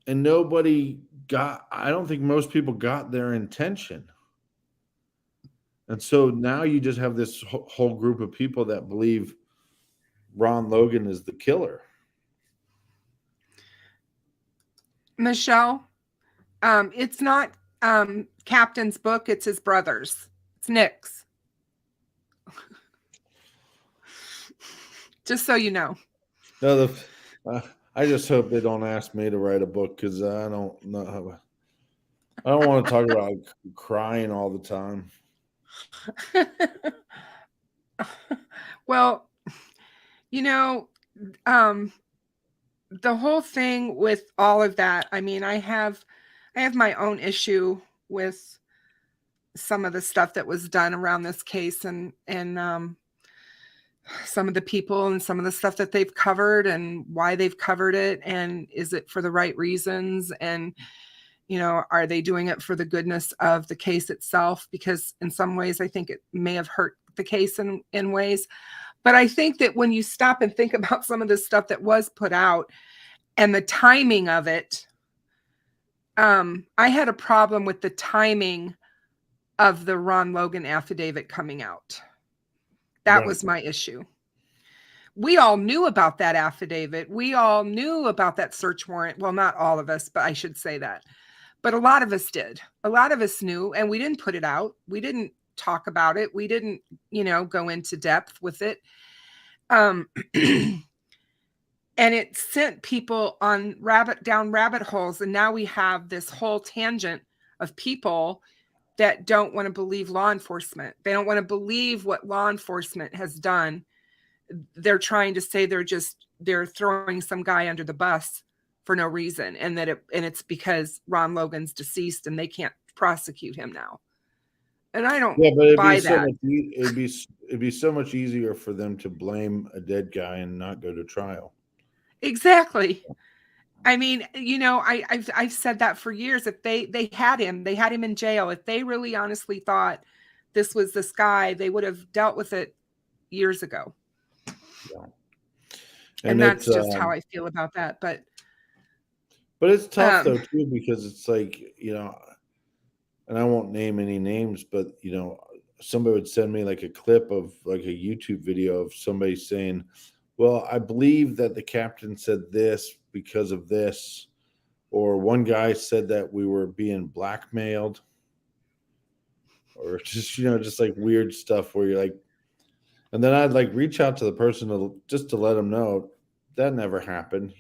and I don't think most people got their intention. And so now you just have this whole group of people that believe Ron Logan is the killer. Michelle, it's not captain's book. It's his brother's. It's Nick's. Just so you know. No, I just hope they don't ask me to write a book because I don't know. I don't want to talk about crying all the time. Well, the whole thing with all of that, I mean, I have my own issue with some of the stuff that was done around this case and some of the people and some of the stuff that they've covered and why they've covered it. And is it for the right reasons? And, are they doing it for the goodness of the case itself? Because in some ways, I think it may have hurt the case in ways. But I think that when you stop and think about some of the stuff that was put out and the timing of it, I had a problem with the timing of the Ron Logan affidavit coming out. That was my issue. We all knew about that affidavit. We all knew about that search warrant. Well, not all of us, but I should say that. But a lot of us did. A lot of us knew, and we didn't put it out. We didn't talk about it. We didn't, go into depth with it. And it sent people on down rabbit holes. And now we have this whole tangent of people that don't want to believe law enforcement. They don't want to believe what law enforcement has done. They're trying to say they're throwing some guy under the bus for no reason. And it's because Ron Logan's deceased and they can't prosecute him now. And I don't buy that. It'd be so much easier for them to blame a dead guy and not go to trial. Exactly. I mean, I've said that for years. If they had him in jail. If they really honestly thought this was this guy, they would have dealt with it years ago. Yeah. And that's just how I feel about that. But it's tough though too, because it's like, and I won't name any names, but somebody would send me like a clip of like a YouTube video of somebody saying, well, I believe that the captain said this because of this, or one guy said that we were being blackmailed, or just like weird stuff where you're like, and then I'd like reach out to the person to let them know that never happened,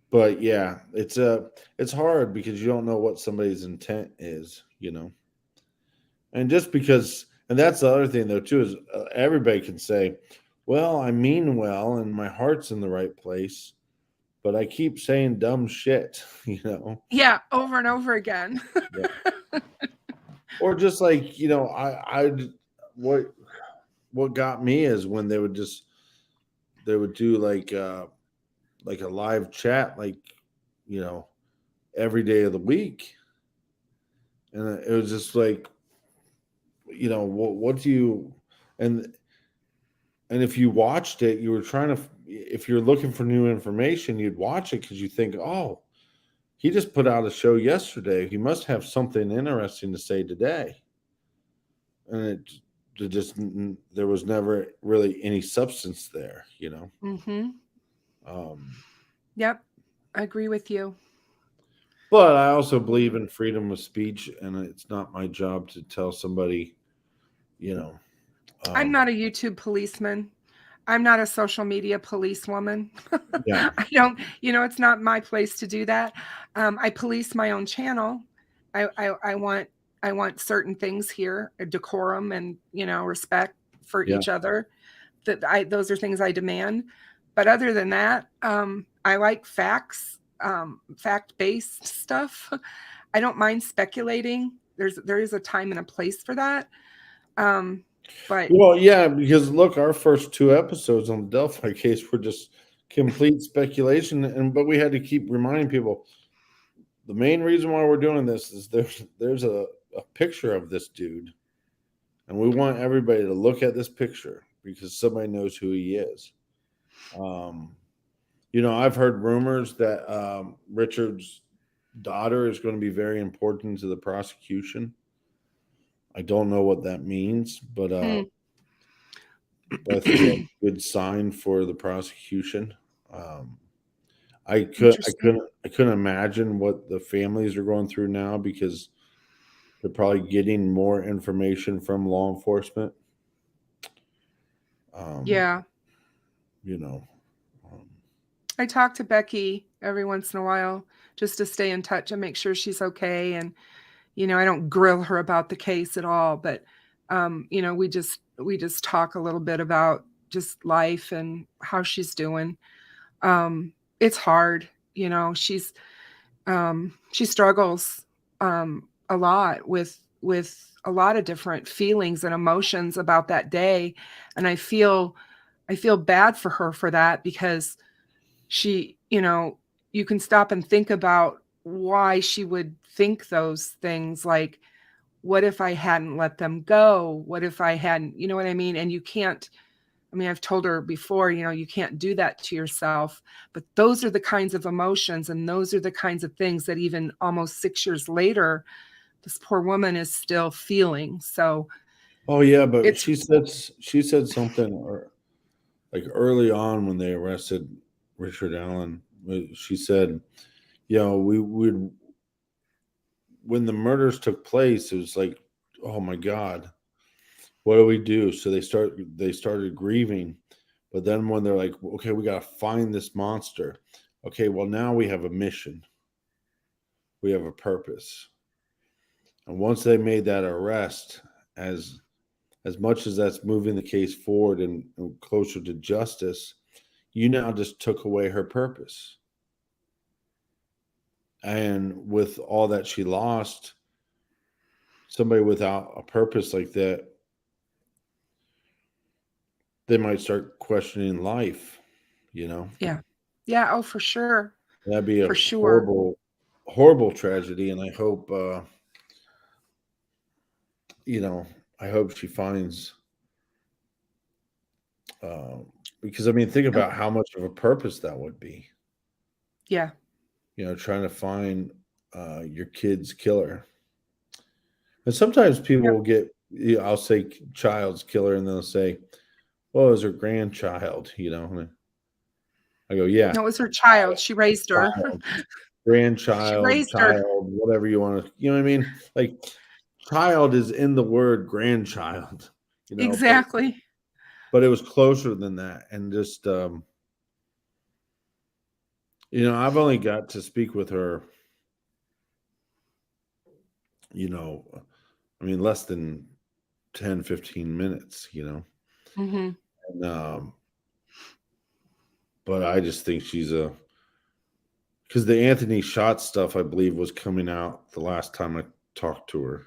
But yeah, it's hard because you don't know what somebody's intent is, and just because. And that's the other thing, though, too, is everybody can say, well, I mean well, and my heart's in the right place, but I keep saying dumb shit, Yeah, over and over again. Yeah. Or just like, what got me is when they would do like a live chat, like, every day of the week. And it was just like, what do you, and if you watched it, you were if you're looking for new information, you'd watch it because you think, oh, he just put out a show yesterday. He must have something interesting to say today. And there was never really any substance there, Mm-hmm. Yep. I agree with you. But I also believe in freedom of speech, and it's not my job to tell somebody, I'm not a YouTube policeman. I'm not a social media policewoman. Yeah. I don't, it's not my place to do that. I police my own channel. I want certain things here, a decorum and, respect for each other. Those are things I demand. But other than that, I like facts, fact-based stuff. I don't mind speculating. There is a time and a place for that. But well, yeah, because look, our first 2 episodes on the Delphi case were just complete speculation, but we had to keep reminding people the main reason why we're doing this is there's a picture of this dude, and we want everybody to look at this picture because somebody knows who he is. I've heard rumors that Richard's daughter is going to be very important to the prosecution. I don't know what that means, but I think that's a good sign for the prosecution. I Interesting. couldn't imagine what the families are going through now because they're probably getting more information from law enforcement. Um, Yeah. you know, um, I talk to Becky every once in a while just to stay in touch and make sure she's okay. And, I don't grill her about the case at all, but, we just talk a little bit about just life and how she's doing. It's hard, she struggles, a lot with a lot of different feelings and emotions about that day. And I feel bad for her for that because she, you can stop and think about why she would think those things like, what if I hadn't let them go? What if I hadn't, you know what I mean? And you can't, I mean, I've told her before, you can't do that to yourself, but those are the kinds of emotions and those are the kinds of things that even almost 6 years later, this poor woman is still feeling. So oh yeah, but it's, she said something or like early on when they arrested Richard Allen. She said, we would when the murders took place, it was like, oh my God, what do we do? So they started grieving, but then when they're like, okay, we got to find this monster. Okay, well now we have a mission, we have a purpose, and once they made that arrest, as much as that's moving the case forward and closer to justice, you now just took away her purpose, and with all that she lost, somebody without a purpose like that, they might start questioning life, you know? yeah. Yeah. Oh, for sure. That'd be a For sure. horrible, horrible tragedy. And I hope, you know, I hope she finds, uh, because I mean, think Oh, about how much of a purpose that would be, yeah. trying to find your kid's killer. And sometimes people Yep. will get, I'll say child's killer, and they'll say, well, it was her grandchild, and I go, yeah, No, it was her child. She raised her. child, She grandchild, raised her. child, whatever you want to, what I mean? Like, child is in the word grandchild, but Exactly. it was closer than that. And just, I've only got to speak with her, you know, I mean, less than 10, 15 minutes, Hmm. and, but I just think because the Anthony Shot stuff, I believe, was coming out the last time I talked to her.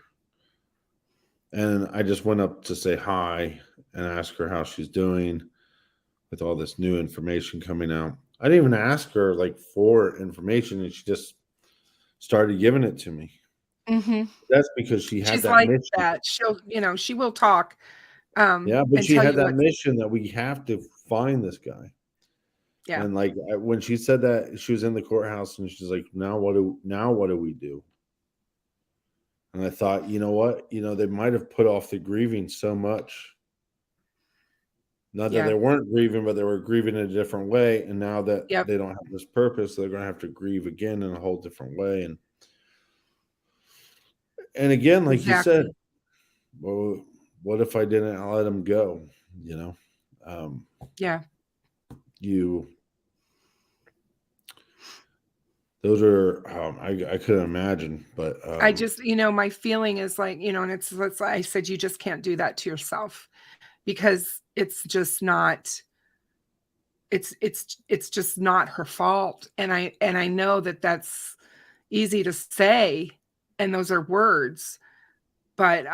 And I just went up to say hi and ask her how she's doing with all this new information coming out. I didn't even ask her like for information, and she just started giving it to me. Hmm. That's because she had She's that like mission. that. She will talk, Yeah, but and she tell had you that what's, mission that we have to find this guy. yeah. And like when she said that, she was in the courthouse and she's like, now what do we do? And I thought, you know what? They might have put off the grieving so much. Not that they Yeah. weren't grieving, but they were grieving in a different way. And now that Yep. they don't have this purpose, they're going to have to grieve again in a whole different way. And again, like you said, Exactly. well, what if I didn't let him go? You know, um, Yeah. you, those are, I couldn't imagine, but, I just, my feeling is like, and it's I said, you just can't do that to yourself because it's just not, it's just not her fault. And I know that that's easy to say, and those are words, but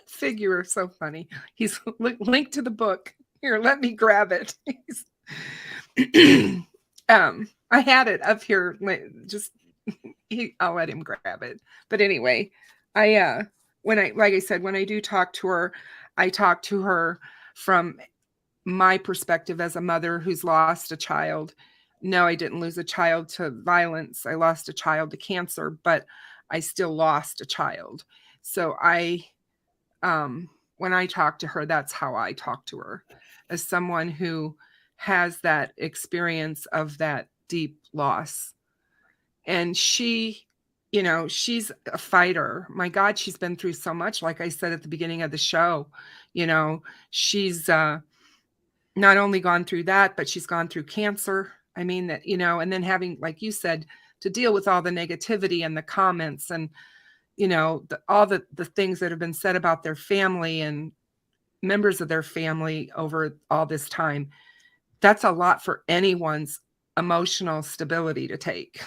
figure are so funny. He's linked to the book. Here, let me grab it. I had it up here. Just I'll let him grab it. But anyway, I when I like I said, when I do talk to her, I talk to her from my perspective as a mother who's lost a child. No, I didn't lose a child to violence. I lost a child to cancer, but I still lost a child. So when I talk to her, that's how I talk to her, as someone who has that experience of that deep loss. And she, she's a fighter. My God, she's been through so much. Like I said at the beginning of the show, she's not only gone through that, but she's gone through cancer. I mean, that, and then having, like you said, to deal with all the negativity and the comments and, all the things that have been said about their family and members of their family over all this time. That's a lot for anyone's emotional stability to take.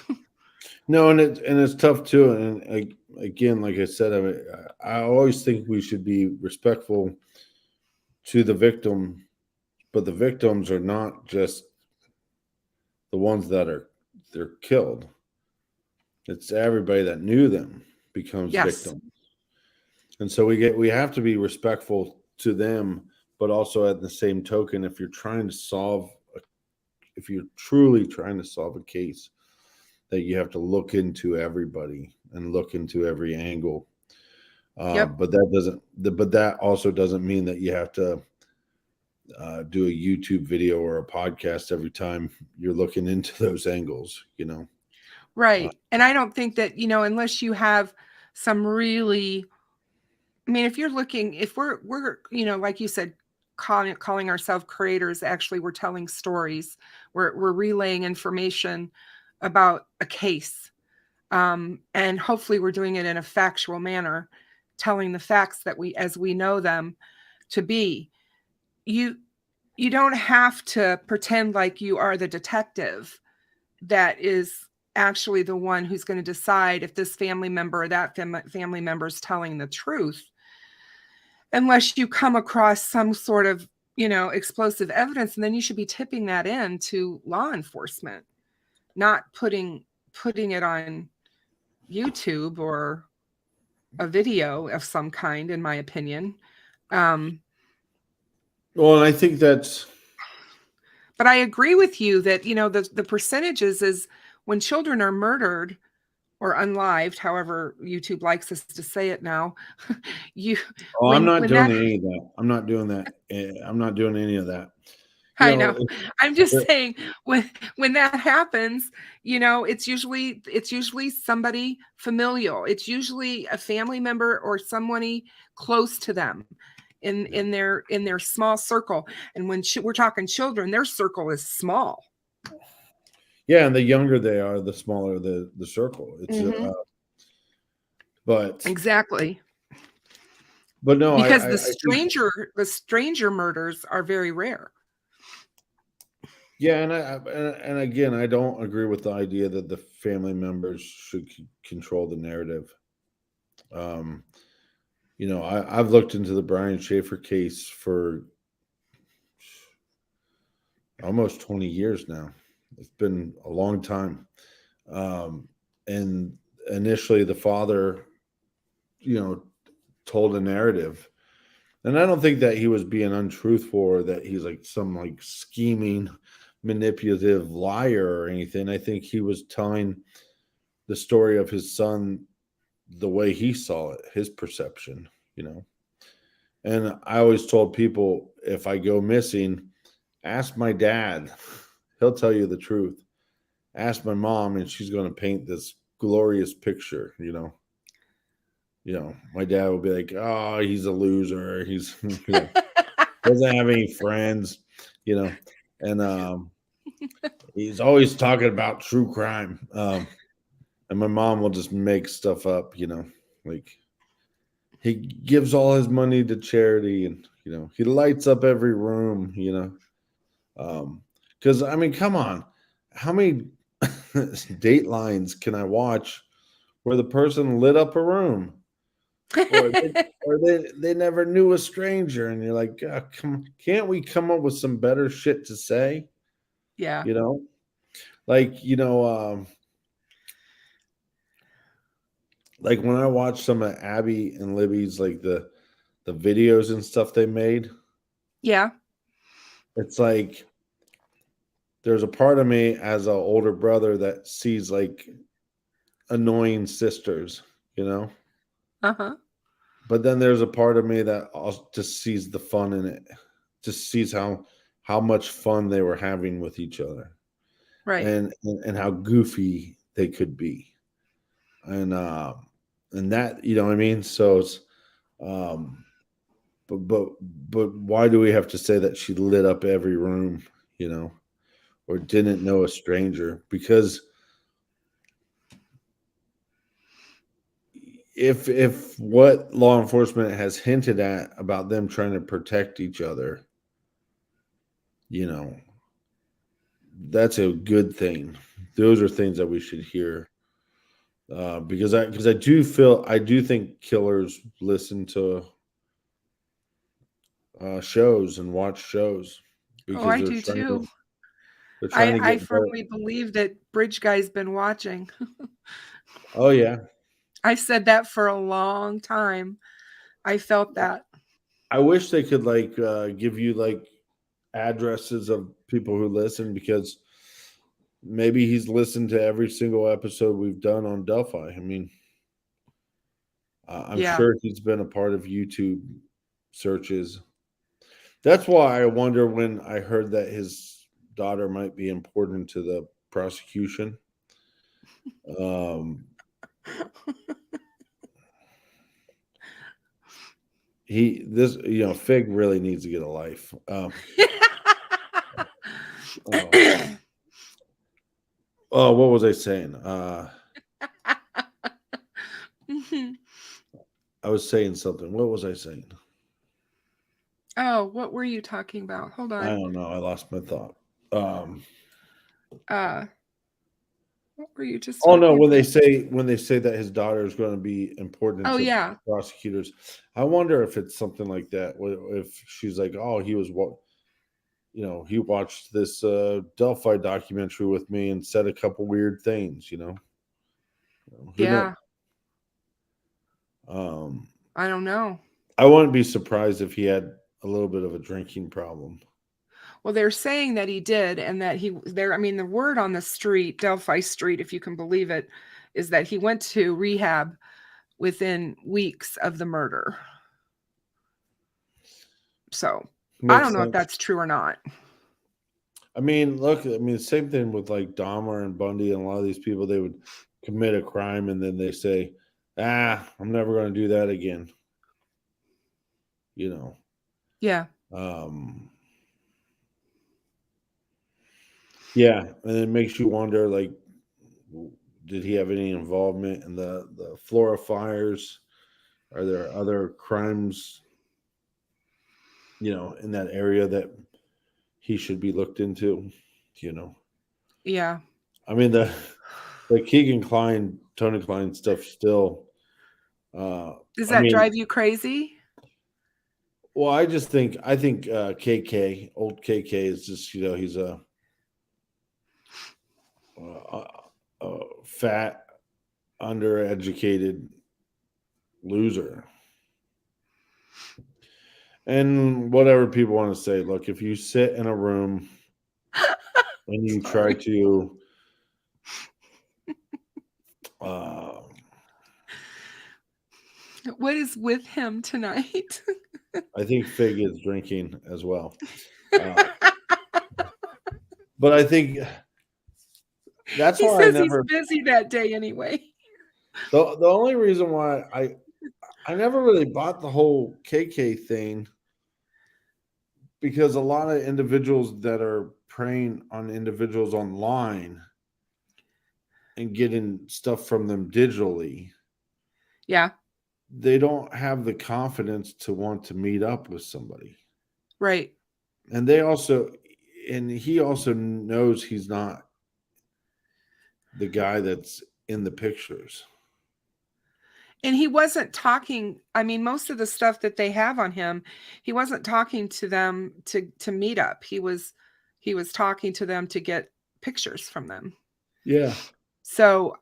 No, and it's tough too. And again, like I said, I always think we should be respectful to the victim, but the victims are not just the ones they're killed. It's everybody that knew them becomes victims. And so we have to be respectful to them, but also at the same token, if you're truly trying to solve a case, that you have to look into everybody and look into every angle. But that also doesn't mean that you have to do a YouTube video or a podcast every time you're looking into those angles, Right. And I don't think that, unless you have some really, I mean, if we're, like you said, calling ourselves creators, actually we're telling stories, we're relaying information about a case. And hopefully we're doing it in a factual manner, telling the facts that as we know them to be. You don't have to pretend like you are the detective that is actually the one who's going to decide if this family member or that family member is telling the truth, unless you come across some sort of, explosive evidence, and then you should be tipping that in to law enforcement, not putting it on YouTube or a video of some kind, in my opinion. Well, and I think that's. But I agree with you that, the percentages is when children are murdered or unlived, however YouTube likes us to say it now. I'm not doing any of that. I'm not doing that. I'm not doing any of that. I know. I'm just saying when that happens, it's usually somebody familial. It's usually a family member or somebody close to them in their small circle. And when we're talking children, their circle is small. Yeah, and the younger they are, the smaller the circle. It's but exactly. But no, because the stranger murders are very rare. Yeah, and again, I don't agree with the idea that the family members should control the narrative. I've looked into the Brian Schaefer case for almost 20 years now. It's been a long time. And initially the father, told a narrative. And I don't think that he was being untruthful or that he's like some like scheming, manipulative liar or anything. I think he was telling the story of his son the way he saw it, his perception, And I always told people, if I go missing, ask my dad. He'll tell you the truth. Ask my mom, and she's going to paint this glorious picture, my dad will be like, oh, he's a loser. He's doesn't have any friends, and he's always talking about true crime. And my mom will just make stuff up, like he gives all his money to charity and, he lights up every room, because I mean, come on, how many Datelines can I watch where the person lit up a room? or they never knew a stranger, and you're like, can't we come up with some better shit to say? Yeah. Like when I watch some of Abby and Libby's, like the videos and stuff they made. Yeah. It's like there's a part of me as an older brother that sees like annoying sisters, Uh-huh. But then there's a part of me that also just sees the fun in it, just sees how how much fun they were having with each other, Right. and how goofy they could be, and that, you know what I mean. So it's um, but why do we have to say that she lit up every room, you know, or didn't know a stranger? Because if what law enforcement has hinted at about them trying to protect each other, you know, that's a good thing. Those are things that we should hear, because I do think killers listen to shows and watch shows Oh, because I do too. they're trying to I get better. firmly believe that Bridge Guy's been watching. Oh yeah, I said that for a long time. I felt that. I wish they could like give you like addresses of people who listen, because maybe he's listened to every single episode we've done on Delphi. I mean, I'm Yeah. sure he's been a part of YouTube searches. That's why I wonder, when I heard that his daughter might be important to the prosecution. Um, Fig really needs to get a life. Oh, what was I saying? I was saying something. What was I saying? Oh, what were you talking about? Hold I on. don't know. I lost my thought. What were you just Oh no, talking when about? they say that his daughter is going to be important Oh to yeah. prosecutors, I wonder if it's something like that. If she's like, oh, he was what, he watched this Delphi documentary with me and said a couple weird things. Who knows? Yeah. Um, I don't know. I wouldn't be surprised if he had a little bit of a drinking problem. Well, they're saying that he did, and that I mean, the word on the street, Delphi Street, if you can believe it, is that he went to rehab within weeks of the murder. So I Makes don't know if sense. that's true or not. I mean, look, same thing with like Dahmer and Bundy and a lot of these people. They would commit a crime and then they say, I'm never going to do that again. Yeah. Yeah, and it makes you wonder, like, did he have any involvement in the Flora fires? Are there other crimes, in that area that he should be looked into? Yeah. I mean, the Keegan Kline, Tony Klein stuff still. Does I that mean, drive you crazy? well, I think KK, old KK, is just, he's a fat, undereducated loser. And whatever people want to say, look, if you sit in a room and you try to What is with him tonight? I think Fig is drinking as well. But I think that's He why says he's busy that day anyway. The only reason why I never really bought the whole KK thing, because a lot of individuals that are preying on individuals online and getting stuff from them digitally, Yeah. they don't have the confidence to want to meet up with somebody. Right. And he also knows he's not the guy that's in the pictures. And he wasn't talking. I mean, most of the stuff that they have on him, he wasn't talking to them to meet up. He was talking to them to get pictures from them. Yeah. So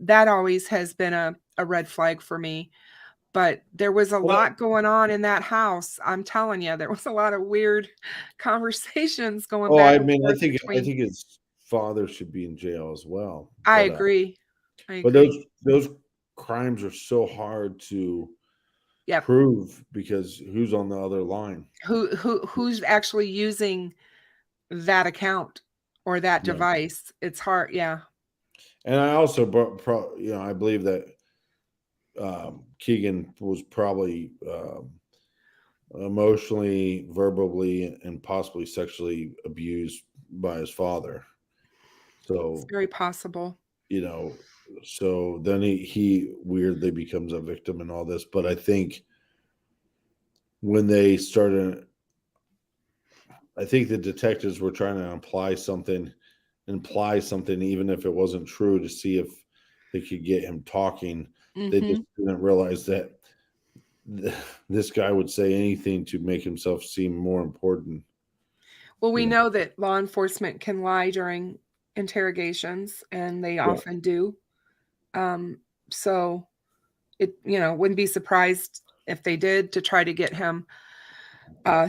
that always has been a red flag for me. But there was a lot going on in that house. I'm telling you, there was a lot of weird conversations going back and forth I between. think his father should be in jail as well. I agree. But those crimes are so hard to prove, because who's on the other line? Who's actually using that account or that Yeah. device. It's hard. Yeah. And I also, I believe that Keegan was probably emotionally, verbally, and possibly sexually abused by his father. It's So, very possible. so then he weirdly becomes a victim in all this. But I think when they started, I think the detectives were trying to imply something, even if it wasn't true, to see if they could get him talking. They Hmm. just didn't realize that this guy would say anything to make himself seem more important. Well, we Yeah. know that law enforcement can lie during interrogations, and they Yeah. often do. So it, wouldn't be surprised if they did to try to get him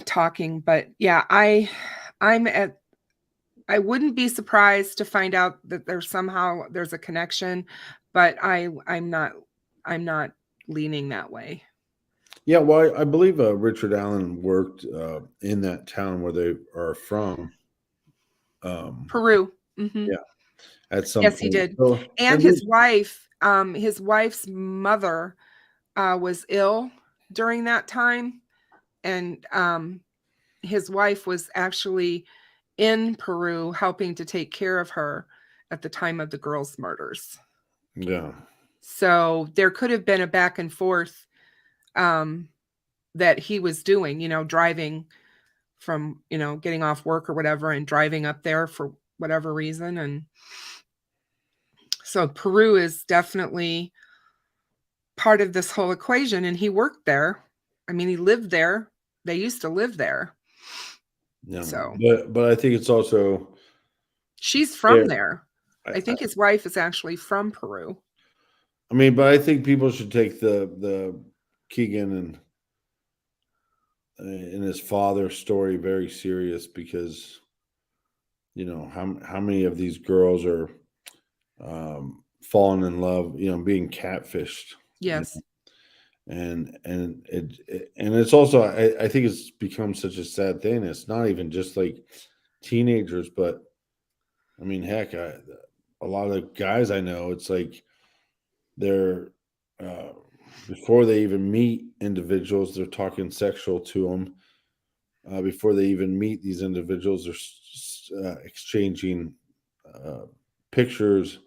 talking. But yeah, I wouldn't be surprised to find out that there's a connection, but I'm not leaning that way. Yeah, well, I believe Richard Allen worked in that town where they are from. Peru. Hmm. Yeah, at some Yes, he point. did. So, And and there's, his wife's mother was ill during that time, and his wife was actually in Peru helping to take care of her at the time of the girls' murders. yeah, So there could have been a back and forth that he was doing, driving from, getting off work or whatever and driving up there for whatever reason. And so Peru is definitely part of this whole equation. And he worked there. I mean, he lived there. They used to live there. yeah. So But I think it's also she's yeah. from there. I think his wife is actually from Peru. I mean, but I think people should take the Keegan and his father story very serious, because how many of these girls are falling in love, being catfished, Yes. and it's also, I think it's become such a sad thing. It's not even just like teenagers, but I mean, heck, a lot of guys I know, it's like they're uh, before they even meet individuals, they're talking sexual to them. Before they even meet these individuals, they're exchanging uh, pictures,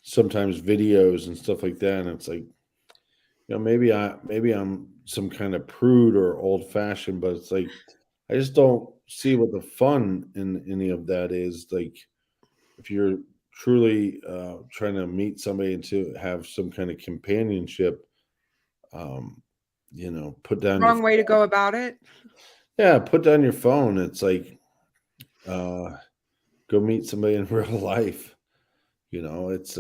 sometimes videos and stuff like that. And it's like, maybe I'm some kind of prude or old fashioned, but it's like I just don't see what the fun in any of that is. Like, if you're truly trying to meet somebody and to have some kind of companionship, um, put down your Wrong way to go about it. yeah, put down your phone. It's like uh, go meet somebody in real life. It's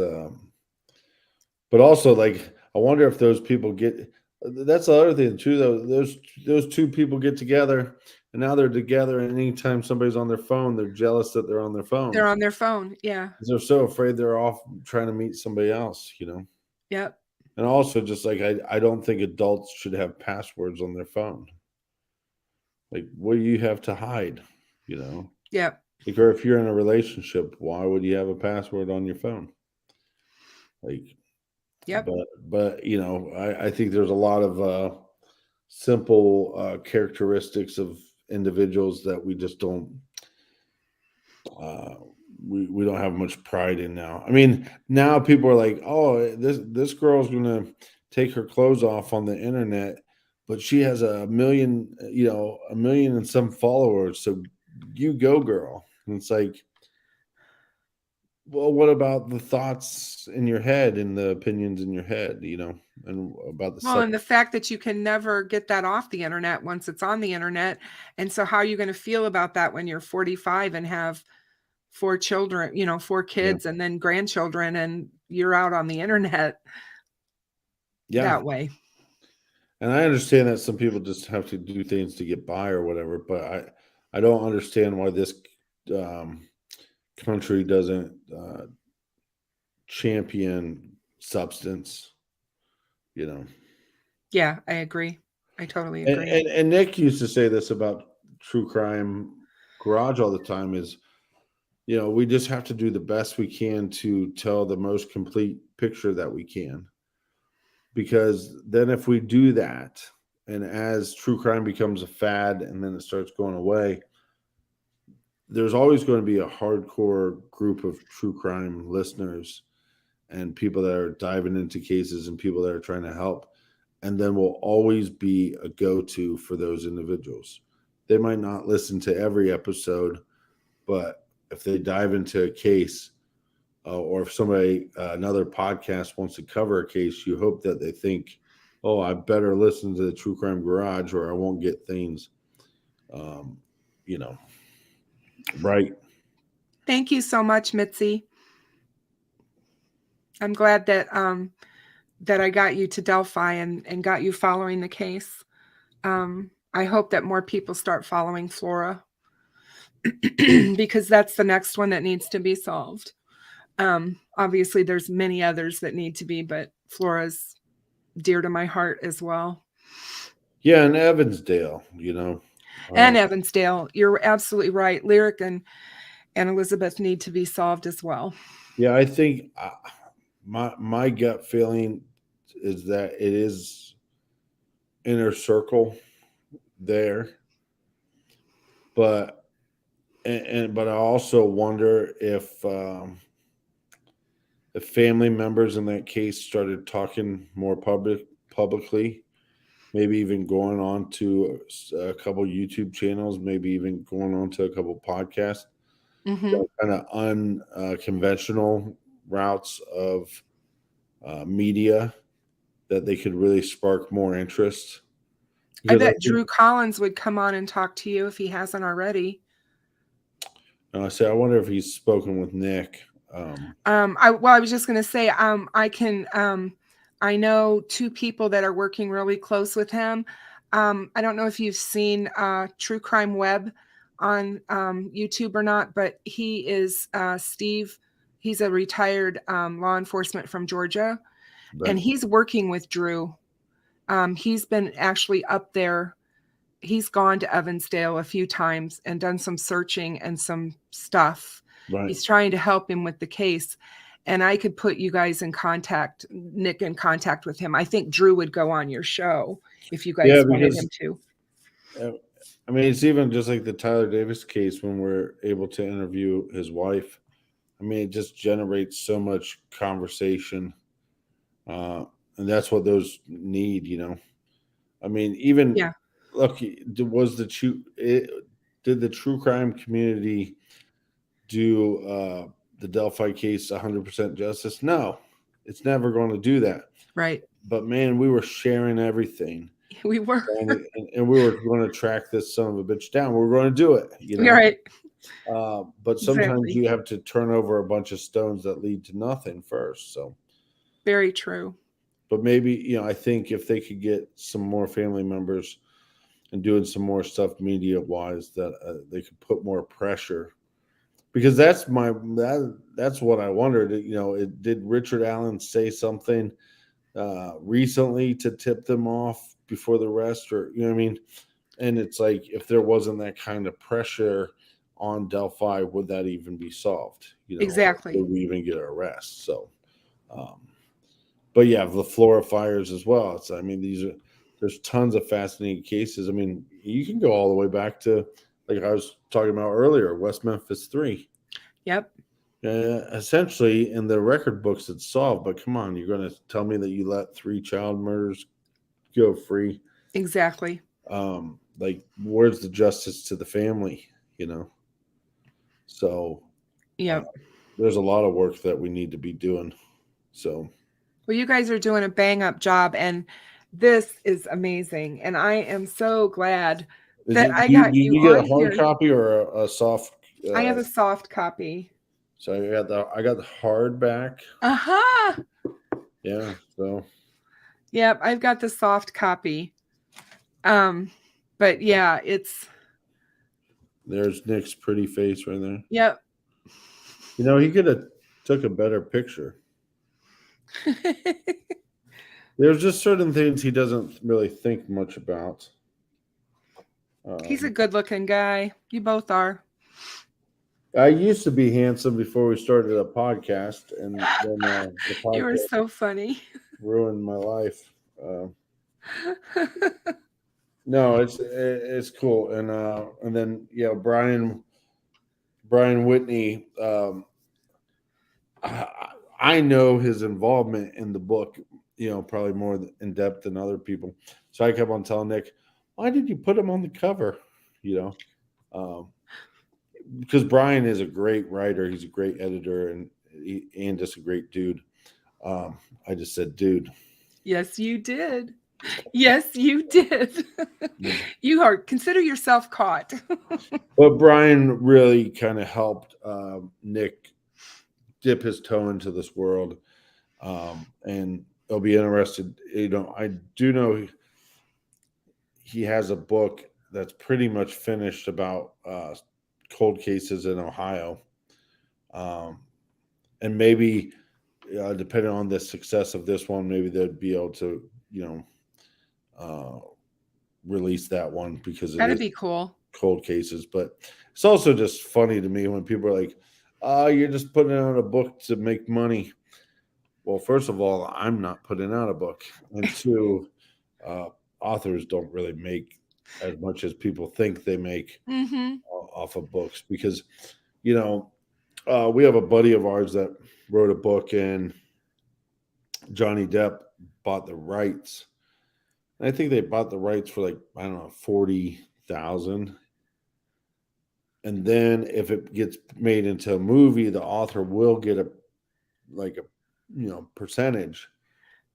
but also, like, I wonder if those people get. That's the other thing too, though. Those two people get together, and now they're together. And anytime somebody's on their phone, they're jealous that they're on their phone. They're on their phone. Yeah. 'Cause they're so afraid they're off trying to meet somebody else. Yep. And also, just like I don't think adults should have passwords on their phone. Like, what do you have to hide? You know, Yep. like, or if you're in a relationship, why would you have a password on your phone? Like, Yep. but I think there's a lot of simple characteristics of individuals that we just don't uh, we don't have much pride in now. I mean, now people are like, oh, this girl's gonna take her clothes off on the internet, but she has a million, a million and some followers. So you go, girl. And it's like, well, what about the thoughts in your head and the opinions in your head, and about the Well, sex? and the fact that you can never get that off the internet once it's on the internet. And so how are you going to feel about that when you're 45 and have four children, four Yeah. kids and then grandchildren, and you're out on the internet Yeah. that way? And I understand that some people just have to do things to get by or whatever, but I don't understand why this um, country doesn't champion substance, you know. Yeah, I agree. I totally And, agree. and and Nick used to say this about true crime garage all the time is, we just have to do the best we can to tell the most complete picture that we can. Because then if we do that, and as true crime becomes a fad and then it starts going away, there's always going to be a hardcore group of true crime listeners and people that are diving into cases and people that are trying to help. And then we'll always be a go-to for those individuals. They might not listen to every episode, but if they dive into a case, or if somebody, another podcast wants to cover a case, you hope that they think, oh, I better listen to the True Crime Garage or I won't get things, right. Thank you so much, Mitzi. I'm glad that that I got you to Delphi and got you following the case. I hope that more people start following Flora because that's the next one that needs to be solved. Obviously, there's many others that need to be, but Flora's dear to my heart as well. Yeah, and Evansdale, And Evansdale, you're absolutely right. Lyric and Elizabeth need to be solved as well. Yeah, I think my gut feeling is that it is inner circle there, but I also wonder if family members in that case started talking more publicly, maybe even going on to a couple YouTube channels, maybe even going on to a couple podcasts, kind of unconventional routes of media, that they could really spark more interest. I bet Drew Collins would come on and talk to you if he hasn't already. I wonder if he's spoken with Nick. I was just going to say, I know two people that are working really close with him. I don't know if you've seen True Crime Web on YouTube or not, but he is Steve. He's a retired law enforcement from Georgia, and he's working with Drew. He's been actually up there. He's gone to Evansdale a few times and done some searching and some stuff. Right. He's trying to help him with the case. And I could put you guys in contact, Nick in contact with him. I think Drew would go on your show if you guys wanted him to. I mean, it's even just like the Tyler Davis case when we're able to interview his wife. I mean, it just generates so much conversation. And that's what those need, I mean, even look, did the true crime community do the Delphi case 100% justice? No, it's never going to do that. Right. But man, we were sharing everything. We were. And we were going to track this son of a bitch down. We were going to do it. Right. But sometimes you have to turn over a bunch of stones that lead to nothing first. So very true. But maybe, I think if they could get some more family members and doing some more stuff media-wise, that they could put more pressure. Because that's what I wondered. Did Richard Allen say something recently to tip them off before the arrest, or you know what I mean? And it's like, if there wasn't that kind of pressure on Delphi, would that even be solved? Exactly. Would we even get an arrest? So, but yeah, the Flora fires as well. There's tons of fascinating cases. I mean, you can go all the way back to, like I was talking about earlier, West Memphis 3. Yep. Essentially, in the record books, it's solved. But come on, you're going to tell me that you let 3 child murders go free? Exactly. Where's the justice to the family? So, yeah, there's a lot of work that we need to be doing. So, well, you guys are doing a bang up job, and this is amazing. And I am so glad that I got you. You get a hard copy or a soft? I have a soft copy. So I got the hardback. Yeah. So. Yep, I've got the soft copy. But yeah, there's Nick's pretty face right there. Yep. He could have took a better picture. There's just certain things he doesn't really think much about. He's a good-looking guy. You both are. I used to be handsome before we started a podcast, and then the You were podcast so funny. ruined my life. No, it's cool, and then Brian Whitney. I know his involvement in the book, probably more in depth than other people. So I kept on telling Nick, why did you put him on the cover? Because Brian is a great writer, he's a great editor, and just a great dude. I just said, dude. Yes, you did. Yes, you did. Consider yourself caught. But Brian really kind of helped Nick dip his toe into this world. And it'll be interested. I do know he has a book that's pretty much finished about cold cases in Ohio. And maybe depending on the success of this one, maybe they'd be able to, release that one because That'd be cool. Cold cases. But it's also just funny to me when people are like, you're just putting out a book to make money. Well, first of all, I'm not putting out a book. And two, authors don't really make as much as people think they make off of books because, we have a buddy of ours that wrote a book and Johnny Depp bought the rights. And I think they bought the rights for like, I don't know, 40,000. And then if it gets made into a movie, the author will get a percentage,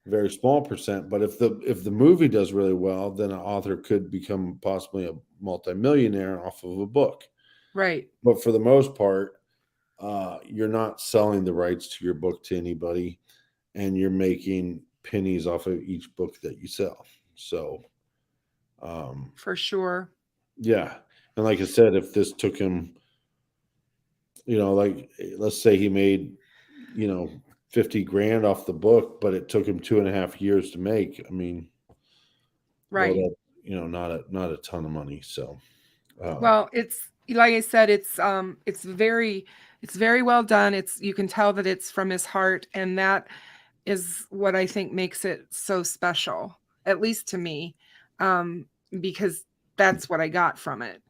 very small percent. But if the movie does really well, then an author could become possibly a multimillionaire off of a book. Right. But for the most part, you're not selling the rights to your book to anybody, and you're making pennies off of each book that you sell. So, for sure. Yeah. And like I said, if this took him, like let's say he made, 50 grand off the book, but it took him 2.5 years to make. I mean, right. Well, not a ton of money. So, well, it's like I said, it's very well done. You can tell that it's from his heart. And that is what I think makes it so special, at least to me, because that's what I got from it.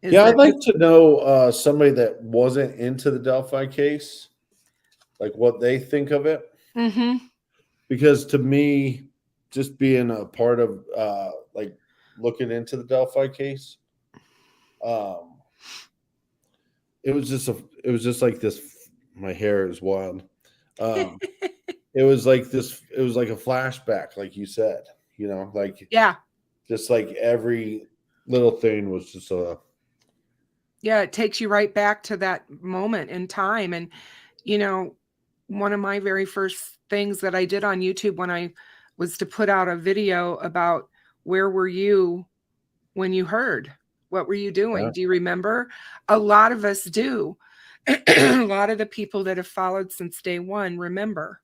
Yeah, I'd like to know somebody that wasn't into the Delphi case, like what they think of it. Mm-hmm. Because to me, just being a part of like looking into the Delphi case, it was just like this. My hair is wild. It was like this. It was like a flashback, like you said. Like just like every little thing was just a. Yeah, it takes you right back to that moment in time. And, one of my very first things that I did on YouTube when I was to put out a video about where were you when you heard? What were you doing? Yeah. Do you remember? A lot of us do. A lot of the people that have followed since day one remember.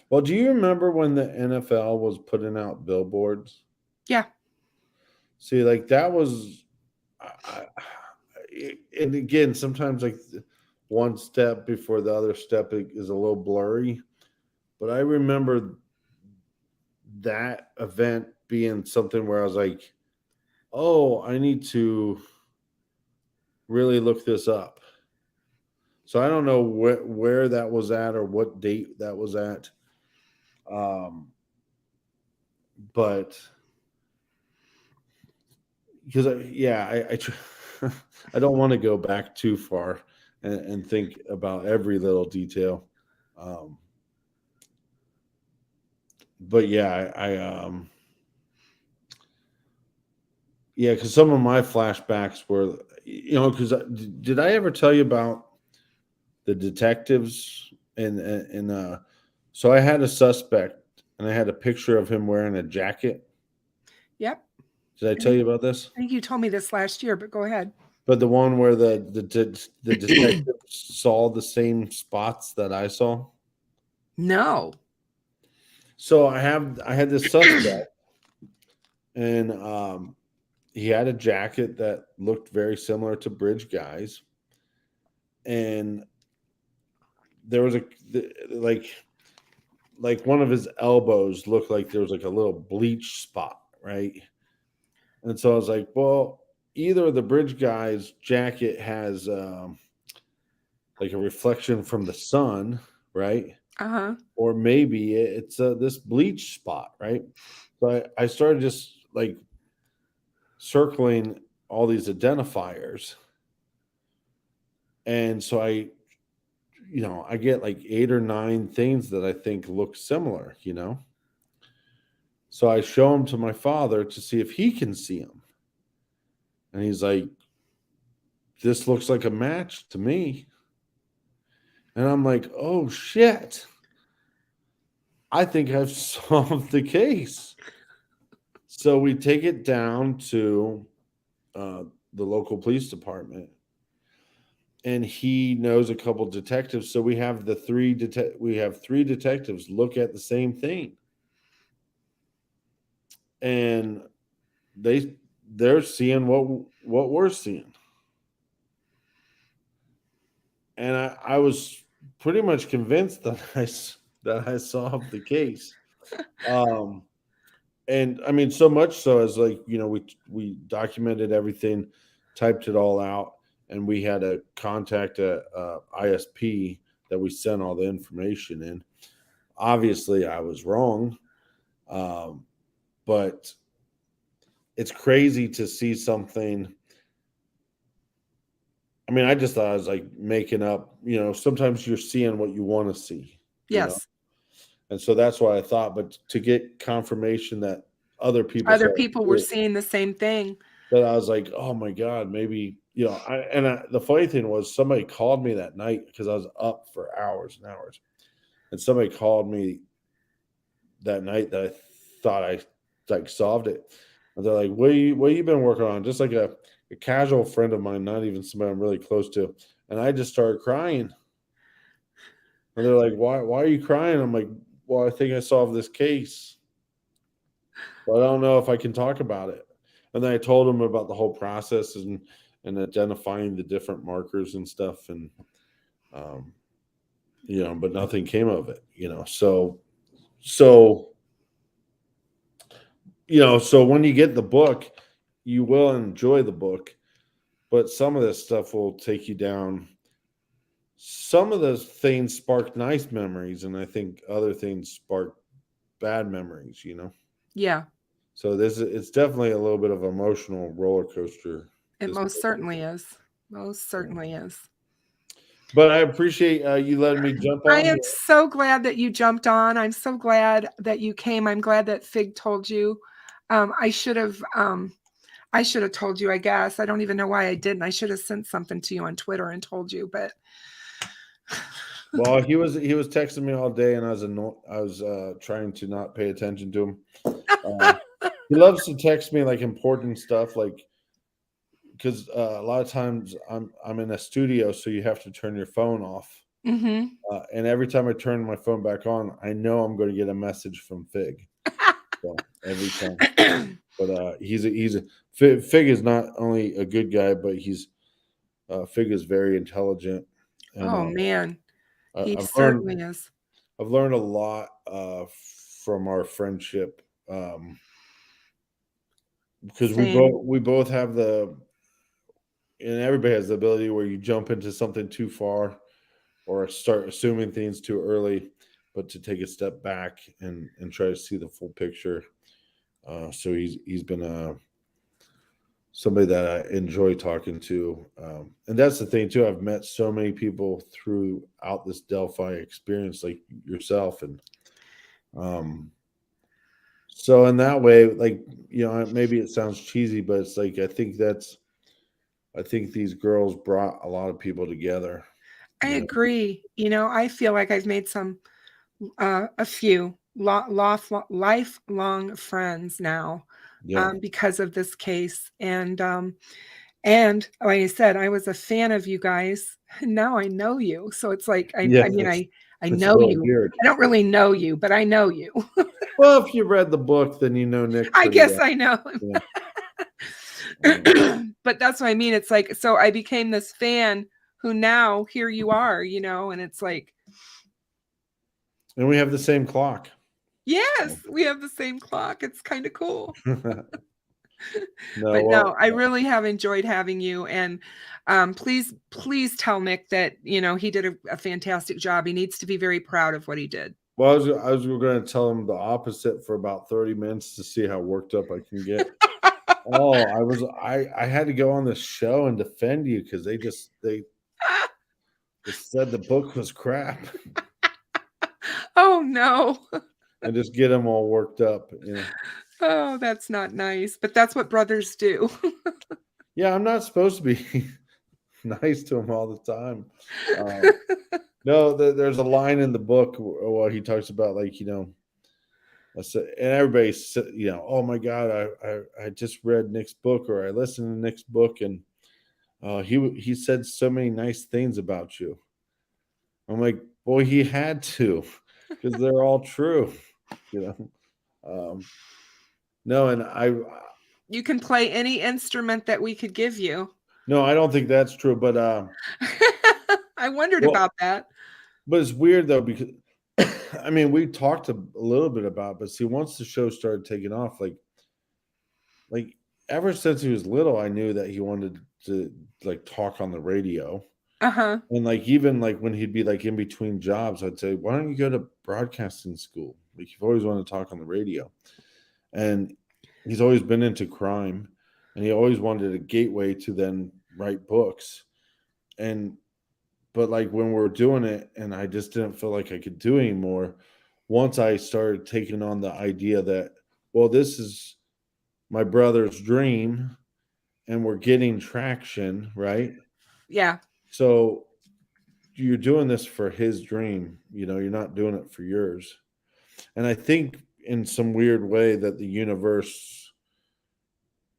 Well, do you remember when the NFL was putting out billboards? Yeah. See, like that was... and again, sometimes like one step before the other step is a little blurry, but I remember that event being something where I was like, oh, I need to really look this up. So I don't know where that was at or what date that was at. But because I don't want to go back too far and think about every little detail. But yeah, because some of my flashbacks were, because did I ever tell you about the detectives and so I had a suspect and I had a picture of him wearing a jacket. Yep. Did I tell you about this? I think you told me this last year, but go ahead. But the one where the detective saw the same spots that I saw? No. So I had this suspect, and he had a jacket that looked very similar to Bridge Guy's, and there was like one of his elbows looked like there was like a little bleach spot, right? And so I was like, well, either the bridge guy's jacket has like a reflection from the sun, right? Uh-huh. Or maybe it's this bleach spot, right? So I started just like circling all these identifiers. And so I get like 8 or 9 things that I think look similar, So I show them to my father to see if he can see them. And he's like, this looks like a match to me. And I'm like, oh shit. I think I've solved the case. So we take it down to the local police department. And he knows a couple detectives. So we have three detectives look at the same thing. And they're seeing what we're seeing. And I was pretty much convinced that I solved the case. And I mean, so much so as like, we documented everything, typed it all out, and we had to contact a ISP that we sent all the information in. Obviously, I was wrong, but it's crazy to see something. I mean, I just thought I was like making up, sometimes you're seeing what you want to see. Yes. And so that's what I thought. But to get confirmation that other people were seeing the same thing. That I was like, oh my God, maybe, the funny thing was somebody called me that night because I was up for hours and hours. And somebody called me that night that I thought I like solved it. And they're like, what you been working on? Just like a casual friend of mine, not even somebody I'm really close to. And I just started crying. And they're like, why are you crying? I'm like, well, I think I solved this case, but I don't know if I can talk about it. And then I told them about the whole process and identifying the different markers and stuff. And, but nothing came of it, so when you get the book, you will enjoy the book, but some of this stuff will take you down. Some of those things spark nice memories, and I think other things spark bad memories, Yeah. So it's definitely a little bit of an emotional roller coaster. It most certainly is. Most certainly is. But I appreciate you letting me jump on. I am so glad that you jumped on. I'm so glad that you came. I'm glad that Fig told you. I should have told you, I guess. I don't even know why I didn't. I should have sent something to you on Twitter and told you, but well, he was texting me all day, and I was trying to not pay attention to him. He loves to text me like important stuff, like because a lot of times I'm in a studio, so you have to turn your phone off. Mm-hmm. And every time I turn my phone back on, I know I'm going to get a message from Fig. So, every time. But Fig is not only a good guy, but Fig is very intelligent. And, man, he I've certainly is. I've learned a lot from our friendship because we both have and everybody has the ability where you jump into something too far or start assuming things too early, but to take a step back and try to see the full picture. So he's been somebody that I enjoy talking to. And that's the thing too. I've met so many people throughout this Delphi experience, like yourself. And so in that way, like, maybe it sounds cheesy, but it's like, I think these girls brought a lot of people together. I agree. I feel like I've made a few lifelong friends now. Because of this case. And like I said, I was a fan of you guys. Now I know you. So it's like, I know you. Weird. I don't really know you, but I know you. Well, if you read the book, then you know Nick. I guess I know him. But that's what I mean. It's like, so I became this fan who now here you are, and it's like, And we have the same clock. yes, we have the same clock. It's kind of cool. No, But well, no, I really have enjoyed having you. And please tell Nick that, he did a fantastic job. He needs to be very proud of what he did. well, I was going to tell him the opposite for about 30 minutes to see how worked up I can get. I had to go on the show and defend you because they just said the book was crap. Oh, no. And just get them all worked up. Oh, that's not nice. But that's what brothers do. Yeah, I'm not supposed to be nice to him all the time. No, there's a line in the book where he talks about, like, and everybody said, oh my God, I just read Nick's book, or I listened to Nick's book, and he said so many nice things about you. I'm like, boy, he had to, because they're all true, No, and you can play any instrument that we could give you. No, I don't think that's true, but I wondered about that. But it's weird though, because I mean, we talked a little bit about it, but see, once the show started taking off, like ever since he was little, I knew that he wanted to like talk on the radio. Uh-huh. And like even like when he'd be like in between jobs, I'd say, why don't you go to broadcasting school? Like, you've always wanted to talk on the radio. And he's always been into crime, and he always wanted a gateway to then write books. But like when we're doing it, and I just didn't feel like I could do anymore, once I started taking on the idea that, well, this is my brother's dream and we're getting traction, right? Yeah. So you're doing this for his dream, you're not doing it for yours. And I think in some weird way that the universe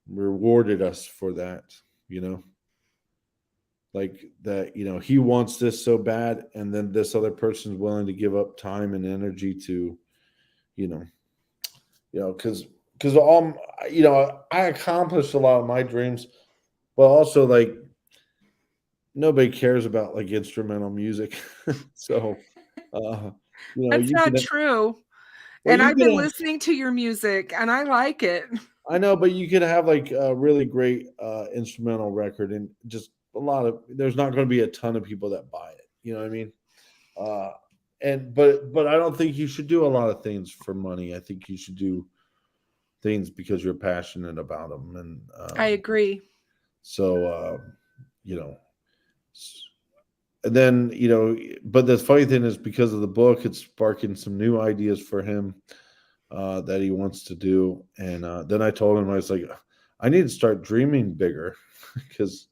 rewarded us for that, like that, he wants this so bad, and then this other person's willing to give up time and energy to, because all, I accomplished a lot of my dreams, but also like nobody cares about like instrumental music. So, that's not true. Well, and I've been listening to your music, and I like it. I know, but you could have like a really great instrumental record, and just there's not going to be a ton of people that buy it. You know what I mean? But I don't think you should do a lot of things for money. I think you should do things because you're passionate about them. And I agree. So, and then, but the funny thing is, because of the book, it's sparking some new ideas for him that he wants to do. And then I told him, I was like, I need to start dreaming bigger because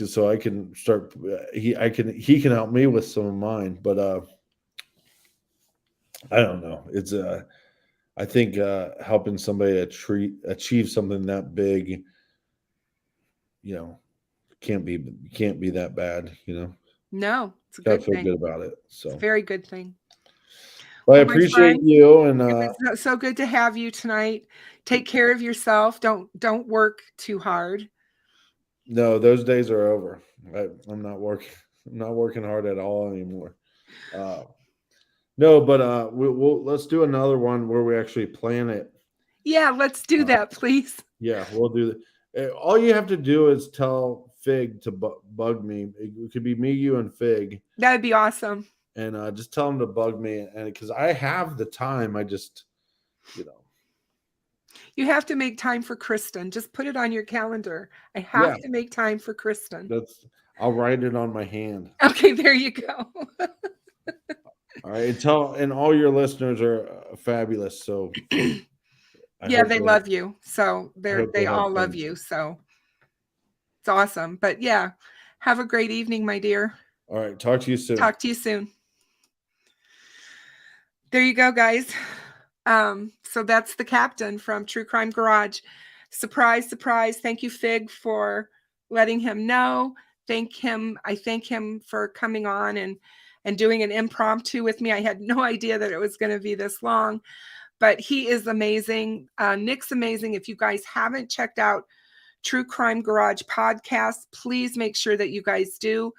so I can start, he can help me with some of mine, but I don't know. It's I think helping somebody achieve something that big, can't be that bad, No, it's a good thing. Feel good about it. So it's a very good thing. Well, I appreciate you, and it was so good to have you tonight. Take care of yourself. Don't work too hard. No, those days are over. I'm not working hard at all anymore. No, but we'll let's do another one where we actually plan it. Yeah, let's do that, please. Yeah, we'll do that. All you have to do is tell Fig to bug me. It could be me, you, and Fig. That'd be awesome. And just tell him to bug me, and because I have the time, I just, You have to make time for Kristen. Just put it on your calendar. I have to make time for Kristen. I'll write it on my hand. Okay, there you go. All right, and all your listeners are fabulous. So yeah, they love you. So they all love you. So it's awesome. But yeah, have a great evening, my dear. All right, talk to you soon. There you go, guys. So that's the captain from True Crime Garage. Surprise, surprise. Thank you, Fig, for letting him know. I thank him for coming on and doing an impromptu with me. I had no idea that it was going to be this long, but he is amazing. Nick's amazing. If you guys haven't checked out True Crime Garage podcast. Please make sure that you guys do.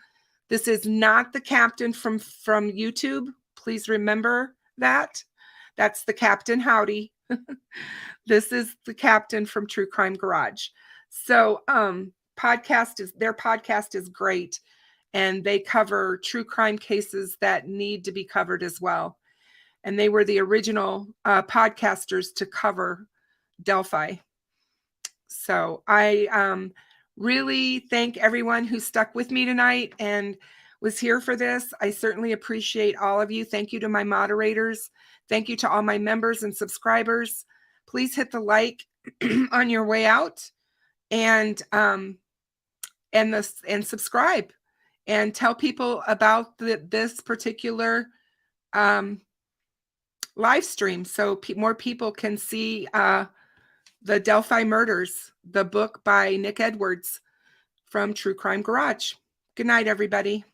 This is not the captain from YouTube. Please remember that. That's the Captain Howdy. This is the captain from True Crime Garage. So their podcast is great, and they cover true crime cases that need to be covered as well. And they were the original podcasters to cover Delphi. So I really thank everyone who stuck with me tonight and was here for this. I certainly appreciate all of you. Thank you to my moderators. Thank you to all my members and subscribers. Please hit the like on your way out, and subscribe, and tell people about this particular live stream, so more people can see the Delphi Murders, the book by Nick Edwards from True Crime Garage. Good night, everybody.